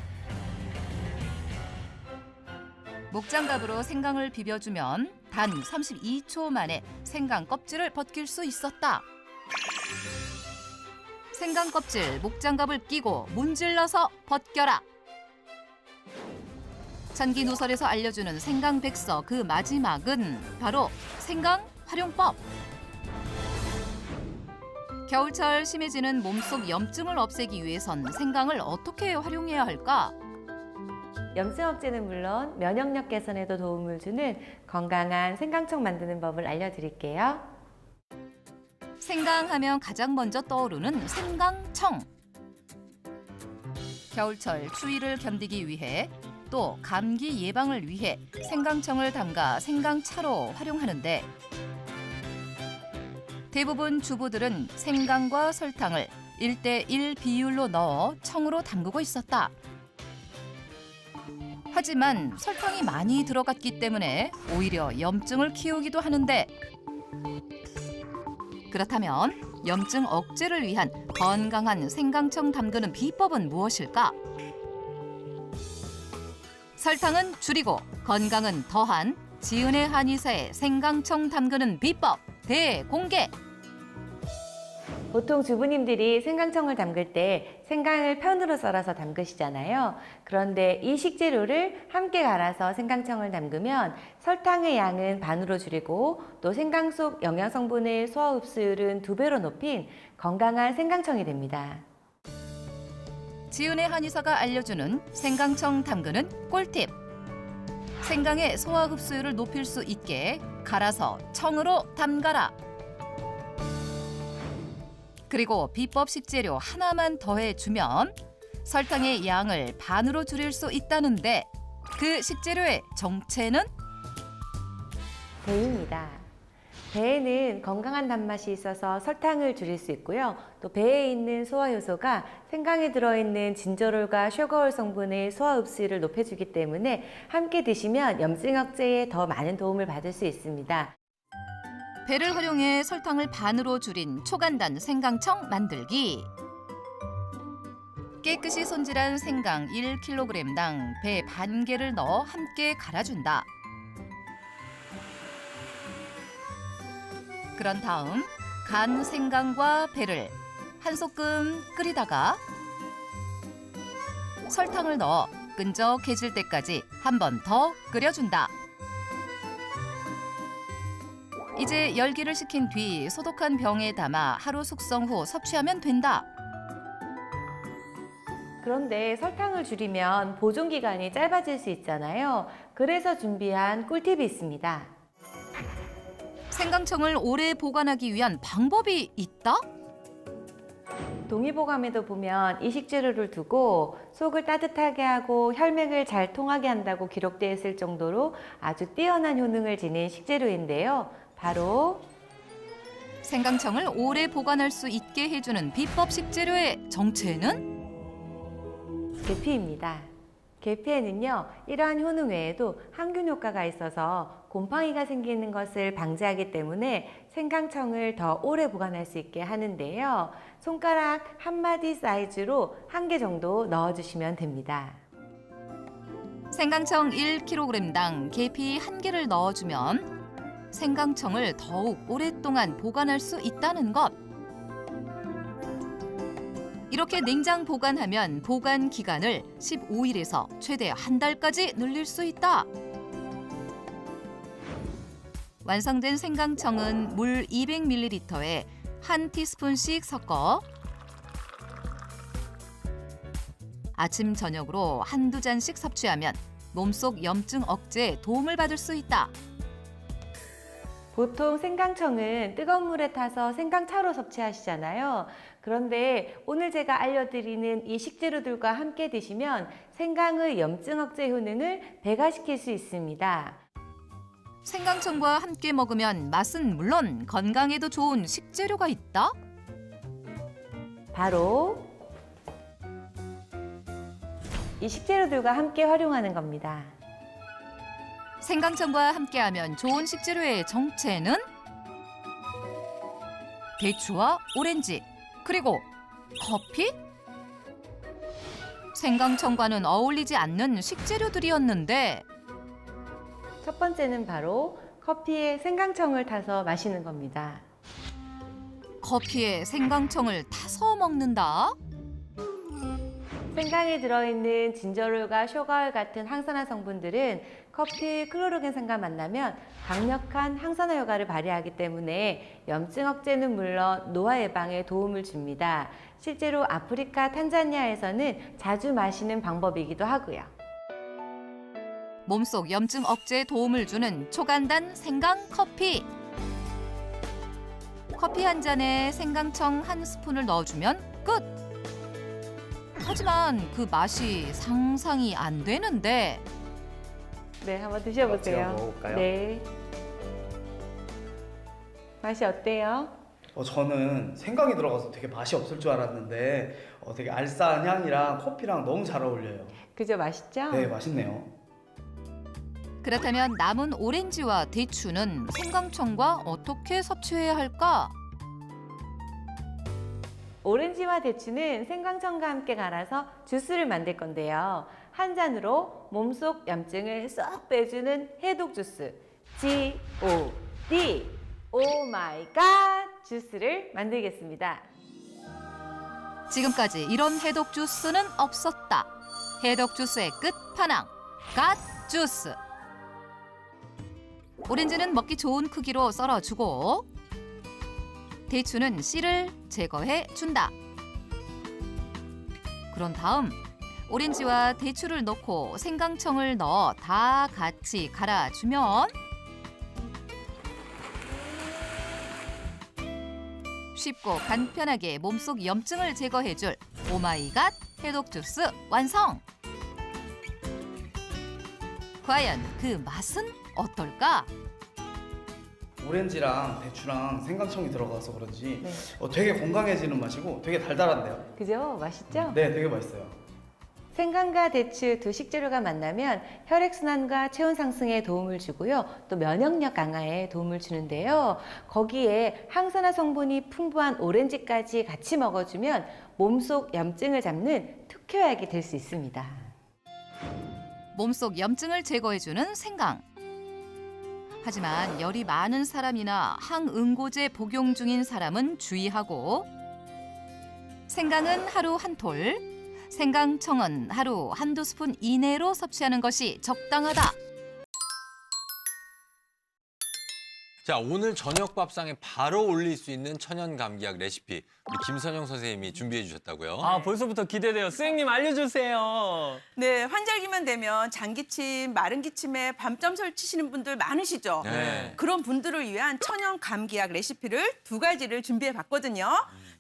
목장갑으로 생강을 비벼주면 단 32초 만에 생강 껍질을 벗길 수 있었다. 생강 껍질 목장갑을 끼고 문질러서 벗겨라. 천기누설에서 알려주는 생강 백서 그 마지막은 바로 생강 활용법. 겨울철 심해지는 몸속 염증을 없애기 위해선 생강을 어떻게 활용해야 할까? 염증 억제는 물론 면역력 개선에도 도움을 주는 건강한 생강청 만드는 법을 알려드릴게요. 생강하면 가장 먼저 떠오르는 생강청. 겨울철 추위를 견디기 위해 또 감기 예방을 위해 생강청을 담가 생강차로 활용하는데 대부분 주부들은 생강과 설탕을 1:1 비율로 넣어 청으로 담그고 있었다. 하지만 설탕이 많이 들어갔기 때문에 오히려 염증을 키우기도 하는데 그렇다면 염증 억제를 위한 건강한 생강청 담그는 비법은 무엇일까? 설탕은 줄이고 건강은 더한 지은의 한의사의 생강청 담그는 비법 대공개! 보통 주부님들이 생강청을 담글 때 생강을 편으로 썰어서 담그시잖아요. 그런데 이 식재료를 함께 갈아서 생강청을 담그면 설탕의 양은 반으로 줄이고 또 생강 속 영양 성분의 소화 흡수율은 2배로 높인 건강한 생강청이 됩니다. 지은의 한의사가 알려주는 생강청 담그는 꿀팁! 생강의 소화 흡수율을 높일 수 있게 갈아서 청으로 담가라! 그리고 비법 식재료 하나만 더해주면 설탕의 양을 반으로 줄일 수 있다는데 그 식재료의 정체는? 배입니다. 배에는 건강한 단맛이 있어서 설탕을 줄일 수 있고요. 또 배에 있는 소화 요소가 생강에 들어있는 진저롤과 슈거올 성분의 소화 흡수율을 높여주기 때문에 함께 드시면 염증 억제에 더 많은 도움을 받을 수 있습니다. 배를 활용해 설탕을 반으로 줄인 초간단 생강청 만들기. 깨끗이 손질한 생강 1kg당 배 반 개를 넣어 함께 갈아준다. 그런 다음 간 생강과 배를 한 소끔 끓이다가 설탕을 넣어 끈적해질 때까지 한 번 더 끓여준다. 이제 열기를 식힌 뒤 소독한 병에 담아 하루 숙성 후 섭취하면 된다. 그런데 설탕을 줄이면 보존 기간이 짧아질 수 있잖아요. 그래서 준비한 꿀팁이 있습니다. 생강청을 오래 보관하기 위한 방법이 있다? 동의보감에도 보면 이 식재료를 두고 속을 따뜻하게 하고 혈맥을 잘 통하게 한다고 기록되어 있을 정도로 아주 뛰어난 효능을 지닌 식재료인데요. 바로 생강청을 오래 보관할 수 있게 해주는 비법 식재료의 정체는? 계피입니다. 계피에는요, 이러한 효능 외에도 항균 효과가 있어서 곰팡이가 생기는 것을 방지하기 때문에 생강청을 더 오래 보관할 수 있게 하는데요. 손가락 한 마디 사이즈로 1개 정도 넣어주시면 됩니다. 생강청 1kg당 계피 1개를 넣어주면 생강청을 더욱 오랫동안 보관할 수 있다는 것. 이렇게 냉장 보관하면 보관 기간을 15일에서 최대 한 달까지 늘릴 수 있다. 완성된 생강청은 물 200ml에 한 티스푼씩 섞어 아침 저녁으로 한두 잔씩 섭취하면 몸속 염증 억제에 도움을 받을 수 있다. 보통 생강청은 뜨거운 물에 타서 생강차로 섭취하시잖아요. 그런데 오늘 제가 알려드리는 이 식재료들과 함께 드시면 생강의 염증 억제 효능을 배가시킬 수 있습니다. 생강청과 함께 먹으면 맛은 물론 건강에도 좋은 식재료가 있다? 바로 이 식재료들과 함께 활용하는 겁니다. 생강청과 함께하면 좋은 식재료의 정체는? 대추와 오렌지, 그리고 커피? 생강청과는 어울리지 않는 식재료들이었는데 첫 번째는 바로 커피에 생강청을 타서 마시는 겁니다. 커피에 생강청을 타서 먹는다? 생강에 들어있는 진저롤과 슈거올 같은 항산화 성분들은 커피, 클로로겐산과 만나면 강력한 항산화 효과를 발휘하기 때문에 염증 억제는 물론 노화 예방에 도움을 줍니다. 실제로 아프리카 탄자니아에서는 자주 마시는 방법이기도 하고요. 몸속 염증 억제에 도움을 주는 초간단 생강 커피. 커피 한 잔에 생강청 한 스푼을 넣어주면 끝. 하지만 그 맛이 상상이 안 되는데. 네, 한번 드셔보세요. 제가 먹어볼까요? 네. 맛이 어때요? 저는 생강이 들어가서 되게 맛이 없을 줄 알았는데 되게 알싸한 향이랑 커피랑 너무 잘 어울려요. 그죠? 맛있죠? 네, 맛있네요. 그렇다면 남은 오렌지와 대추는 생강청과 어떻게 섭취해야 할까? 오렌지와 대추는 생강청과 함께 갈아서 주스를 만들 건데요. 한 잔으로 몸속 염증을 쏙 빼주는 해독 주스 G.O.D. 오 마이 갓 주스를 만들겠습니다. 지금까지 이런 해독 주스는 없었다. 해독 주스의 끝판왕, 갓 주스. 오렌지는 먹기 좋은 크기로 썰어주고 대추는 씨를 제거해 준다. 그런 다음 오렌지와 대추를 넣고 생강청을 넣어 다 같이 갈아주면 쉽고 간편하게 몸속 염증을 제거해줄 오마이갓 해독 주스 완성! 과연 그 맛은 어떨까? 오렌지랑 대추랑 생강청이 들어가서 그런지 되게 건강해지는 맛이고 되게 달달한데요. 그죠? 맛있죠? 네, 되게 맛있어요. 생강과 대추 두 식재료가 만나면 혈액순환과 체온 상승에 도움을 주고요. 또 면역력 강화에 도움을 주는데요. 거기에 항산화 성분이 풍부한 오렌지까지 같이 먹어주면 몸속 염증을 잡는 특효약이 될 수 있습니다. 몸속 염증을 제거해주는 생강. 하지만 열이 많은 사람이나 항응고제 복용 중인 사람은 주의하고 생강은 하루 한 톨, 생강청은 하루 한두 스푼 이내로 섭취하는 것이 적당하다. 자, 오늘 저녁 밥상에 바로 올릴 수 있는 천연 감기약 레시피 우리 김선영 선생님이 준비해 주셨다고요? 아, 벌써부터 기대돼요. 선생님 알려주세요. 네, 환절기만 되면 장기침, 마른 기침에 밤잠 설치시는 분들 많으시죠? 네. 그런 분들을 위한 천연 감기약 레시피를 두 가지를 준비해 봤거든요.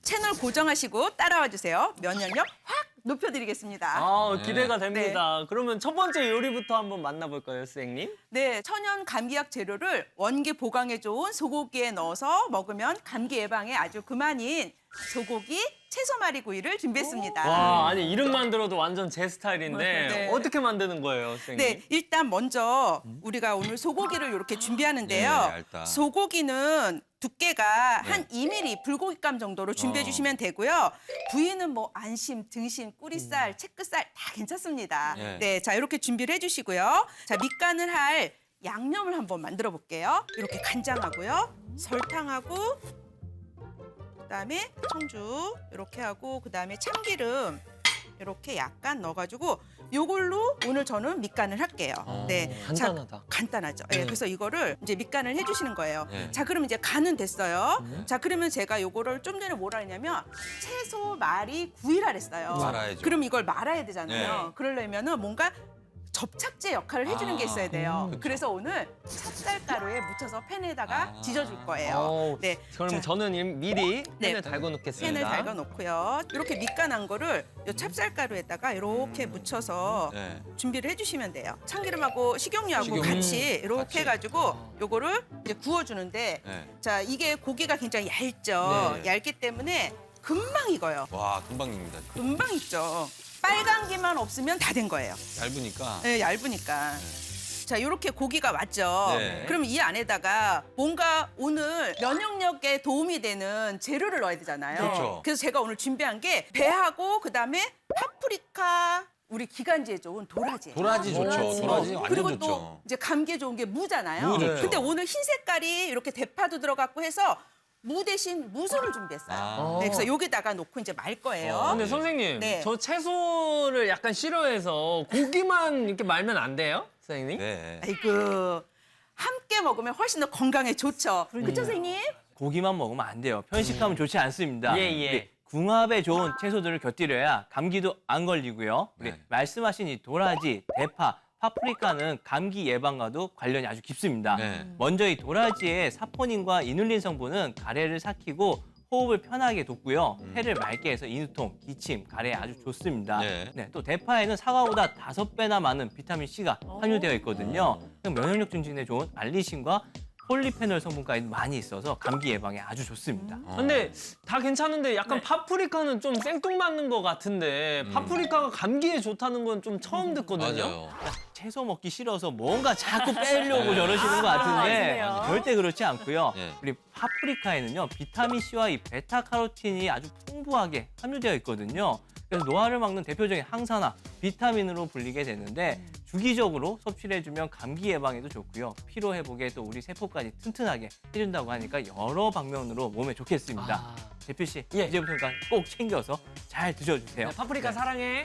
채널 고정하시고 따라와 주세요. 면역력 확 높여드리겠습니다. 아, 기대가 됩니다. 그러면 첫 번째 요리부터 한번 만나볼까요, 선생님? 네, 천연 감기약 재료를 원기 보강에 좋은 소고기에 넣어서 먹으면 감기 예방에 아주 그만인 소고기 채소말이구이를 준비했습니다. 와, 아니 이름만 들어도 완전 제 스타일인데 네. 어떻게 만드는 거예요, 선생님? 네, 일단 먼저 우리가 오늘 소고기를 이렇게 준비하는데요. 얇다. 소고기는 두께가 한 2mm 불고기감 정도로 준비해 주시면 되고요. 부위는 뭐 안심, 등심, 꾸리살, 채끝살 다 괜찮습니다. 네. 네, 자 이렇게 준비를 해주시고요. 자 밑간을 할 양념을 한번 만들어 볼게요. 이렇게 간장하고요, 설탕하고, 그다음에 청주 이렇게 하고, 그다음에 참기름 이렇게 약간 넣어가지고 요걸로 오늘 저는 밑간을 할게요. 네, 간단하다. 자, 간단하죠. 네, 그래서 이거를 이제 밑간을 해주시는 거예요. 네. 자, 그럼 이제 간은 됐어요. 자, 그러면 제가 요거를 좀 전에 뭐라 했냐면 채소 말이 구이라 했어요. 말아야죠. 그럼 이걸 말아야 되잖아요. 네. 그러려면은 뭔가 접착제 역할을 해주는 게 있어야 돼요. 그래서 오늘 찹쌀가루에 묻혀서 팬에다가 지져줄 거예요. 어, 네, 그럼 자, 저는 미리 팬에 네. 달궈 놓겠습니다. 팬을 달궈 놓고요. 이렇게 밑간한 거를 요 찹쌀가루에다가 이렇게 묻혀서 네. 준비를 해주시면 돼요. 참기름하고 식용유하고 식용유. 같이 이렇게 같이. 해가지고 요거를 이제 구워주는데, 네. 자 이게 고기가 굉장히 얇죠. 네. 얇기 때문에 금방 익어요. 와, 금방입니다. 금방 익죠. 빨간기만 없으면 다 된 거예요. 얇으니까. 네, 얇으니까. 자, 이렇게 고기가 왔죠. 네. 그럼 이 안에다가 뭔가 오늘 면역력에 도움이 되는 재료를 넣어야 되잖아요. 그렇죠. 그래서 제가 오늘 준비한 게 배하고 그다음에 파프리카, 우리 기관지에 좋은 도라지. 도라지 좋죠. 도라지 완전 그리고 좋죠. 또 이제 감기에 좋은 게 무잖아요. 무 좋죠. 근데 오늘 흰 색깔이 이렇게 대파도 들어갔고 해서 무 대신 무술을 준비했어요. 아. 네, 그래서 여기다가 놓고 이제 말 거예요. 아, 근데 선생님, 네. 저 채소를 약간 싫어해서 고기만 이렇게 말면 안 돼요? 선생님? 네. 아이고, 함께 먹으면 훨씬 더 건강에 좋죠. 그쵸, 선생님? 고기만 먹으면 안 돼요. 편식하면 좋지 않습니다. 예, 예. 우리 궁합에 좋은 채소들을 곁들여야 감기도 안 걸리고요. 우리 네. 말씀하신 이 도라지, 대파, 파프리카는 감기 예방과도 관련이 아주 깊습니다. 네. 먼저 이 도라지의 사포닌과 이눌린 성분은 가래를 삭히고 호흡을 편하게 돕고요. 폐를 맑게 해서 인후통, 기침, 가래에 아주 좋습니다. 네. 네, 또 대파에는 사과보다 5배나 많은 비타민 C가 함유되어 있거든요. 면역력 증진에 좋은 알리신과 폴리페놀 성분까지 많이 있어서 감기 예방에 아주 좋습니다. 근데 다 괜찮은데 약간 파프리카는 좀 생뚱맞는 것 같은데 파프리카가 감기에 좋다는 건 좀 처음 듣거든요. 맞아요. 채소 먹기 싫어서 뭔가 자꾸 빼려고 저러시는 것 같은데 맞아요. 절대 그렇지 않고요. 네. 우리 파프리카에는요 비타민 C와 이 베타카로틴이 아주 풍부하게 함유되어 있거든요. 그래서 노화를 막는 대표적인 항산화, 비타민으로 불리게 되는데 주기적으로 섭취를 해주면 감기 예방에도 좋고요. 피로 회복에 또 우리 세포까지 튼튼하게 해준다고 하니까 여러 방면으로 몸에 좋겠습니다. 대표 씨, 이제부터 꼭 챙겨서 잘 드셔주세요. 파프리카 사랑해.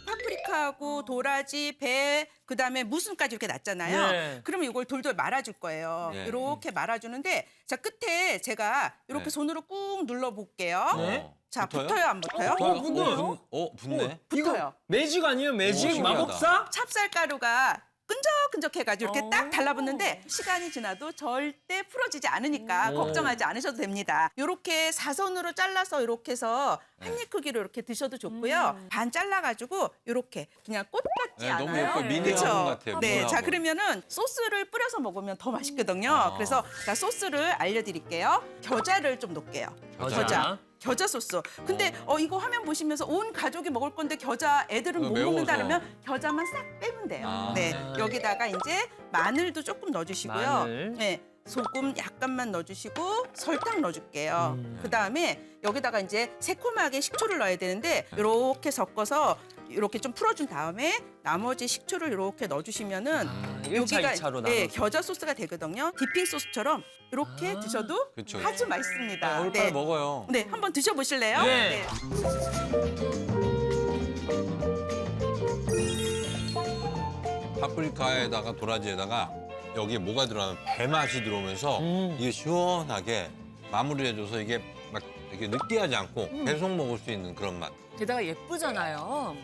파프리카하고 도라지, 배, 그다음에 무순까지 이렇게 놨잖아요. 네. 그러면 이걸 돌돌 말아줄 거예요. 네. 이렇게 말아주는데 자 끝에 제가 이렇게 네. 손으로 꾹 눌러볼게요. 네. 자 붙어요? 붙어요 안 붙어요? 붙어요. 붙네. 붙어요. 매직 아니에요? 매직? 신기하다. 마법사? 찹쌀가루가 끈적끈적해가지고 이렇게 딱 달라붙는데 시간이 지나도 절대 풀어지지 않으니까 걱정하지 않으셔도 됩니다. 이렇게 사선으로 잘라서 이렇게 해서 한 입 크기로 이렇게 드셔도 좋고요. 반 잘라가지고 이렇게 그냥 꽃 같지 네, 않아요? 너무 예뻐요. 미니 그쵸? 화분 같아요. 네, 미니 자 화분. 그러면은 소스를 뿌려서 먹으면 더 맛있거든요. 그래서 자 소스를 알려드릴게요. 겨자를 좀 넣을게요. 겨자 소스. 근데 이거 화면 보시면서 온 가족이 먹을 건데 겨자 애들은 못 매워서. 먹는다 그러면 겨자만 싹 빼면 돼요. 아. 네. 여기다가 이제 마늘도 조금 넣어주시고요. 마늘. 네. 소금 약간만 넣어주시고 설탕 넣어줄게요. 그다음에 여기다가 이제 새콤하게 식초를 넣어야 되는데 이렇게 섞어서 이렇게 좀 풀어준 다음에 나머지 식초를 이렇게 넣어주시면은 일차, 이차로 나눠서. 겨자 소스가 되거든요. 디핑 소스처럼 이렇게 드셔도 그쵸. 아주 맛있습니다. 얼빨 먹어요. 네, 한번 드셔보실래요? 네. 파프리카에다가 도라지에다가 여기에 뭐가 들어가면 배 맛이 들어오면서 이게 시원하게 마무리를 해줘서 이게 막 이렇게 느끼하지 않고 계속 먹을 수 있는 그런 맛. 게다가 예쁘잖아요.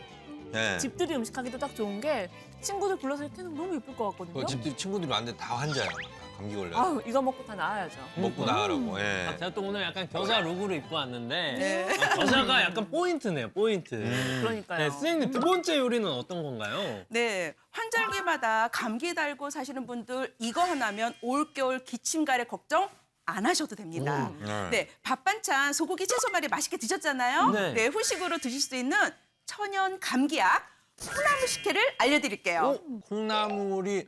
네. 집들이 음식하기도 딱 좋은 게 친구들 불러서 이렇게 해놓으면 너무 예쁠 것 같거든요. 그 집들 친구들이 왔는데 다 환자야. 다 감기 걸려. 아유, 이거 먹고 다 나아야죠. 먹고 나가라고. 예. 제가 또 오늘 약간 겨자 룩으로 입고 왔는데 네. 겨자가 약간 포인트네요, 포인트. 그러니까요. 네, 선생님 두 번째 요리는 어떤 건가요? 네, 환절기마다 감기 달고 사시는 분들 이거 하나면 올겨울 기침 가래 걱정 안 하셔도 됩니다. 네, 밥 반찬 소고기 채소말이 맛있게 드셨잖아요. 네. 네, 후식으로 드실 수 있는 천연 감기약 콩나물 식혜를 알려드릴게요. 콩나물이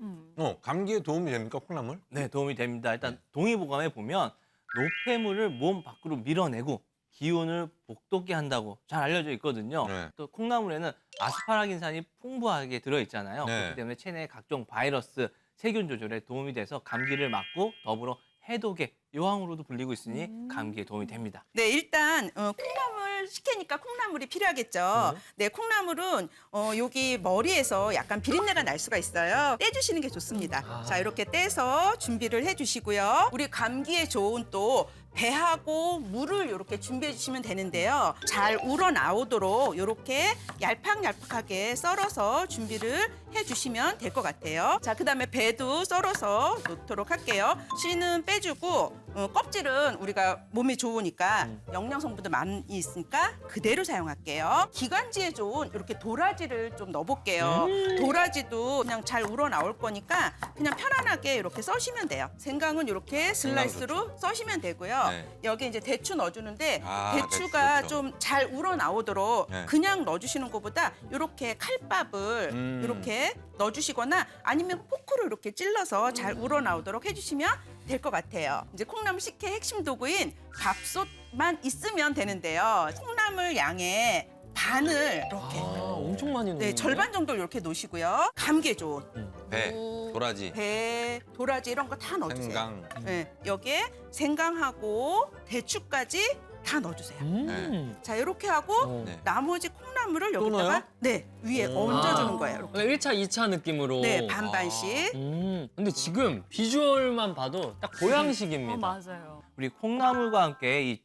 감기에 도움이 됩니까, 콩나물? 네, 도움이 됩니다. 일단 동의보감에 보면 노폐물을 몸 밖으로 밀어내고 기운을 북돋게 한다고 잘 알려져 있거든요. 네. 또 콩나물에는 아스파라긴산이 풍부하게 들어있잖아요. 네. 그렇기 때문에 체내의 각종 바이러스, 세균 조절에 도움이 돼서 감기를 막고 더불어 해독의 여왕으로도 불리고 있으니 감기에 도움이 됩니다. 네, 일단 콩나물 식혜니까 콩나물이 필요하겠죠. 네, 콩나물은 여기 머리에서 약간 비린내가 날 수가 있어요. 떼주시는 게 좋습니다. 자, 이렇게 떼서 준비를 해주시고요. 우리 감기에 좋은 또 배하고 물을 이렇게 준비해 주시면 되는데요. 잘 우러나오도록 이렇게 얄팍얄팍하게 썰어서 준비를 해주시면 될 것 같아요. 자, 그다음에 배도 썰어서 놓도록 할게요. 씨는 빼주고 껍질은 우리가 몸에 좋으니까 영양 성분도 많이 있으니까 그대로 사용할게요. 기관지에 좋은 이렇게 도라지를 좀 넣어볼게요. 도라지도 그냥 잘 우러나올 거니까 그냥 편안하게 이렇게 써시면 돼요. 생강은 이렇게 슬라이스로 써시면 되고요. 네. 여기 이제 대추 넣어주는데 아, 대추가 대추 좋죠. 좀 잘 우러나오도록 네. 그냥 넣어주시는 것보다 이렇게 칼밥을 이렇게 넣어주시거나 아니면 포크로 이렇게 찔러서 잘 우러나오도록 해주시면 될 것 같아요. 이제 콩나물 식혜 핵심 도구인 밥솥만 있으면 되는데요. 콩나물 양의 반을 이렇게 엄청 많이 넣는 네, 절반 정도 이렇게 놓으시고요. 감기에 좋은 배, 도라지, 배, 도라지 이런 거 다 넣어주세요. 생강. 네, 여기에 생강하고 대추까지 다 넣어주세요. 네. 자, 이렇게 하고 네. 나머지 콩나물 콩나물을 넣어요? 여기다가 네 위에 얹어주는 거예요. 이렇게. 1차, 2차 느낌으로. 네, 반반씩. 근데 지금 비주얼만 봐도 딱 보양식입니다. 맞아요. 우리 콩나물과 함께 이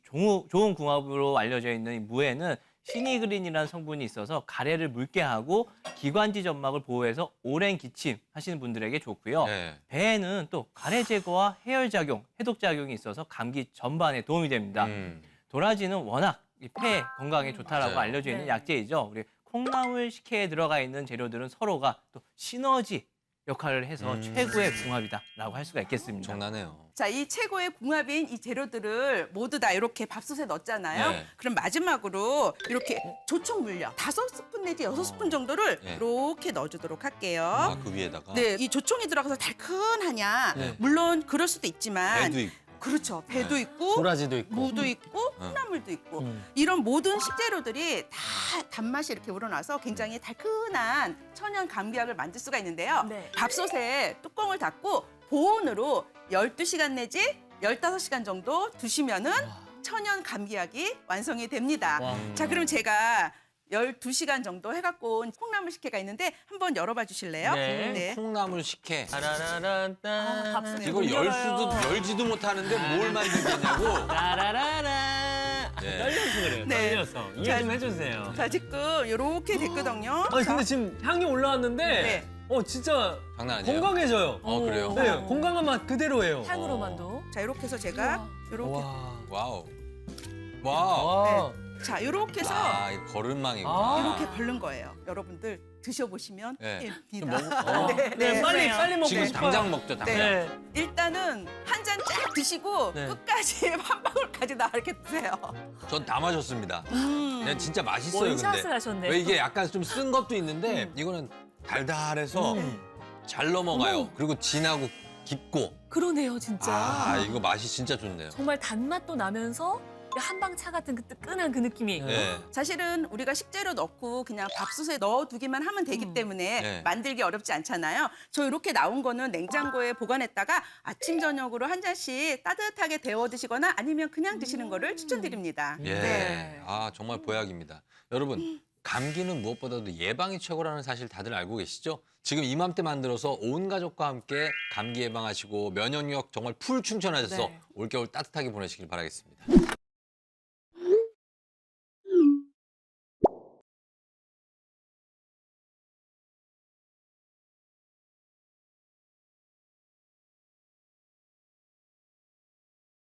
좋은 궁합으로 알려져 있는 이 무에는 시니그린이라는 성분이 있어서 가래를 묽게 하고 기관지 점막을 보호해서 오랜 기침 하시는 분들에게 좋고요. 네. 배에는 또 가래 제거와 해열 작용, 해독 작용이 있어서 감기 전반에 도움이 됩니다. 도라지는 워낙 이 폐 건강에 좋다라고 맞아요. 알려져 있는 약재이죠. 우리 콩나물 식혜에 들어가 있는 재료들은 서로가 또 시너지 역할을 해서 최고의 궁합이다라고 할 수가 있겠습니다. 정나네요. 자, 이 최고의 궁합인 이 재료들을 모두 다 이렇게 밥솥에 넣었잖아요. 네. 그럼 마지막으로 이렇게 조청 물엿 5스푼 내지 6스푼 정도를 네. 이렇게 넣어주도록 할게요. 아, 그 위에다가. 네, 이 조청이 들어가서 달큰하냐? 네. 물론 그럴 수도 있지만 배도 있고. 그렇죠. 배도 네. 있고 도라지도 있고. 무도 있고 콩나물도 있고 이런 모든 식재료들이 다 단맛이 이렇게 우러나서 굉장히 달큰한 천연 감기약을 만들 수가 있는데요. 네. 밥솥에 뚜껑을 닫고 보온으로 12시간 내지 15시간 정도 두시면은 천연 감기약이 완성이 됩니다. 자, 그럼 제가 12시간 정도 해갖고 온 콩나물 식혜가 있는데 한번 열어봐 주실래요? 네. 콩나물 식혜. 따라라란따. 밥솥에 이걸 열지도 못하는데 뭘 만들겠냐고. 따라라라. 네. 떨려서 그래요. 네. 떨려서. 이해 자, 좀 해주세요. 자, 지금 이렇게 됐거든요. 아니 자, 근데 지금 향이 올라왔는데 네. 진짜 장난 아니에요. 건강해져요. 그래요? 네, 건강한 맛 그대로예요. 향으로만도. 자, 이렇게 해서 제가 이렇게 와우. 와. 와우. 자, 이렇게 해서 아, 이 거름망이구나. 이렇게 걸른 거예요. 여러분들 드셔보시면 네. 됩니다. 네, 빨리 먹고 지금 싶어요. 당장 먹죠, 당장. 네. 일단은 한 잔 쫙 드시고 네. 끝까지 한 방울까지 다 이렇게 드세요. 전 다 마셨습니다. 그냥 진짜 맛있어요, 원샷을 근데. 하셨네. 왜 이게 약간 좀 쓴 것도 있는데 이거는 달달해서 잘 넘어가요. 그리고 진하고 깊고. 그러네요, 진짜. 아, 이거 맛이 진짜 좋네요. 정말 단맛도 나면서 한방차 같은 그 뜨끈한 그 느낌이. 네. 사실은 우리가 식재료 넣고 그냥 밥솥에 넣어두기만 하면 되기 때문에 네. 만들기 어렵지 않잖아요. 저 이렇게 나온 거는 냉장고에 보관했다가 아침 저녁으로 한 잔씩 따뜻하게 데워 드시거나 아니면 그냥 드시는 거를 추천드립니다. 예. 네. 아, 정말 보약입니다. 여러분, 감기는 무엇보다도 예방이 최고라는 사실 다들 알고 계시죠? 지금 이맘때 만들어서 온 가족과 함께 감기 예방하시고 면역력 정말 풀 충전하셔서 네. 올겨울 따뜻하게 보내시길 바라겠습니다.